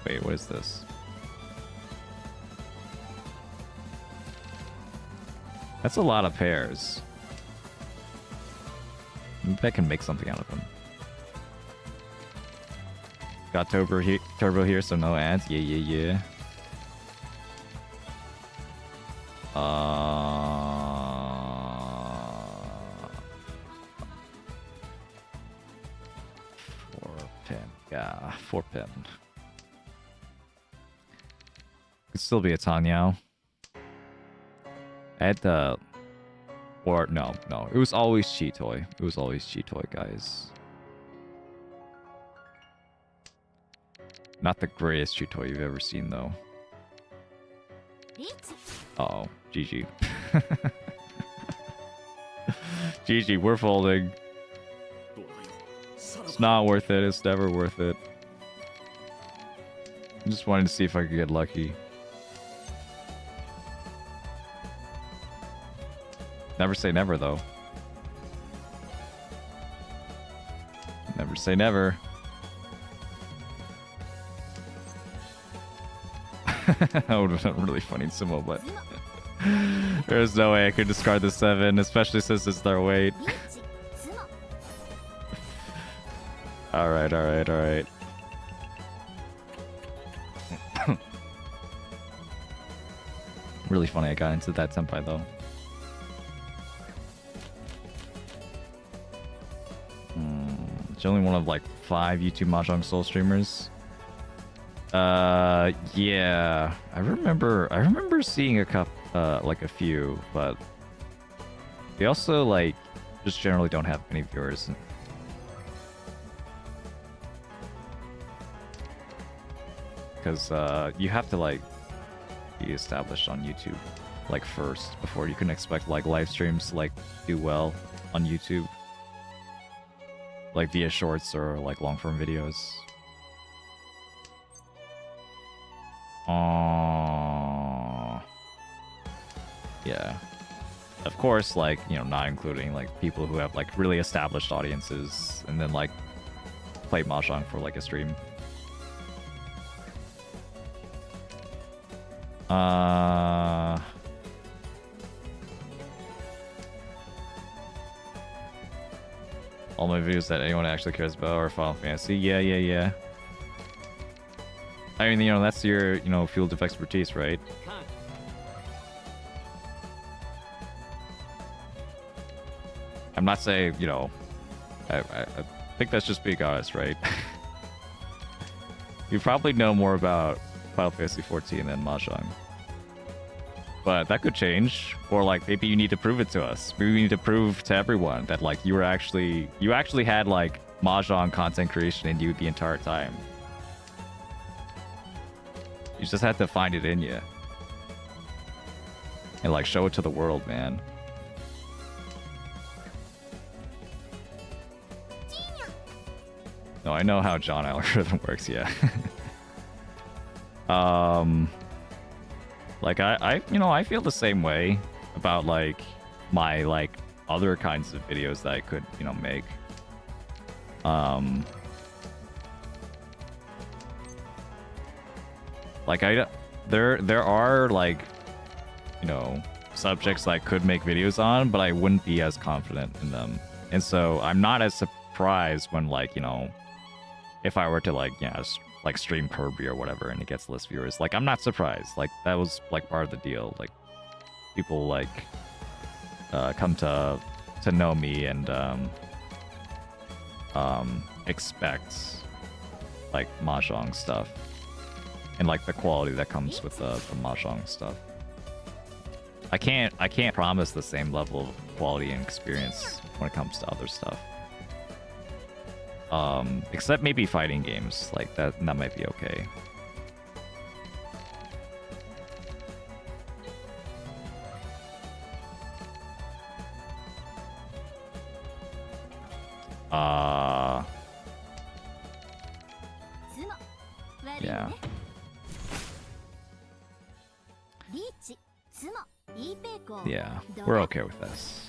[SPEAKER 4] Wait, what is this? That's a lot of pairs. Maybe I can make something out of them. Got turbo here, so no ads. Yeah. 4-pin. Yeah, 4-pin. Could still be a Tanyao. I had the... Or, no. It was always Cheetoy. Guys. Not the greatest Cheetoy you've ever seen, though. Uh-oh. GG. GG, we're folding. It's not worth it. It's never worth it. I just wanted to see if I could get lucky. Never say never, though. Never say never. That would have been really funny in sumo, but there's no way I could discard the 7, especially since it's their weight. Alright. Really funny I got into that senpai, though. It's only one of like 5 YouTube Mahjong Soul streamers. Yeah, I remember seeing a couple, like a few, but they also like just generally don't have many viewers. Because you have to like be established on YouTube like first before you can expect like live streams to like do well on YouTube, like via shorts or like long form videos. Yeah. Of course, like, you know, not including like people who have like really established audiences and then like play Mahjong for like a stream. All my videos that anyone actually cares about are Final Fantasy. Yeah. I mean, you know, that's your, you know, field of expertise, right? I'm not saying, you know, I think that's just being honest, right? You probably know more about Final Fantasy 14 than Mahjong. But that could change, or like maybe you need to prove it to us. Maybe we need to prove to everyone that like you actually had like Mahjong content creation in you the entire time. You just had to find it in you. And like show it to the world, man. No, I know how John algorithm works, yeah. Like I you know, I feel the same way about like my like other kinds of videos that I could, you know, make. Like there are like, you know, subjects I could make videos on, but I wouldn't be as confident in them. And so I'm not as surprised when like, you know, if I were to like, you know, like stream Kirby or whatever and it gets less viewers, like I'm not surprised. Like that was like part of the deal. Like people like come to know me and expect like Mahjong stuff and like the quality that comes with the Mahjong stuff. I can't promise the same level of quality and experience when it comes to other stuff. Except maybe fighting games, like that might be okay. Yeah. Yeah, we're okay with this.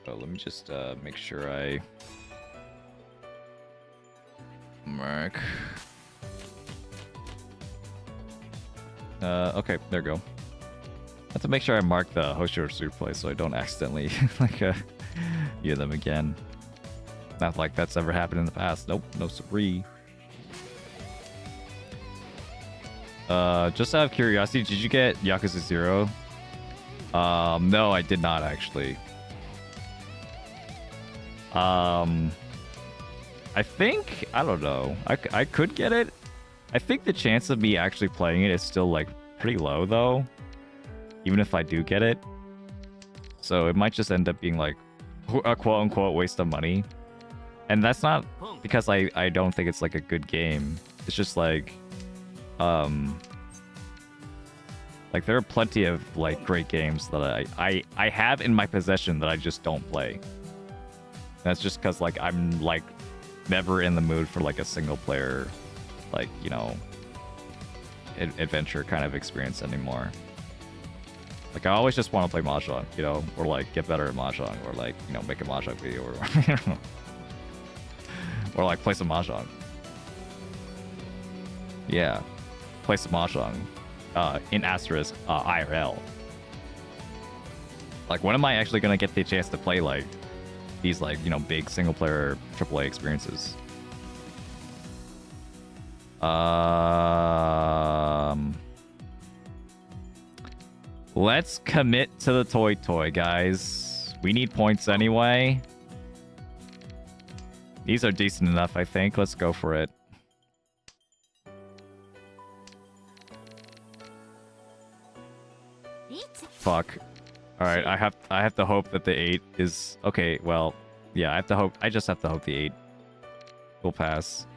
[SPEAKER 4] Oh, let me just make sure I mark. Okay, there we go. I have to make sure I mark the Hoshiro replay so I don't accidentally like hear them again. Not like that's ever happened in the past. Nope, no siree. Just out of curiosity, did you get Yakuza 0? No, I did not actually. I think, I don't know. I could get it. I think the chance of me actually playing it is still like pretty low though. Even if I do get it. So it might just end up being like a quote unquote waste of money. And that's not because I don't think it's like a good game. It's just like there are plenty of like great games that I have in my possession that I just don't play. That's just because like I'm like never in the mood for like a single player like, you know, adventure kind of experience anymore. Like I always just want to play Mahjong, you know, or like get better at Mahjong, or like, you know, make a Mahjong video, or or like play some Mahjong. Yeah, play some Mahjong in asterisk IRL. Like when am I actually gonna get the chance to play like these like, you know, big single player AAA experiences? Let's commit to the toy, guys. We need points anyway. These are decent enough, I think. Let's go for it. Fuck. All right, I have to hope that the 8 is okay. Well, yeah, I just have to hope the 8 will pass,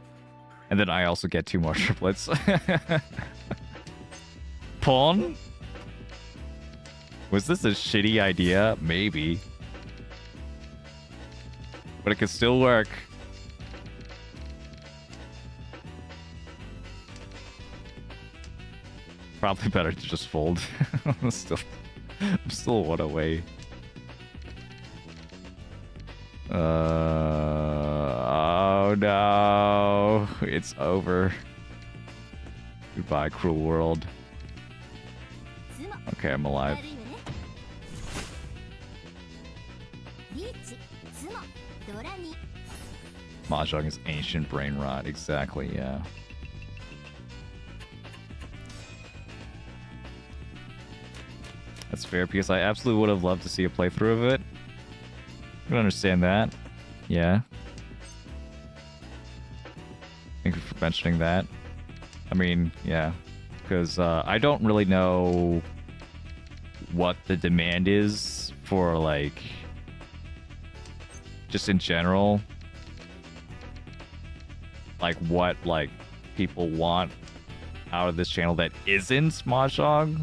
[SPEAKER 4] and then I also get 2 more triplets. Pawn? Was this a shitty idea? Maybe, but it could still work. Probably better to just fold. I'm still one away. Oh no, it's over. Goodbye, cruel world. Okay, I'm alive. Mahjong is ancient brain rot. Exactly, yeah. That's fair, because I absolutely would have loved to see a playthrough of it. I can understand that. Yeah. Thank you for mentioning that. I mean, yeah. Because I don't really know what the demand is for, like, just in general. Like, what, like, people want out of this channel that isn't Mahjong.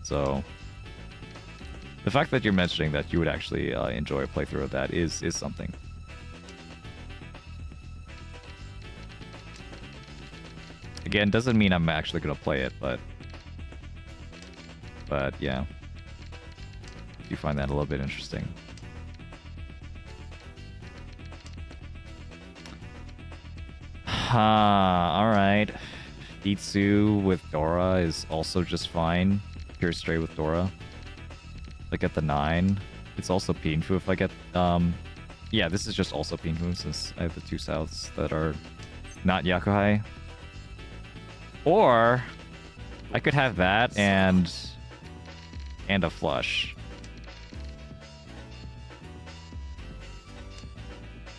[SPEAKER 4] So, the fact that you're mentioning that you would actually enjoy a playthrough of that is something. Again, doesn't mean I'm actually gonna play it, but yeah, I do find that a little bit interesting. All right. Itsu with Dora is also just fine. Pure straight with Dora. I get the 9. It's also Pinfu if I get yeah, this is just also Pinfu since I have the 2 souths that are not Yakuhai. Or I could have that and a flush.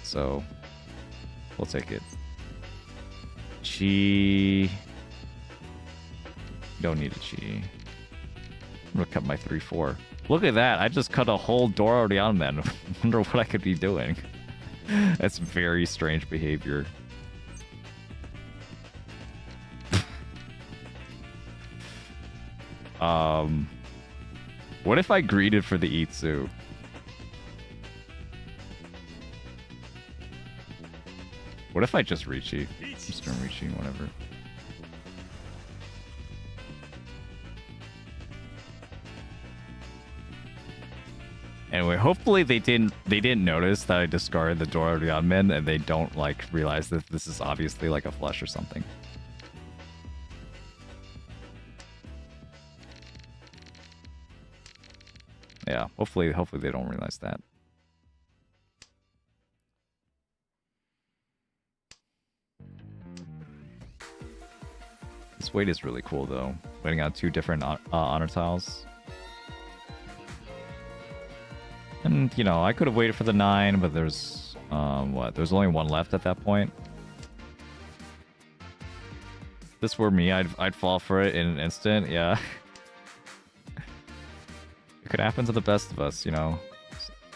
[SPEAKER 4] So we'll take it. chi. Don't need a chi. I'm gonna cut my 3-4. Look at that! I just cut a whole door already on then. Wonder what I could be doing. That's very strange behavior. What if I greeted for the Itsu? What if I just Richi? I'm just gonna Richi, whatever. Anyway, hopefully they didn't notice that I discarded the Dora the Unmen and they don't like realize that this is obviously like a flush or something. Yeah, hopefully they don't realize that. This weight is really cool though. Waiting on 2 different honor tiles. And, you know, I could have waited for the 9, but there's, what? There's only 1 left at that point. If this were me, I'd fall for it in an instant, yeah. It could happen to the best of us, you know.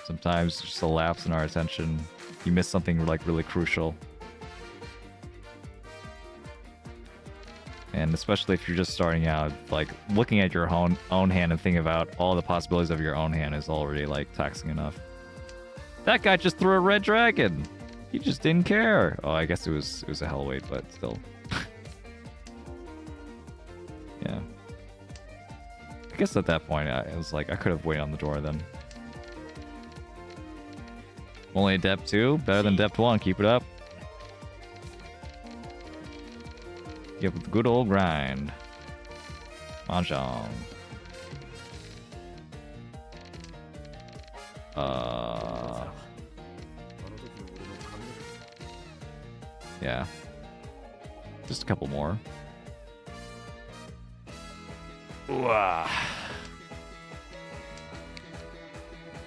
[SPEAKER 4] Sometimes just a lapse in our attention. You miss something, like, really crucial. And especially if you're just starting out, like, looking at your own hand and thinking about all the possibilities of your own hand is already, like, taxing enough. That guy just threw a red dragon! He just didn't care! Oh, I guess it was a hell weight, but still. Yeah. I guess at that point, I was like, I could have waited on the door then. Only a depth 2? Better than depth 1, keep it up. Yep, with the good old grind. Mahjong. Yeah. Just a couple more. Ooh-ah.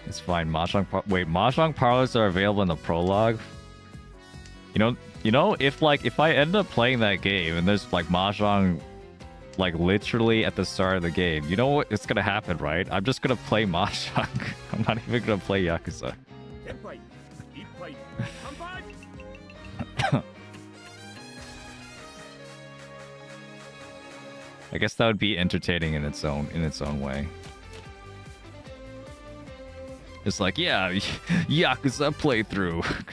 [SPEAKER 4] It's fine. Mahjong parlors are available in the prologue. You know, if I end up playing that game and there's like Mahjong like literally at the start of the game, you know what it's gonna happen, right? I'm just gonna play Mahjong. I'm not even gonna play Yakuza. I guess that would be entertaining in its own way. It's like, yeah, Yakuza playthrough.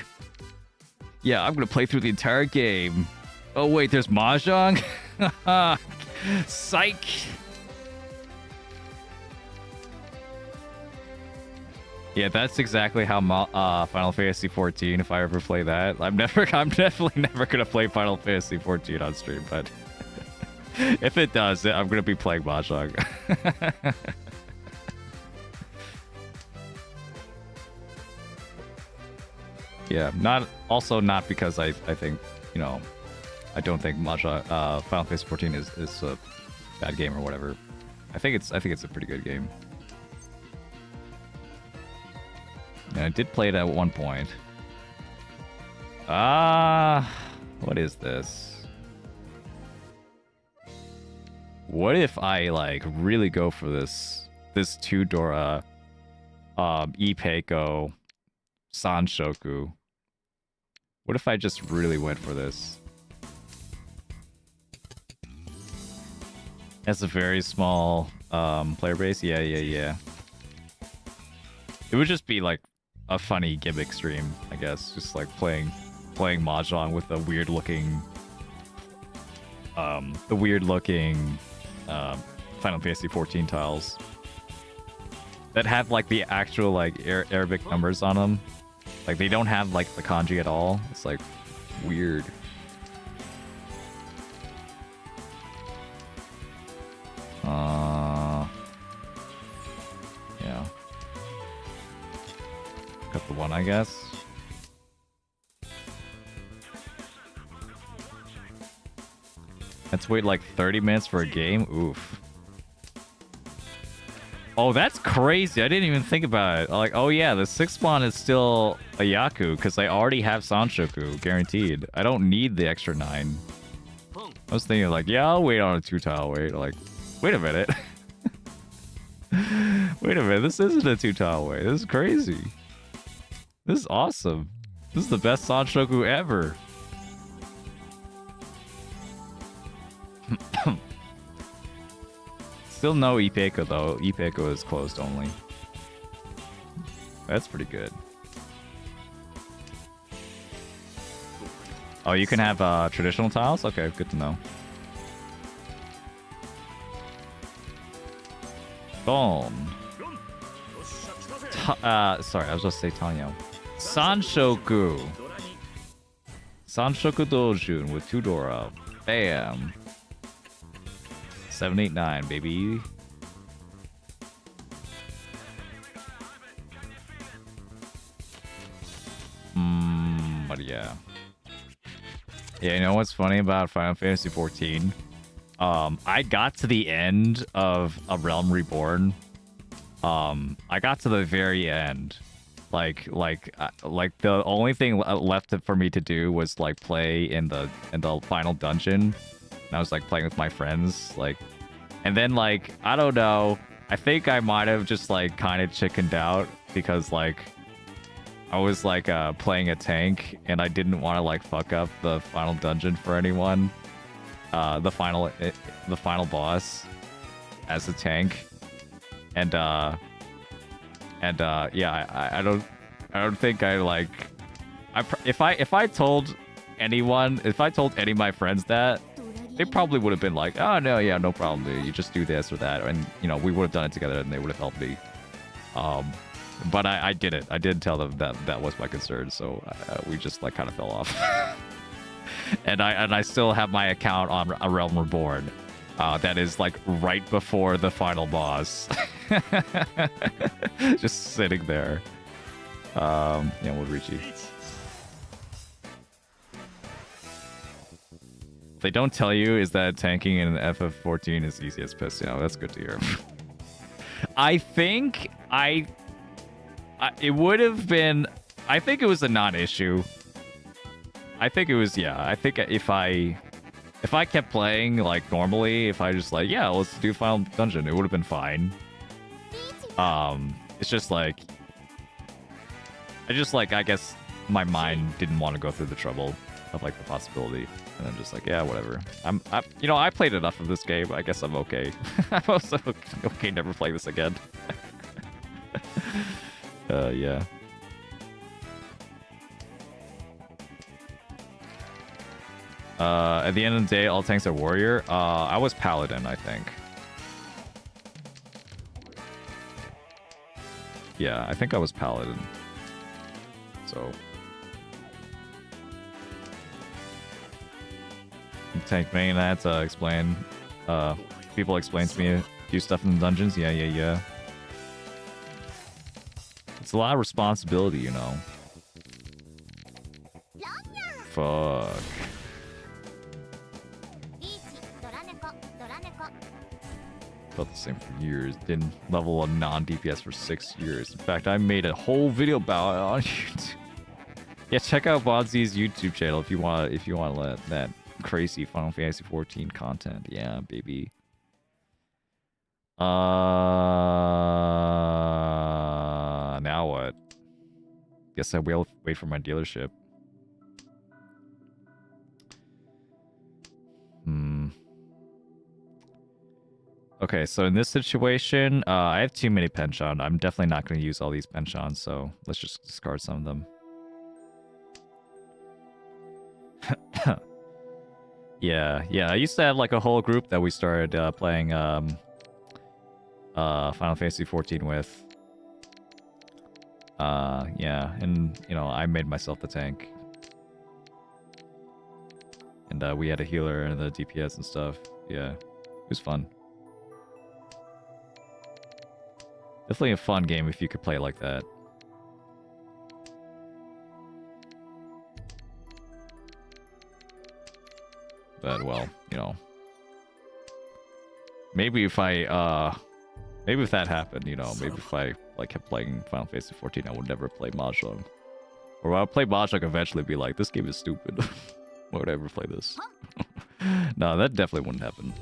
[SPEAKER 4] Yeah, I'm gonna play through the entire game. Oh wait, there's Mahjong? Psych! Yeah, that's exactly how Final Fantasy 14, if I ever play that. I'm definitely never gonna play Final Fantasy 14 on stream, but if it does, I'm gonna be playing Mahjong. Yeah, not because I think, you know, I don't think Mahjong Final Fantasy 14 is a bad game or whatever. I think it's a pretty good game. And I did play it at one point. What is this? What if I like really go for this 2-Dora Yapping Sanshoku? What if I just really went for this? Has a very small player base. Yeah. It would just be like a funny gimmick stream, I guess. Just like playing Mahjong with the weird looking Final Fantasy 14 tiles that have like the actual like Arabic numbers on them. Like, they don't have, like, the kanji at all. It's, like, weird. Yeah. Cut the 1, I guess. Let's wait, like, 30 minutes for a game? Oof. Oh, that's crazy. I didn't even think about it. Like, oh yeah, the 6th spawn is still a Yaku because I already have Sanshoku guaranteed. I don't need the extra 9. I was thinking like, yeah, I'll wait on a 2-tile wait. Like, wait a minute. Wait a minute, this isn't a 2-tile wait. This is crazy. This is awesome. This is the best Sanshoku ever. Still no Yapping though. Yapping is closed only. That's pretty good. Oh, you can have traditional tiles? Okay, good to know. Boom. Sorry, I was just saying Tanyo. Sanshoku. Sanshoku Dojun with 2 Dora. Bam. 789, baby. But yeah. Yeah, you know what's funny about Final Fantasy 14? I got to the end of A Realm Reborn. I got to the very end. Like the only thing left for me to do was like play in the final dungeon. And I was like playing with my friends, like, and then like I don't know. I think I might have just like kind of chickened out because like I was like playing a tank and I didn't want to like fuck up the final dungeon for anyone. The final boss as a tank, and yeah, I don't think I like. If I told anyone, if I told any of my friends that, they probably would have been like, oh no, yeah, no problem, dude. You just do this or that, and you know we would have done it together, and they would have helped me. But I did it. I did tell them that that was my concern, so we just like kind of fell off. And I still have my account on A Realm Reborn. That is like right before the final boss. Just sitting there. Yeah, we'll reach you. They don't tell you is that tanking in FF14 is easy as piss. You know, that's good to hear. I think it would have been. I think it was a non-issue. I think it was, yeah. I think if I kept playing like normally, if I just like, yeah, let's do final dungeon, it would have been fine. It's just like, I guess my mind didn't want to go through the trouble of like the possibility, and then just like, yeah, whatever. You know, I played enough of this game. I guess I'm okay. I'm also okay. Never play this again. Yeah. At the end of the day, all tanks are warrior. I was paladin, I think. Yeah, I think I was paladin. So tank main. I had to explain. People explain to me a few stuff in the dungeons. Yeah. It's a lot of responsibility, you know. Fuck. Felt the same for years. Didn't level a non-DPS for 6 years. In fact, I made a whole video about it on YouTube. Yeah, check out Bodsy's YouTube channel if you want to let that crazy Final Fantasy 14 content. Yeah, baby. Now what? Guess I will wait for my dealership. Okay, so in this situation, I have too many penchant. I'm definitely not going to use all these penchants, so let's just discard some of them. Yeah, I used to have like a whole group that we started playing Final Fantasy 14 with. Yeah, and you know, I made myself the tank. And we had a healer and the DPS and stuff. Yeah, it was fun. Definitely a fun game if you could play like that. But well, you know, maybe if that happened, you know, maybe if I like kept playing Final Fantasy 14, I would never play Mahjong. Or I'll play Mahjong eventually, be like, this game is stupid. Why would I ever play this? No, that definitely wouldn't happen.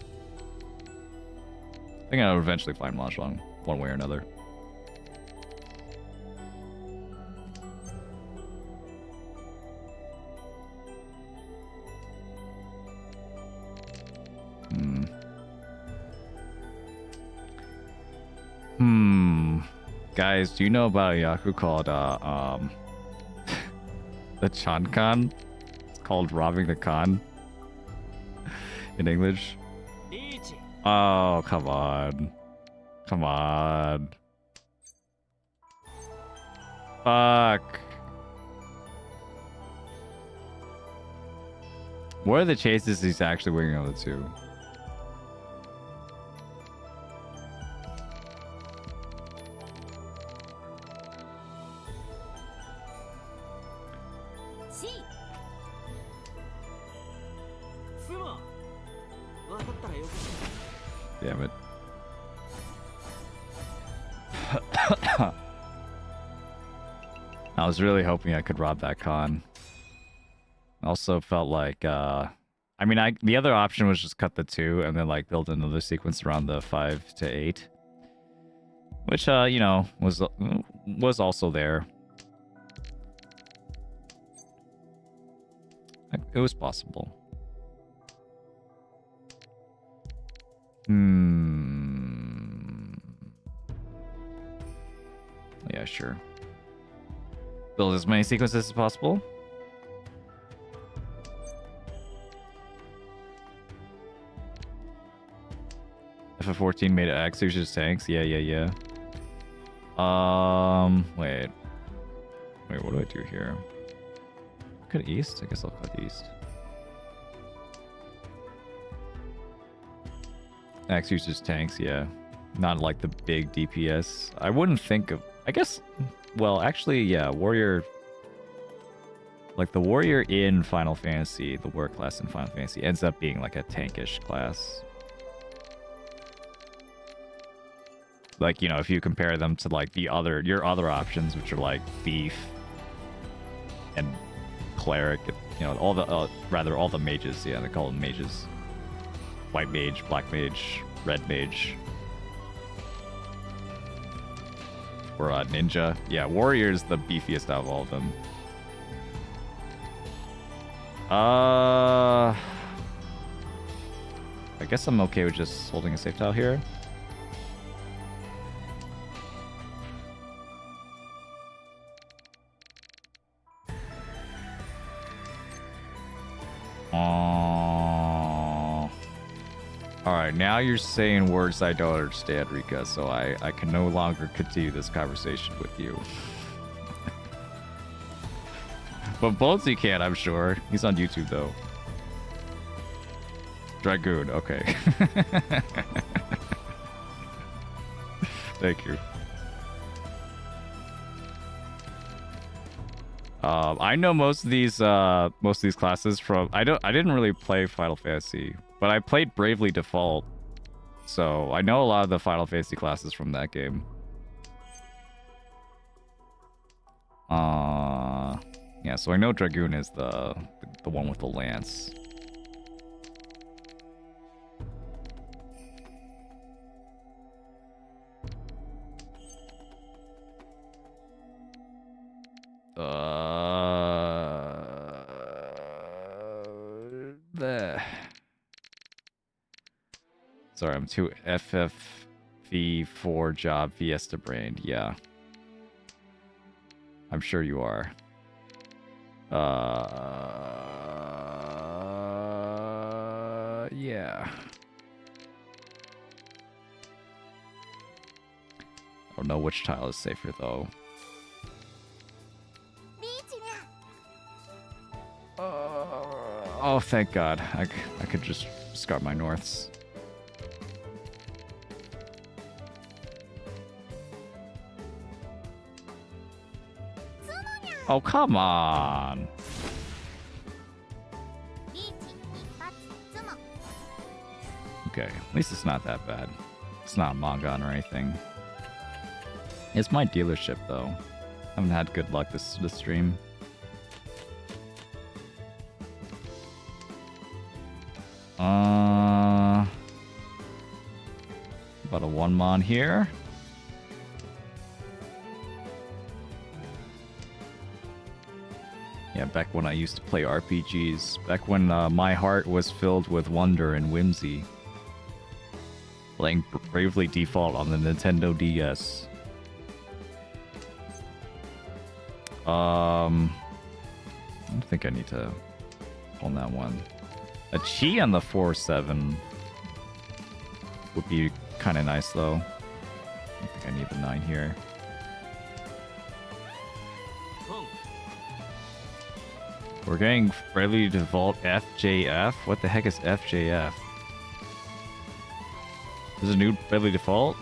[SPEAKER 4] I think I would eventually find Mahjong, one way or another. Guys, do you know about a yaku called the Chan Khan? It's called robbing the Khan in English. Oh, come on. Come on. Fuck. What are the chances he's actually winning on the two? Damn it. I was really hoping I could rob that con. Also felt like, I mean, the other option was just cut the 2 and then like build another sequence around the 5 to 8. Which, you know, was also there. It was possible. Yeah, sure. Build as many sequences as possible. FF14 made it Execution's tanks. Yeah. Wait, what do I do here? Cut east? I guess I'll cut east. Execution's tanks, yeah. Not like the big DPS. I wouldn't think of... I guess... Well, actually, yeah, warrior... Like, the warrior in Final Fantasy, the warrior class in Final Fantasy, ends up being like a tankish class. Like, you know, if you compare them to like your other options, which are like thief and cleric, you know, all the rather all the mages. Yeah, they call them mages. White mage, black mage, red mage, or ninja. Yeah, warrior is the beefiest out of all of them. I guess I'm okay with just holding a safe tile here. Alright, now you're saying words I don't understand, Rika, so I can no longer continue this conversation with you. But Boltsy can, I'm sure. He's on YouTube, though. Dragoon, okay. Thank you. I know most of these classes from... I didn't really play Final Fantasy, but I played Bravely Default, so I know a lot of the Final Fantasy classes from that game. Yeah, so I know Dragoon is the one with the lance. Sorry, I'm too FFV4 job Fiesta brained. Yeah. I'm sure you are. Yeah. I don't know which tile is safer though. Oh, thank God. I could just discard my norths. Oh, come on. Okay, at least it's not that bad. It's not a Mongon or anything. It's my dealership, though. I haven't had good luck this stream. About a 1-mon here. Yeah, back when I used to play RPGs. Back when my heart was filled with wonder and whimsy. Playing Bravely Default on the Nintendo DS. I don't think I need to on that one. A Chi on the 4-7 would be kind of nice though. I don't think I need the 9 here. We're getting Bravely Default FJF. What the heck is FJF? There's a new Bravely Default?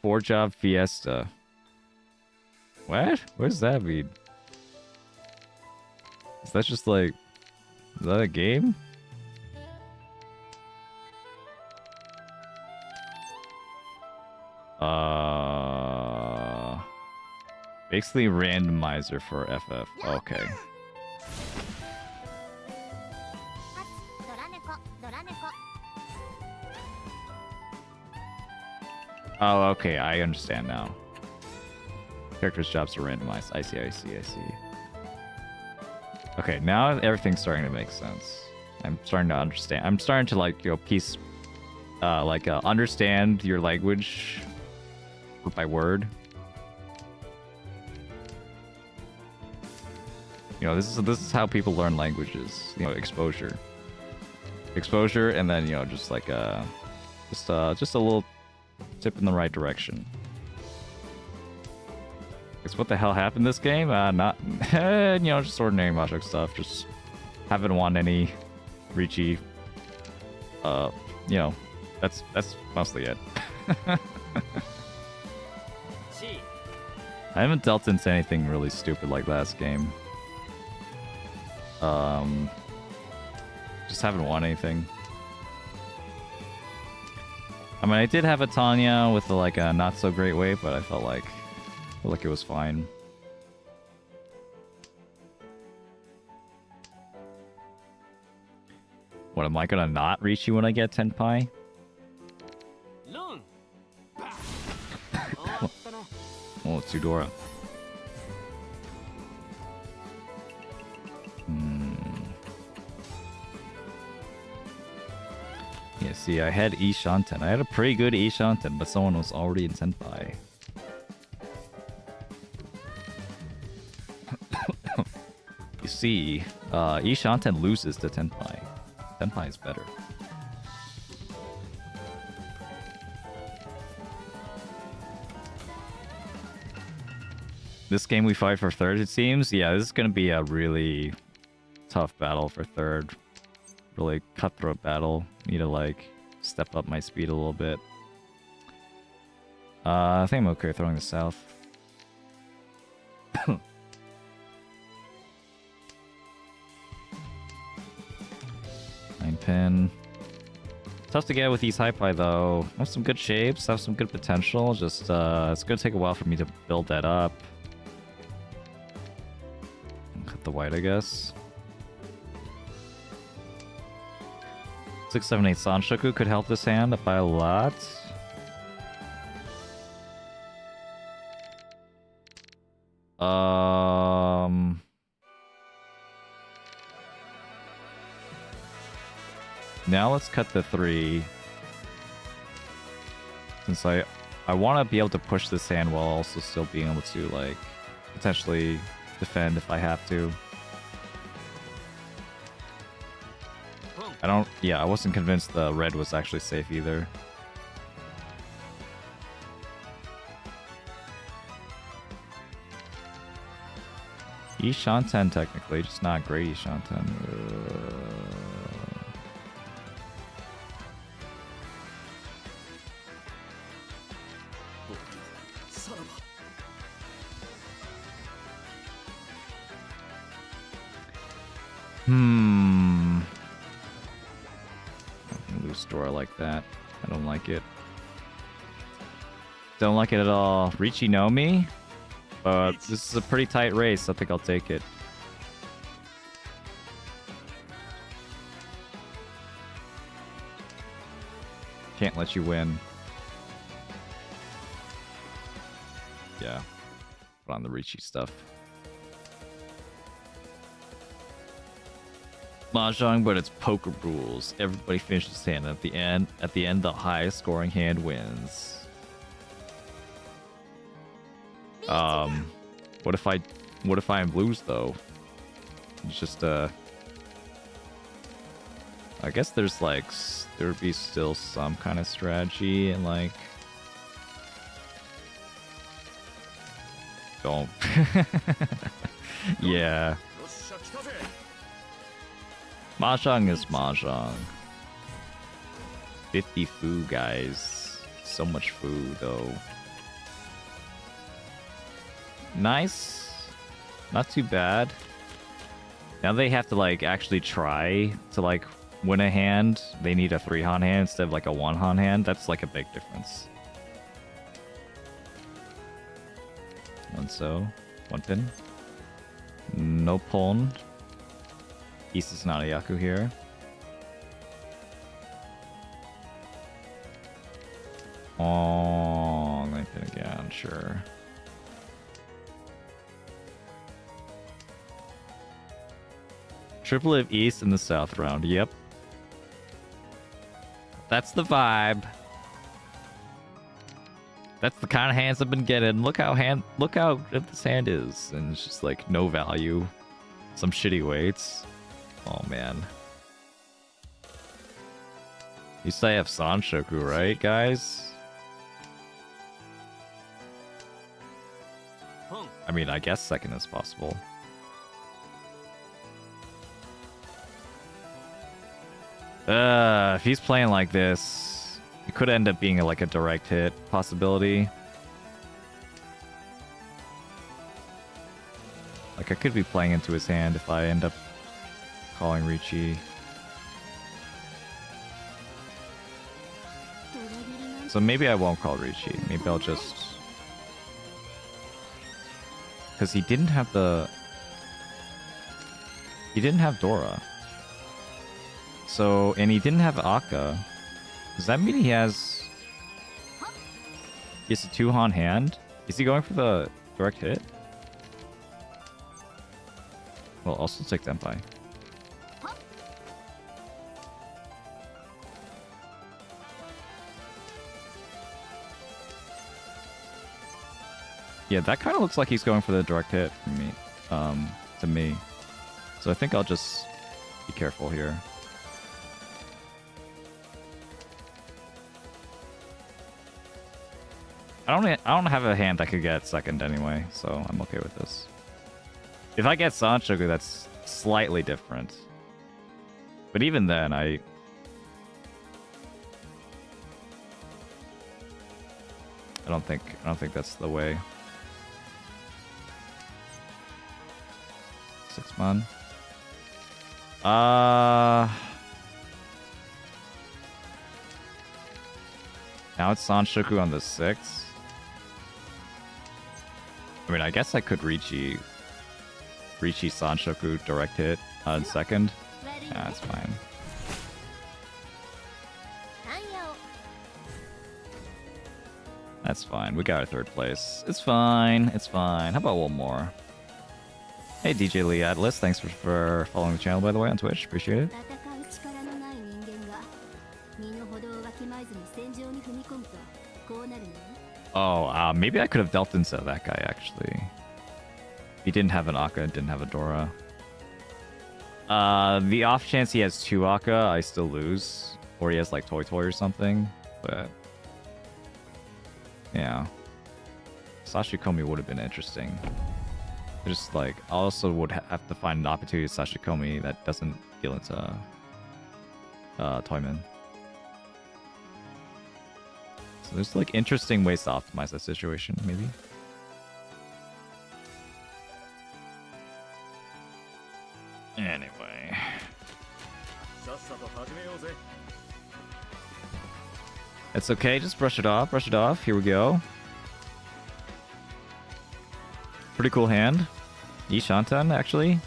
[SPEAKER 4] Four Job Fiesta. What? What does that mean? Is that just like... Is that a game? Basically randomizer for FF. Okay. Oh, okay, I understand now. Characters' jobs are randomized. I see. Okay, now everything's starting to make sense. I'm starting to understand. I'm starting to like, you know, understand your language word by word. You know, this is how people learn languages. You know, exposure, and then, you know, just like just a little tip in the right direction. Guess what the hell happened this game? Not, you know, just ordinary Mahjong stuff. Just haven't won any Ricci. You know, that's mostly it. I haven't dealt into anything really stupid like last game. Just haven't won anything. I mean, I did have a Tanya with like a not so great weight, but I felt like it was fine. What, am I gonna not reach you when I get Tenpai? Oh, Tsudora. Yeah, see, I had Ishanten. I had a pretty good Ishanten, but someone was already in Senpai. You see, Ishanten loses to Tenpai. Tenpai is better. This game we fight for third, it seems. Yeah, this is going to be a really tough battle for third. Really cutthroat battle. Need to, like, step up my speed a little bit. I think I'm okay throwing the south. 9-pin. Tough to get with these Hypie though. Have some good shapes, have some good potential. Just it's gonna take a while for me to build that up. Cut the white, I guess. 6, 7, 8 Sanshoku could help this hand by a lot. Now let's cut the 3. Since I want to be able to push this hand while also still being able to, like, potentially defend if I have to. I wasn't convinced the red was actually safe either. Ishanten technically, just not great Ishanten. Loose door like that. I don't like it. Don't like it at all. Ricci know me, but this is a pretty tight race. I think I'll take it. Can't let you win. Yeah. Put on the Ricci stuff. Mahjong, but it's poker rules. Everybody finishes hand at the end. At the end, the highest scoring hand wins. What if I lose though? It's just I guess there's like there would be still some kind of strategy and like don't. Yeah. Mahjong is Mahjong. 50 foo, guys. So much foo, though. Nice. Not too bad. Now they have to, like, actually try to, like, win a hand. They need a 3-han hand instead of, like, a 1-han hand. That's, like, a big difference. One pin. No pawn. East is not a yaku here. Oh, I'm going to pin again, sure. Triple of East in the South round, yep. That's the vibe. That's the kind of hands I've been getting. Look how good this hand is. And it's just like no value. Some shitty weights. Oh man. You say I have Sanshoku, right, guys? I mean, I guess second is possible. If he's playing like this, it could end up being like a direct hit possibility. Like I could be playing into his hand if I end up calling Ricci. So maybe I won't call Ricci. Maybe I'll just... Because he didn't have the... He didn't have Dora. So, and he didn't have Akka. Does that mean he has... He has a 2-han hand? Is he going for the direct hit? Well, also take Senpai. Yeah, that kind of looks like he's going for the direct hit for me, to me. So I think I'll just be careful here. I don't have a hand that could get second anyway, so I'm okay with this. If I get Sanshoku, that's slightly different. But even then, I don't think that's the way. 6-man. Now it's Sanshoku on the 6. I mean, I guess I could Ricci Sanshoku direct hit on second. Yeah, that's fine. That's fine. We got our 3rd place. It's fine. It's fine. How about one more? Hey, DJ Lee Atlas. Thanks for following the channel, by the way, on Twitch. Appreciate it. Oh, maybe I could have dealt into that guy, actually. He didn't have an Akka, didn't have a Dora. The off chance he has 2 Akka, I still lose. Or he has, like, Toy Toy or something. But... yeah. Sashikomi would have been interesting. Just, like, I also would have to find an opportunity with Sashikomi that doesn't deal into... Toyman. So there's like interesting ways to optimize that situation, maybe. Anyway. It's okay, just brush it off, brush it off. Here we go. Pretty cool hand. Ishantan, actually.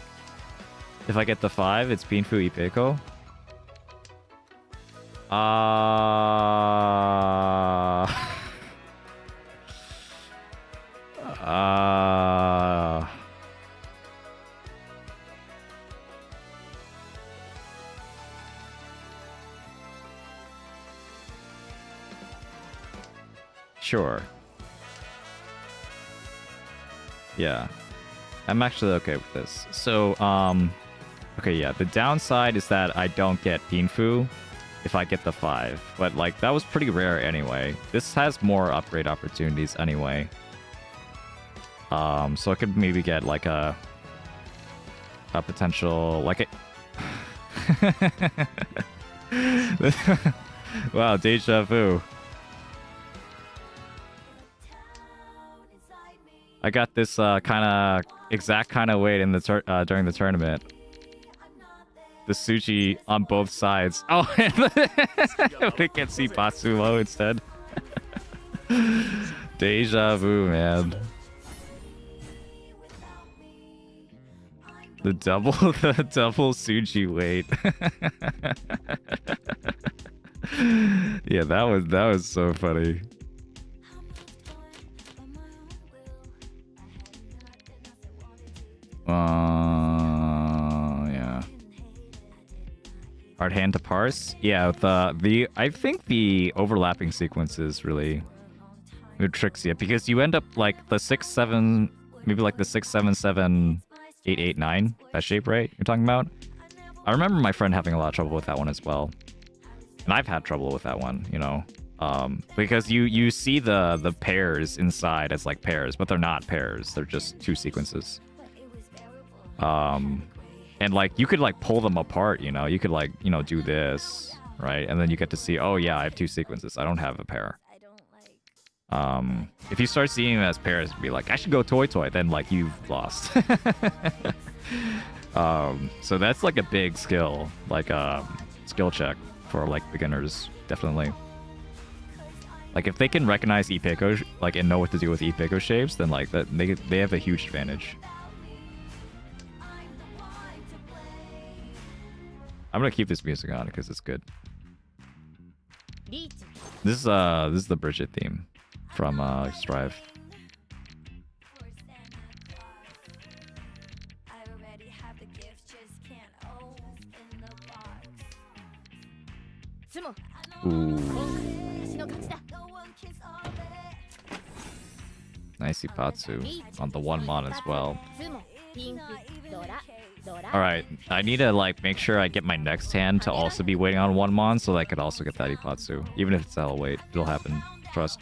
[SPEAKER 4] If I get the 5, it's Pinfu Ipeko. Uh... uh... Sure. Yeah. I'm actually okay with this. So, okay, yeah, the downside is that I don't get Pinfu if I get the 5. But, like, that was pretty rare anyway. This has more upgrade opportunities anyway. So I could maybe get, like, a potential, like a... Wow, deja vu. I got this exact kind of weight in the during the tournament. The sushi on both sides. Oh, we can see Patsumo instead. Deja vu, man. The double sushi weight. Yeah, that was so funny. Yeah. Hard hand to parse. Yeah, the I think the overlapping sequences really tricks you because you end up like the 6-7, maybe like the 6-7-7-8-8-9. That shape, right? You're talking about? I remember my friend having a lot of trouble with that one as well, and I've had trouble with that one, you know. Because you see the pairs inside as like pairs, but they're not pairs. They're just two sequences. And like you could like pull them apart, you know. You could like, you know, do this, right? And then you get to see, oh yeah, I have two sequences. I don't have a pair. If you start seeing them as pairs and be like, I should go toy, then like you've lost. So that's like a big skill, like skill check for like beginners, definitely. Like if they can recognize Yapping, like, and know what to do with Yapping shapes, then like that they have a huge advantage. I'm gonna keep this music on because it's good. This is the Bridget theme from Strive. Ooh. Nice Ipatsu on the 1 mon as well. Alright, I need to like make sure I get my next hand to also be waiting on 1 mon so that I could also get that Ipatsu. Even if it's a hell wait, it'll happen. Trust.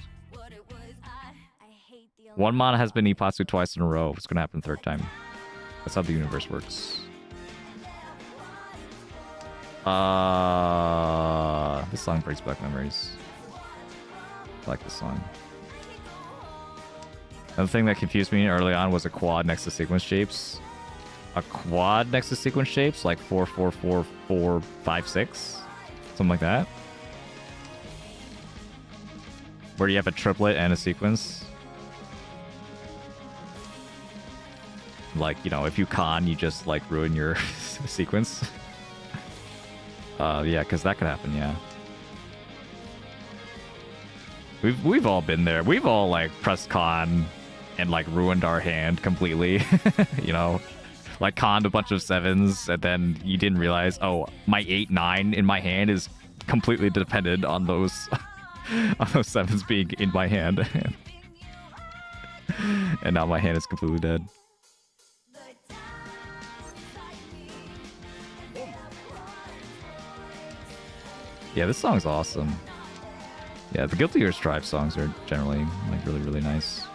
[SPEAKER 4] 1 mon has been Ipatsu twice in a row. It's gonna happen 3rd time. That's how the universe works. This song brings back memories. I like this song. Another thing that confused me early on was a quad next to sequence shapes. A quad next to sequence shapes, like 4, 4, 4, 4, 5, 6, something like that. Where you have a triplet and a sequence. Like, you know, if you con, you just like ruin your sequence. Yeah, because that could happen, yeah. We've all been there. We've all like pressed con and like ruined our hand completely. You know, like conned a bunch of 7s and then you didn't realize, oh, my 8-9 in my hand is completely dependent on those on those 7s being in my hand. And now my hand is completely dead. Yeah, this song's awesome. Yeah, the Guilty Gear Strive songs are generally like really, really nice.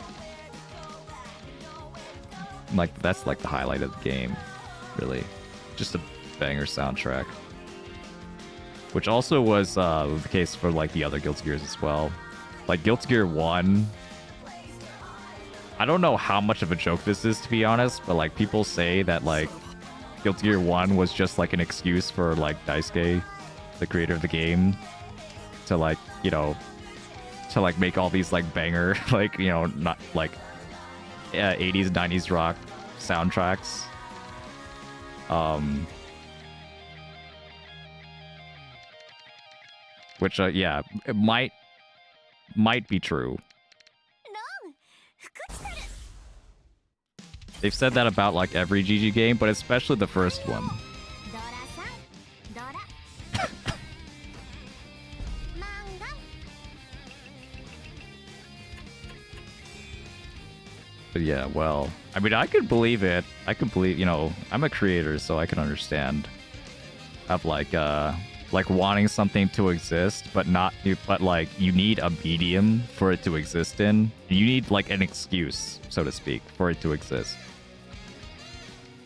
[SPEAKER 4] Like that's like the highlight of the game, really. Just a banger soundtrack. Which also was the case for like the other Guilty Gears as well. Like Guilty Gear 1. I don't know how much of a joke this is, to be honest, but like people say that like Guilty Gear 1 was just like an excuse for like Daisuke, the creator of the game, to like, you know, to like make all these like banger, like, you know, not like 80s 90s rock soundtracks. Which, yeah, it might be true. They've said that about like every GG game, but especially the first one. But yeah, well, I mean, I could believe it. I could believe, you know, I'm a creator, so I can understand of like wanting something to exist, but like you need a medium for it to exist in. You need like an excuse, so to speak, for it to exist.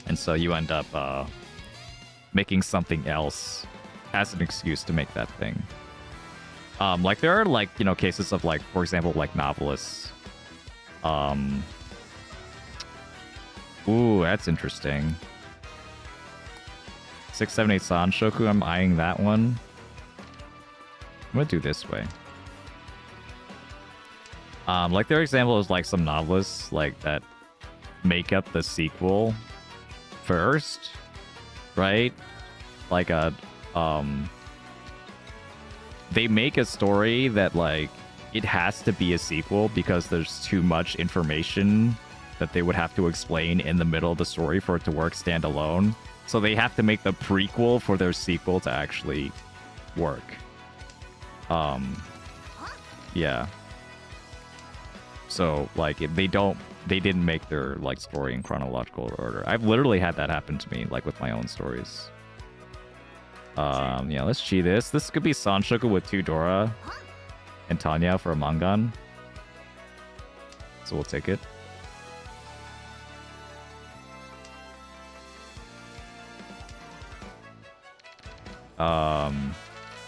[SPEAKER 4] And so you end up making something else as an excuse to make that thing. Like there are like, you know, cases of like, for example, like novelists. Ooh, that's interesting. 678 Sanshoku, I'm eyeing that one. I'm gonna do this way. Like their example is like some novelists like that make up the sequel first, right? Like they make a story that like it has to be a sequel because there's too much information that they would have to explain in the middle of the story for it to work standalone. So they have to make the prequel for their sequel to actually work. Yeah. So like they didn't make their like story in chronological order. I've literally had that happen to me like with my own stories. Yeah, let's cheat this. This could be Sanshoku with 2 Dora and Tanya for a Mangan. So we'll take it. I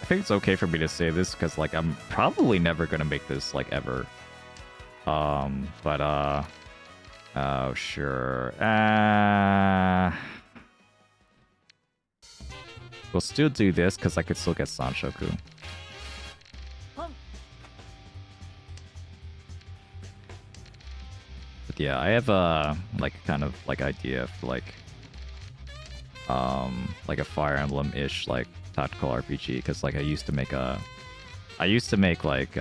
[SPEAKER 4] think it's okay for me to say this because like I'm probably never gonna make this like ever. Oh sure. We'll still do this because I could still get Sanshoku. But yeah, I have a like kind of like idea for like a Fire Emblem-ish like tactical RPG because like I used to make like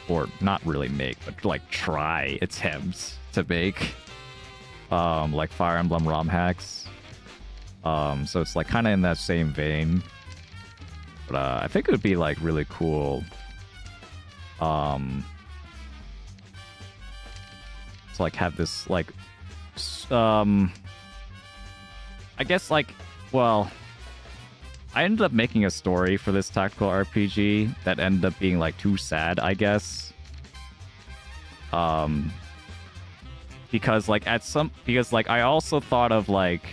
[SPEAKER 4] or not really make but like try attempts to make like Fire Emblem ROM hacks. So it's like kind of in that same vein, but I think it would be like really cool to like have this like I guess like, well, I ended up making a story for this tactical RPG that ended up being like too sad, I guess. Because like I also thought of like,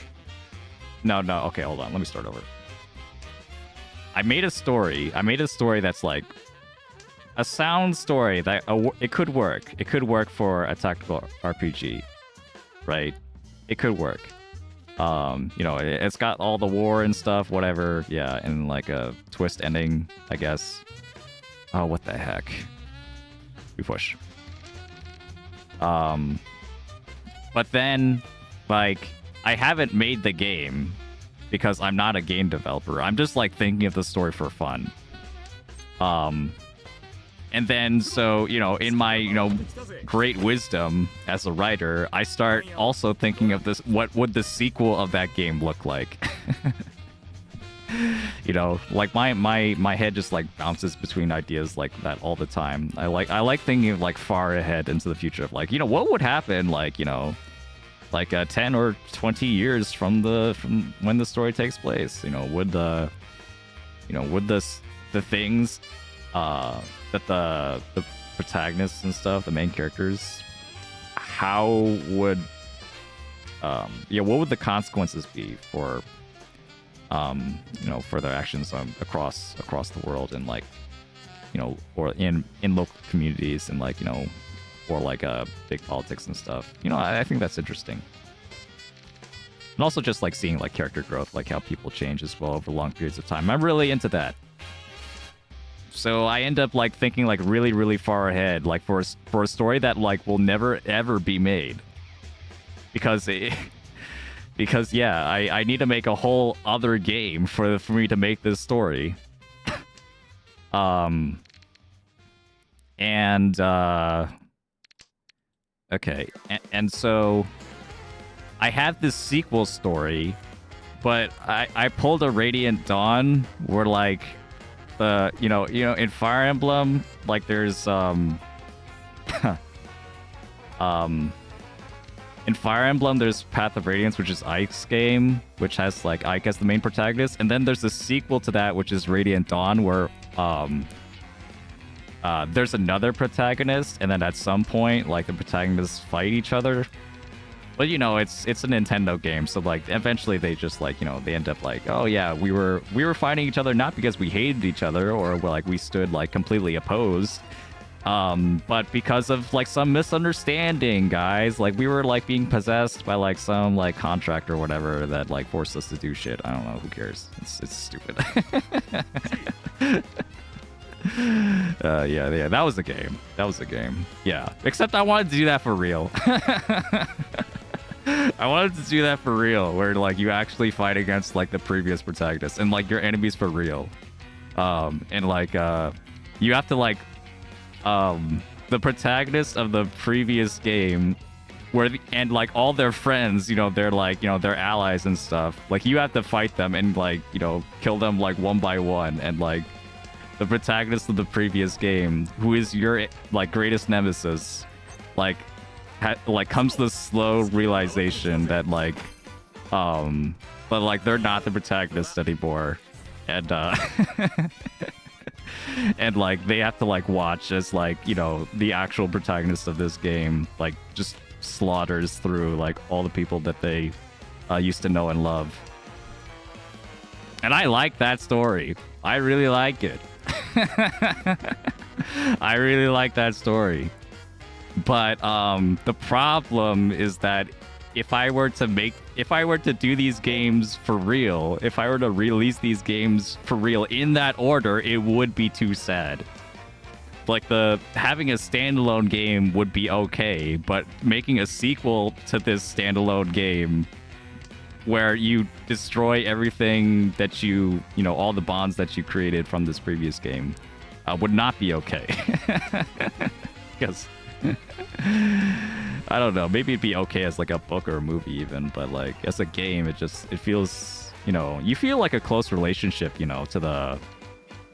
[SPEAKER 4] no, okay, hold on, let me start over. I made a story that's like a sound story that it could work. It could work for a tactical RPG, right? It could work. You know, it's got all the war and stuff, whatever, yeah, and like a twist ending, I guess. Oh, what the heck? We push. But then, like, I haven't made the game because I'm not a game developer. I'm just like thinking of the story for fun. And then, so, you know, in my, you know, great wisdom as a writer, I start also thinking of this, what would the sequel of that game look like? You know, like my head just like bounces between ideas like that all the time. I like thinking of like far ahead into the future of like, you know, what would happen like, you know, like 10 or 20 years from when the story takes place, you know, would the things that the protagonists and stuff, the main characters, how would what would the consequences be for you know, for their actions across the world, and like, you know, or in local communities, and like, you know, or like big politics and stuff. You know, I think that's interesting. And also just like seeing like character growth, like how people change as well over long periods of time. I'm really into that. So I end up like thinking like really, really far ahead, like for a story that like will never ever be made, because Because yeah, I need to make a whole other game for me to make this story. And okay, and so I have this sequel story, but I pulled a Radiant Dawn where like you know in Fire Emblem like there's in Fire Emblem, there's Path of Radiance, which is Ike's game, which has like Ike as the main protagonist, and then there's a sequel to that, which is Radiant Dawn, where there's another protagonist, and then at some point, like the protagonists fight each other. But you know, it's a Nintendo game, so like eventually they just like they end up like, oh yeah, we were fighting each other not because we hated each other or like we stood like completely opposed. But because of like some misunderstanding, guys, like we were like being possessed by like some like contract or whatever that like forced us to do shit. I don't know, who cares? It's stupid. Yeah, that was the game. Yeah, except I wanted to do that for real. I wanted to do that for real, where like you actually fight against like the previous protagonist and like your enemies for real. And like you have to like the protagonist of the previous game and like all their friends, they're like, they're allies and stuff. Like you have to fight them and like, kill them like one by one. And like the protagonist of the previous game, who is your like greatest nemesis, like comes to the slow realization that like, but like they're not the protagonist anymore. And and like they have to like watch as like the actual protagonist of this game like just slaughters through like all the people that they used to know and love. And I like that story. I really like it. I really like that story. But the problem is that if I were to do these games for real, if I were to release these games for real in that order, it would be too sad. Like having a standalone game would be okay, but making a sequel to this standalone game where you destroy everything that all the bonds that you created from this previous game would not be okay. Because I don't know, maybe it'd be okay as like a book or a movie even, but like as a game it feels, you feel like a close relationship, to the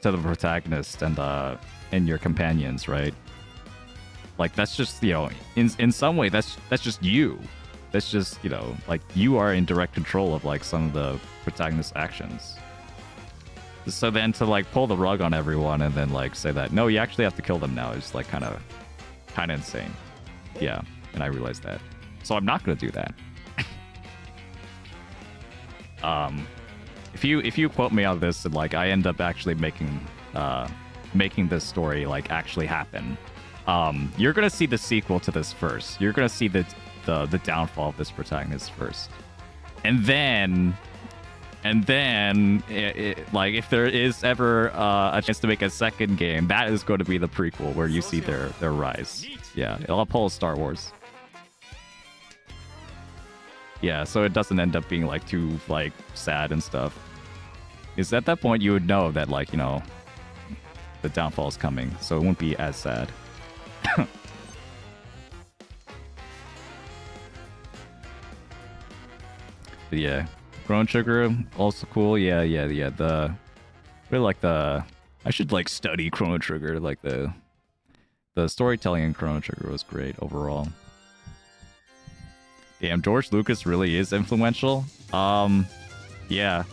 [SPEAKER 4] protagonist and your companions, right? Like that's just, in some way that's just you. That's just, like you are in direct control of like some of the protagonist's actions. So then to like pull the rug on everyone and then like say that no, you actually have to kill them now is like kind of insane. Yeah, and I realized that. So I'm not going to do that. If you quote me on this and like I end up actually making this story like actually happen, you're going to see the sequel to this first. You're going to see the downfall of this protagonist first. And then like if there is ever a chance to make a second game, that is going to be the prequel where you see their rise. Yeah, I'll pull Star Wars. Yeah, so it doesn't end up being like too like sad and stuff. Because at that point you would know that like the downfall is coming, so it won't be as sad. But yeah, Chrono Trigger also cool. Yeah. I should like study Chrono Trigger. Like the storytelling in Chrono Trigger was great overall. Damn, George Lucas really is influential. Yeah.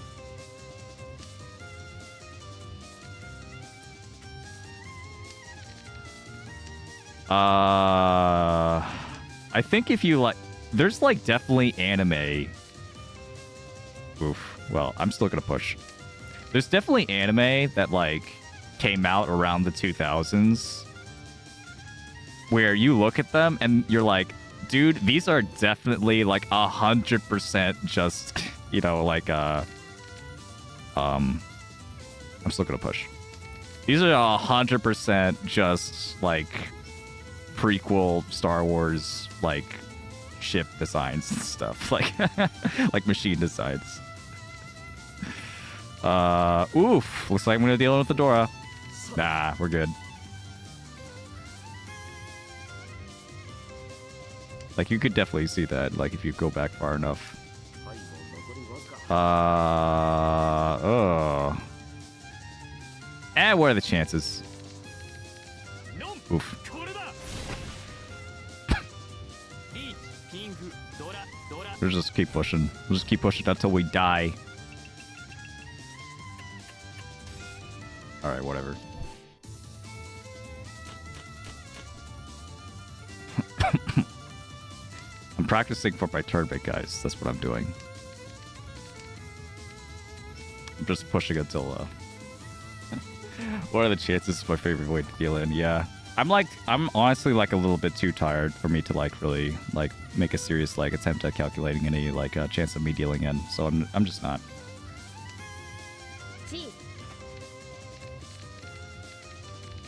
[SPEAKER 4] I think if you like, there's like definitely anime. Oof. Well, I'm still gonna push. There's definitely anime that like came out around the 2000s where you look at them and you're like, dude, these are definitely like 100% just, like I'm still gonna push. These are 100% just like prequel Star Wars like ship designs and stuff, like like machine designs. Oof. Looks like I'm gonna deal with the Dora. Nah, we're good. Like, you could definitely see that, like, if you go back far enough. Oh. And what are the chances? Oof. We'll just keep pushing. We'll just keep pushing until we die. Alright, whatever. I'm practicing for my turn bit, guys. That's what I'm doing. I'm just pushing until, what are the chances? Is my favorite way to deal in. Yeah. I'm honestly, like, a little bit too tired for me to, like, really, like, make a serious, like, attempt at calculating any, like, chance of me dealing in. So I'm just not.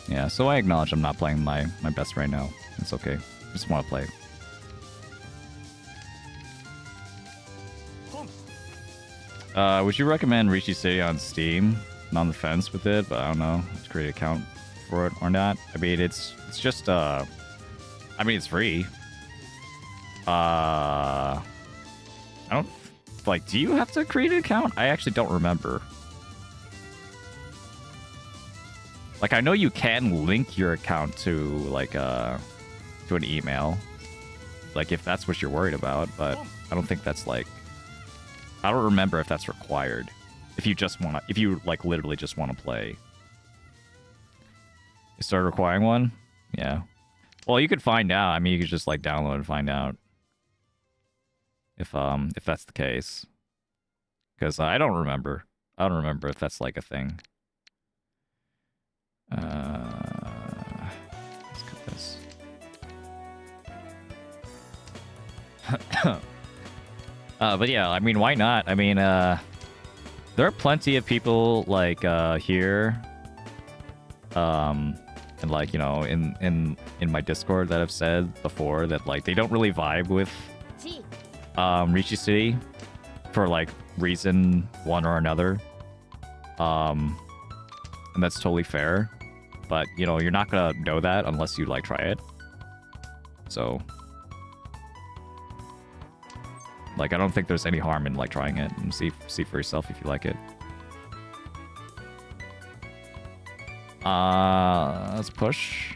[SPEAKER 4] Yeah, so I acknowledge I'm not playing my best right now. It's okay. I just want to play. Would you recommend Rishi City on Steam? I'm on the fence with it, but I don't know. To create an account for it or not. I mean, it's just I mean, it's free. I don't like. Do you have to create an account? I actually don't remember. Like, I know you can link your account to like to an email, like if that's what you're worried about. But I don't think that's like. I don't remember if that's required. If you just want to, if you like literally just want to play. You start requiring one? Yeah. Well, you could find out. I mean, you could just like download and find out if that's the case. Because I don't remember. I don't remember if that's like a thing. Let's cut this. But yeah, I mean, why not? I mean, there are plenty of people like here, and like, you know, in my Discord that have said before that like they don't really vibe with Rishi City for like reason one or another. And that's totally fair, but you know, you're not gonna know that unless you like try it. So like, I don't think there's any harm in like trying it and see for yourself if you like it. Let's push.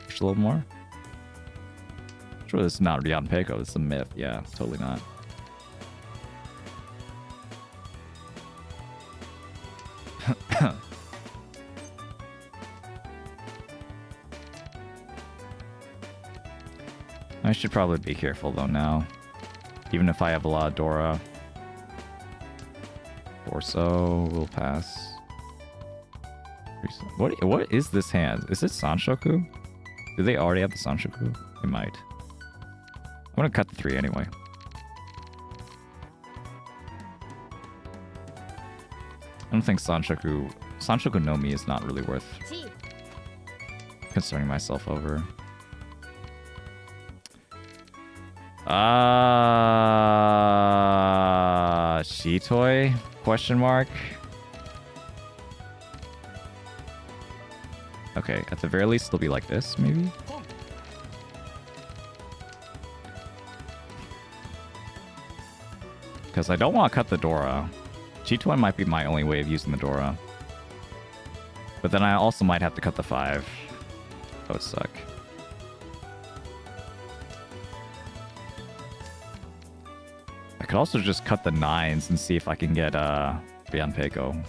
[SPEAKER 4] Push a little more. Sure, this is not Ryanpeikou. This is a myth. Yeah, totally not. I should probably be careful though now. Even if I have a lot of Dora. Or so, we'll pass. What is this hand? Is it Sanshoku? Do they already have the Sanshoku? They might. I'm gonna cut the 3 anyway. I don't think Sanshoku no Mi is not really worth concerning myself over. Shitoi? Question mark? Okay, at the very least, it'll be like this, maybe? Because I don't want to cut the Dora. G2 might be my only way of using the Dora. But then I also might have to cut the 5. That would suck. I could also just cut the 9s and see if I can get Ryanpeikou.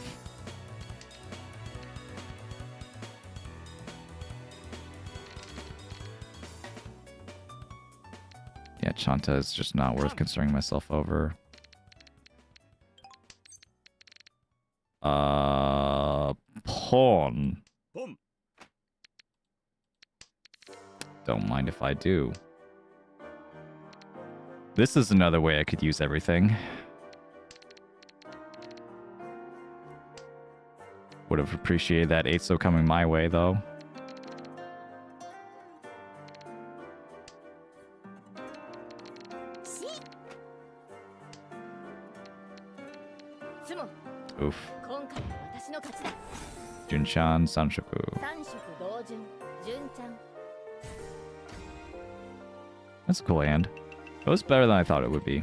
[SPEAKER 4] Yeah, Chanta is just not worth concerning myself over. Pawn. Don't mind if I do. This is another way I could use everything. Would have appreciated that 8-so coming my way, though. Oof. Junchan Sanshoku. That's a cool hand. It was better than I thought it would be.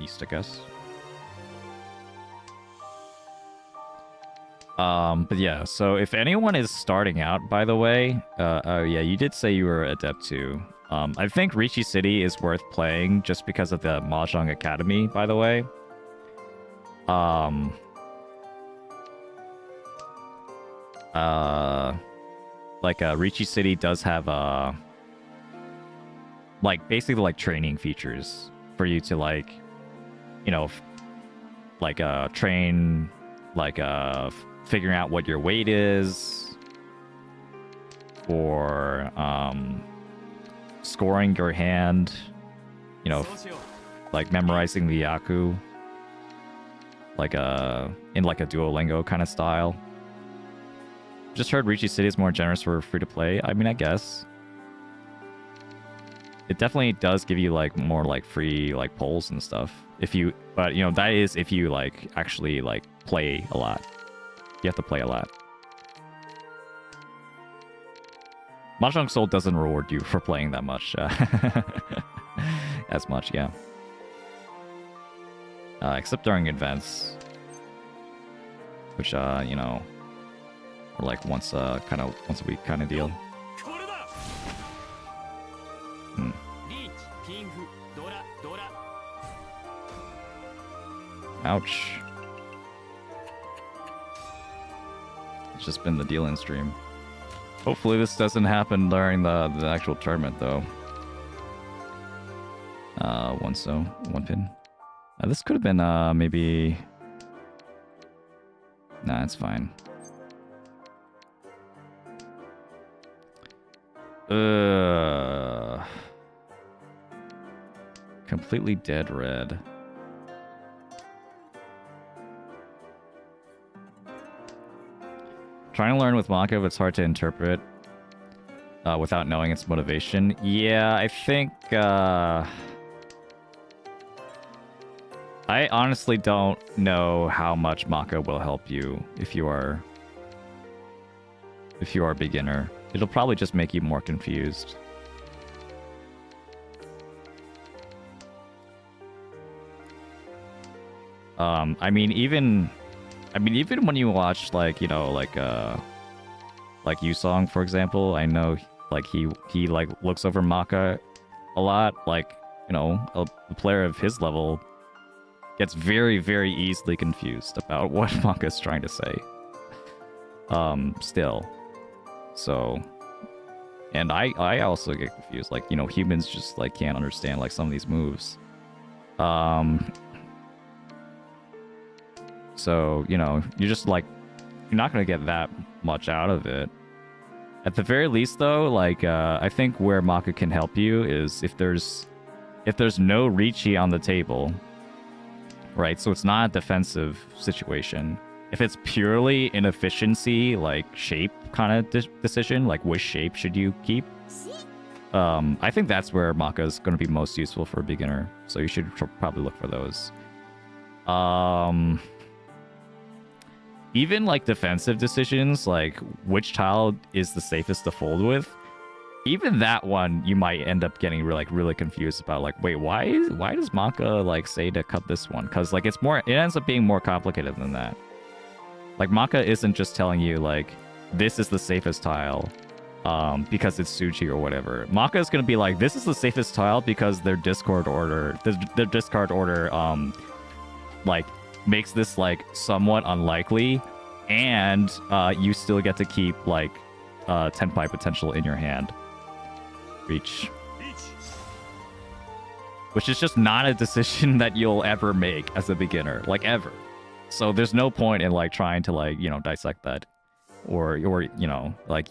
[SPEAKER 4] East, I guess. But yeah, so if anyone is starting out, by the way, oh yeah, you did say you were Adept too. I think Ricci City is worth playing just because of the Mahjong Academy, by the way. Ricci City does have like basically like training features for you to like, you know, train like figuring out what your weight is, or scoring your hand, you know, like memorizing the yaku, like in like a Duolingo kind of style. Just heard Ricci City is more generous for free to play. I mean, I guess it definitely does give you like more like free like polls and stuff if you, but you know, that is if you like actually like play a lot. You have to play a lot. Mahjong Soul doesn't reward you for playing that much. As much, yeah. Except during events. Which, you know, are like once a week kind of deal. Ouch. It's just been the deal-in stream. Hopefully this doesn't happen during the actual tournament, though. One pin. This could have been, maybe... Nah, it's fine. Completely dead red. Trying to learn with manga, but it's hard to interpret without knowing its motivation. Yeah, I think... I honestly don't know how much manga will help you if you are a beginner. It'll probably just make you more confused. I mean, even when you watch like, you know, like Yusong, for example, I know like he like looks over manga a lot. Like, you know, a player of his level gets very, very easily confused about what manga is trying to say. Still. So, and I also get confused. Like, you know, humans just like can't understand like some of these moves. So, you know, you're just like, you're not gonna get that much out of it. At the very least, though, like I think where manga can help you is if there's no Ricci on the table, right? So it's not a defensive situation. If it's purely an efficiency, like shape kind of decision, like which shape should you keep, I think that's where manga is going to be most useful for a beginner. So you should probably look for those. Even like defensive decisions, like which tile is the safest to fold with, even that one you might end up getting really confused about. Like, wait, why does manga like say to cut this one? Because like it ends up being more complicated than that. Like manga isn't just telling you like this is the safest tile because it's Tsuchi or whatever. Manga is gonna be like, this is the safest tile because their discard order like makes this like somewhat unlikely, and you still get to keep like tenpai potential in your hand. Reach. Which is just not a decision that you'll ever make as a beginner, like ever. So there's no point in like trying to like, you know, dissect that, or you know, like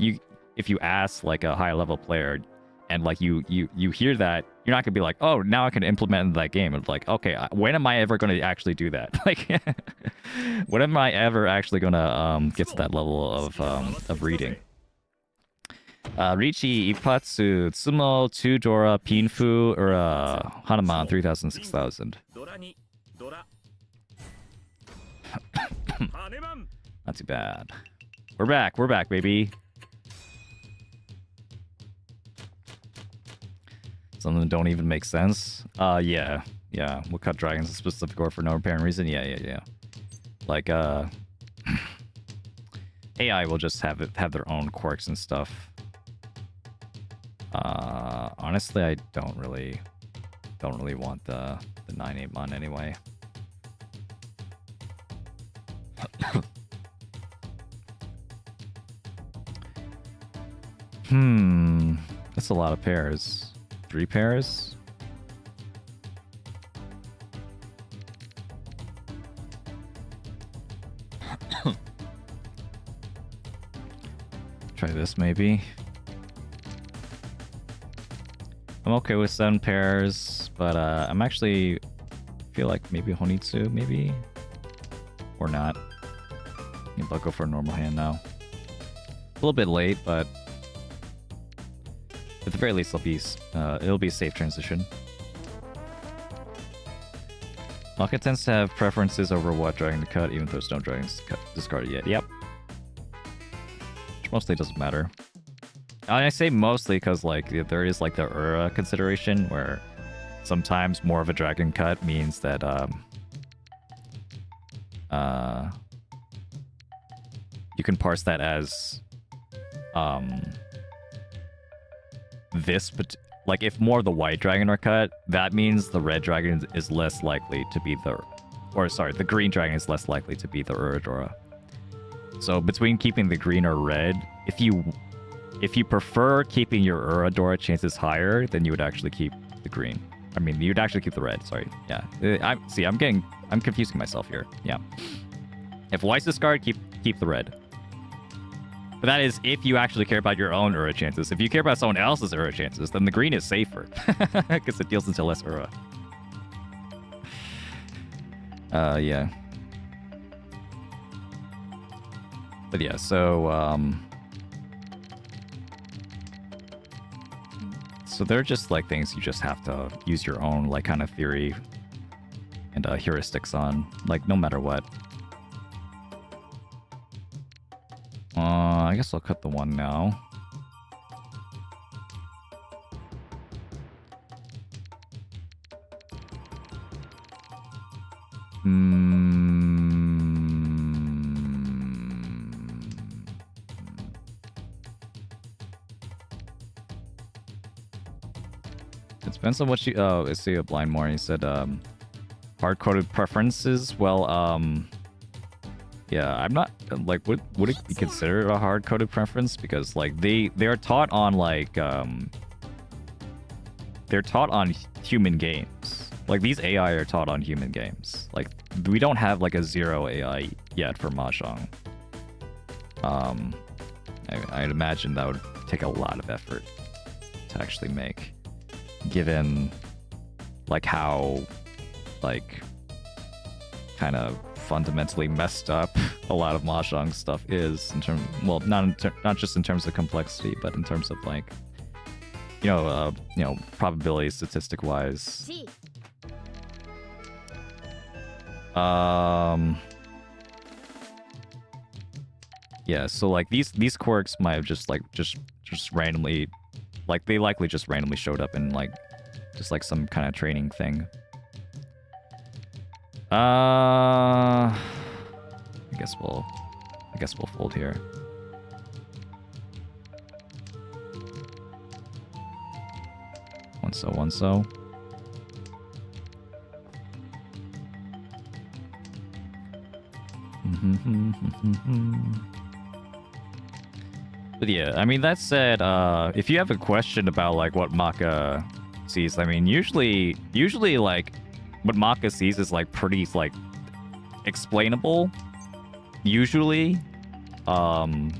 [SPEAKER 4] if you ask like a high level player and like you hear that you're not gonna be like, oh, now I can implement that game. It's like, okay, when am I ever gonna actually do that? Like, when am I ever actually gonna get to that level of reading? Richi, Ipatsu, Tsumo, Tudora, Pinfu, or Hanuman 3000, 6000. Not too bad. We're back, baby. Some of them don't even make sense. Yeah. We'll cut dragons in specific order for no apparent reason. Yeah. Like, AI will just have their own quirks and stuff. Honestly, I don't really want the 9-8 anyway. That's a lot of pairs. 3 pairs? Try this maybe. I'm okay with 7 pairs, but I'm actually feel like maybe Honitsu, maybe? Or not. Maybe I'll go for a normal hand now. A little bit late, but at the very least, it'll be a safe transition. Maka tends to have preferences over what dragon to cut, even though there's no dragons discarded yet. Yep. Which mostly doesn't matter. I say mostly because like there is like the Ura consideration where sometimes more of a dragon cut means that you can parse that as this, but like if more of the white dragon are cut, that means the red dragon is less likely to be the green dragon is less likely to be the Uradora. So between keeping the green or red, if you prefer keeping your Uradora chances higher, then you would actually keep the green. I mean, you'd actually keep the red. Sorry. Yeah. I'm confusing myself here. Yeah. If white's discard, keep the red. But that is if you actually care about your own Ura chances. If you care about someone else's Ura chances, then the green is safer. Because it deals into less Ura. Yeah. But yeah, so, so they're just like things you just have to use your own like kind of theory and heuristics on, like no matter what. I guess I'll cut the one now. It depends on what you... Oh, I see a blind more. He said, hard-coded preferences. Well, yeah, I'm not... Like, would it be considered a hard-coded preference? Because, like, they're taught on, like, they're taught on human games. Like, these AI are taught on human games. Like, we don't have, like, a 0 AI yet for Mahjong. I'd imagine that would take a lot of effort to actually make. Given, like, how, like, kind of fundamentally messed up a lot of Mahjong stuff is in terms, well, not just in terms of complexity, but in terms of like, you know, probability statistic wise. Yeah, so like these quirks might have just randomly, like they likely just randomly showed up in like just like some kind of training thing. I guess we'll fold here. One so. But yeah, I mean, that said, if you have a question about like what Maka sees, I mean, usually like what Maka sees is like pretty like explainable. Usually, and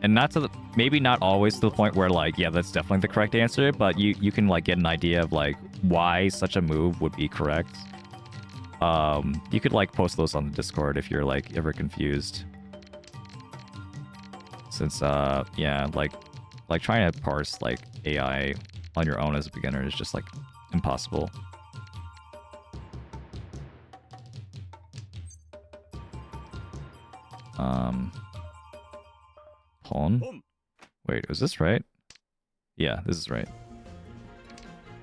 [SPEAKER 4] And not to the, maybe not always to the point where like, yeah, that's definitely the correct answer, but you can like get an idea of like why such a move would be correct. You could like post those on the Discord if you're like ever confused. Since yeah, like trying to parse like AI on your own as a beginner is just like impossible. Pawn? Wait, was this right? Yeah, this is right.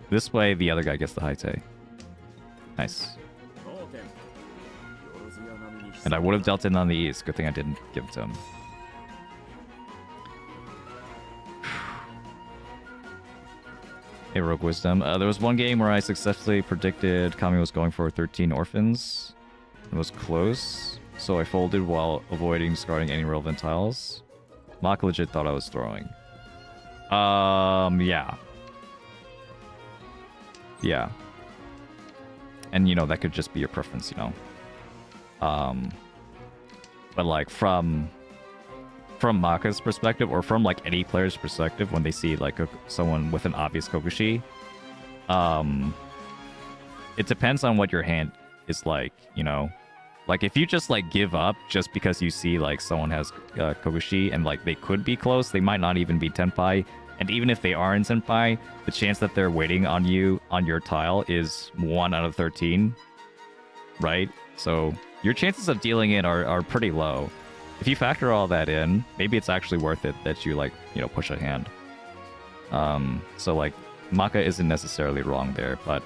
[SPEAKER 4] This way, the other guy gets the high tay. Nice. And I would have dealt in on the east. Good thing I didn't give it to him. Heroic Wisdom. There was one game where I successfully predicted Kami was going for 13 orphans. It was close, so I folded while avoiding discarding any relevant tiles. Mock legit thought I was throwing. Yeah. Yeah. And, you know, that could just be your preference, you know. But, like, from Maka's perspective, or from, like, any player's perspective, when they see, like, someone with an obvious Kokushi, it depends on what your hand is like, you know. Like, if you just, like, give up just because you see, like, someone has Kokushi and, like, they could be close, they might not even be Tenpai. And even if they are in Senpai, the chance that they're waiting on you on your tile is 1 out of 13. Right? So your chances of dealing in are pretty low. If you factor all that in, maybe it's actually worth it that you, like, you know, push a hand. So, like, Maka isn't necessarily wrong there, but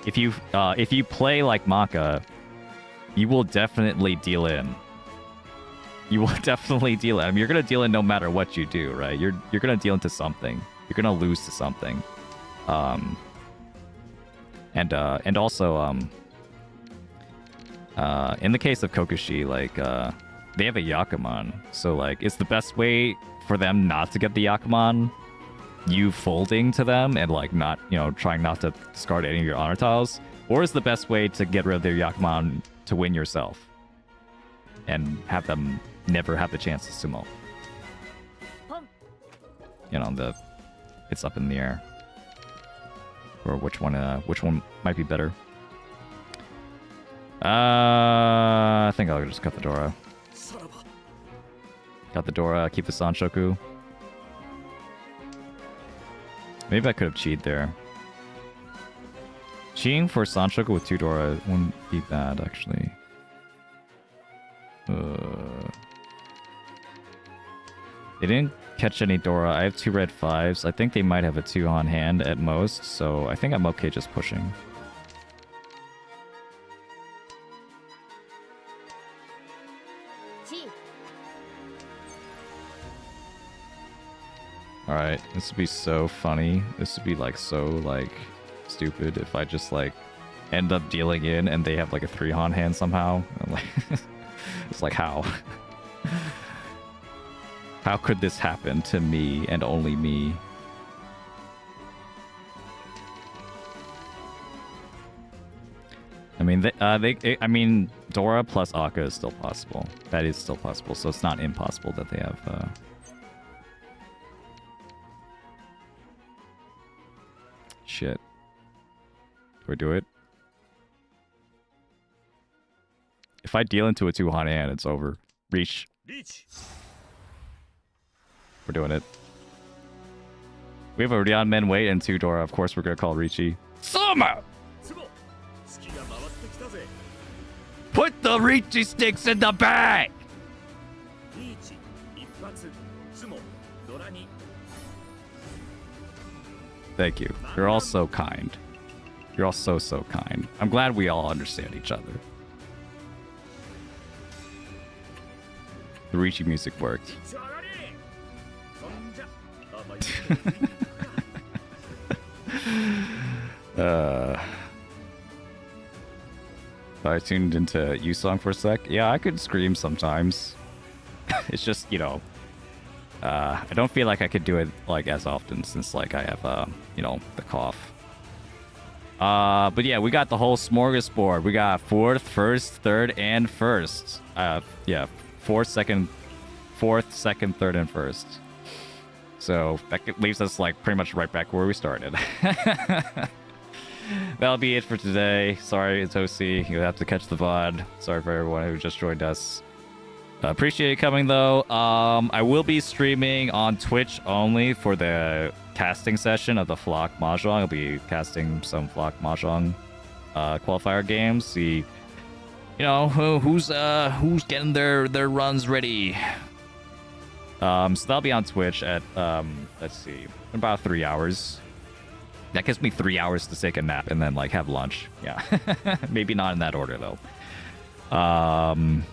[SPEAKER 4] if you play like Maka, you will definitely deal in. You will definitely deal in. I mean, you're gonna deal in no matter what you do, right? You're gonna deal into something. You're gonna lose to something. And also in the case of Kokushi, like they have a Yakuman, so like it's the best way for them not to get the Yakuman. You folding to them and like not, you know, trying not to discard any of your honor tiles, or is the best way to get rid of their Yakuman to win yourself and have them never have the chance to sumo. You know, it's up in the air. Or which one might be better. I think I'll just cut the Dora. Got the Dora, keep the Sanshoku. Maybe I could have cheated there. Cheating for Sanshoku with 2 Dora wouldn't be bad, actually. They didn't catch any Dora. I have 2 red 5s. I think they might have a 2 on hand at most, so I think I'm okay just pushing. Alright, this would be so funny. This would be like so like stupid if I just like end up dealing in and they have like a 3 on hand somehow. I'm like it's like how? How could this happen to me and only me? I mean, I mean, Dora plus Akka is still possible. That is still possible, so it's not impossible that they have. Shit. Do I do it? If I deal into a 2 on hand, it's over. Reach. We're doing it. We have a Ryan Men wait and 2 Dora. Of course, we're gonna call Richi. Summer! Put the Richi sticks in the bag! Thank you. You're all so kind. You're all so kind. I'm glad we all understand each other. The Richi music worked. I tuned into Yusong for a sec. Yeah, I could scream sometimes. It's just, you know, I don't feel like I could do it like as often since like I have you know, the cough. But yeah, we got the whole smorgasbord. We got 4th, 1st, 3rd, and 1st. Yeah, 4th, 2nd, 4th, 2nd, 3rd, and 1st. So that leaves us like pretty much right back where we started. That'll be it for today. Sorry, Tosi, you have to catch the VOD. Sorry for everyone who just joined us. Appreciate you coming though. I will be streaming on Twitch only for the casting session of the Flock Mahjong. I'll be casting some Flock Mahjong qualifier games. See, you know, who's getting their runs ready. So that'll be on Twitch at let's see, about 3 hours. That gives me 3 hours to take a nap and then like have lunch. Yeah, maybe not in that order though.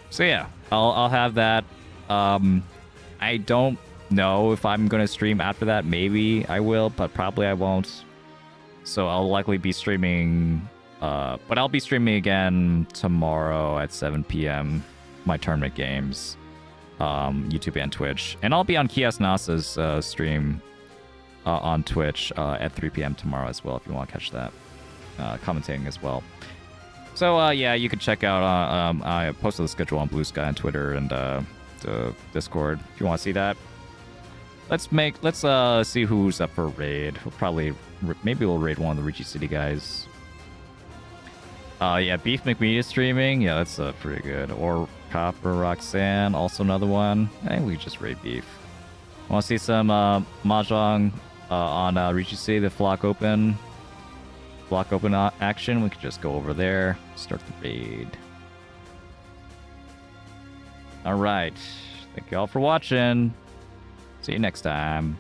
[SPEAKER 4] So yeah, I'll have that. I don't know if I'm gonna stream after that. Maybe I will, but probably I won't. So I'll likely be streaming. But I'll be streaming again tomorrow at 7 p.m. my tournament games, YouTube and Twitch, and I'll be on Kias Nasa's stream on Twitch at 3 p.m. tomorrow as well if you want to catch that, commentating as well. So yeah, you can check out. I posted the schedule on Blue Sky and Twitter and the Discord if you want to see that. Let's see who's up for raid. Maybe we'll raid one of the Ricci City guys. Yeah, Beef McMeat is streaming. Yeah, that's pretty good. Or Copper Roxanne, also another one. I think we just raid Beef. Want to see some Mahjong on Ricci City, the Flock Open action? We could just go over there, start the raid. All right. Thank you all for watching. See you next time.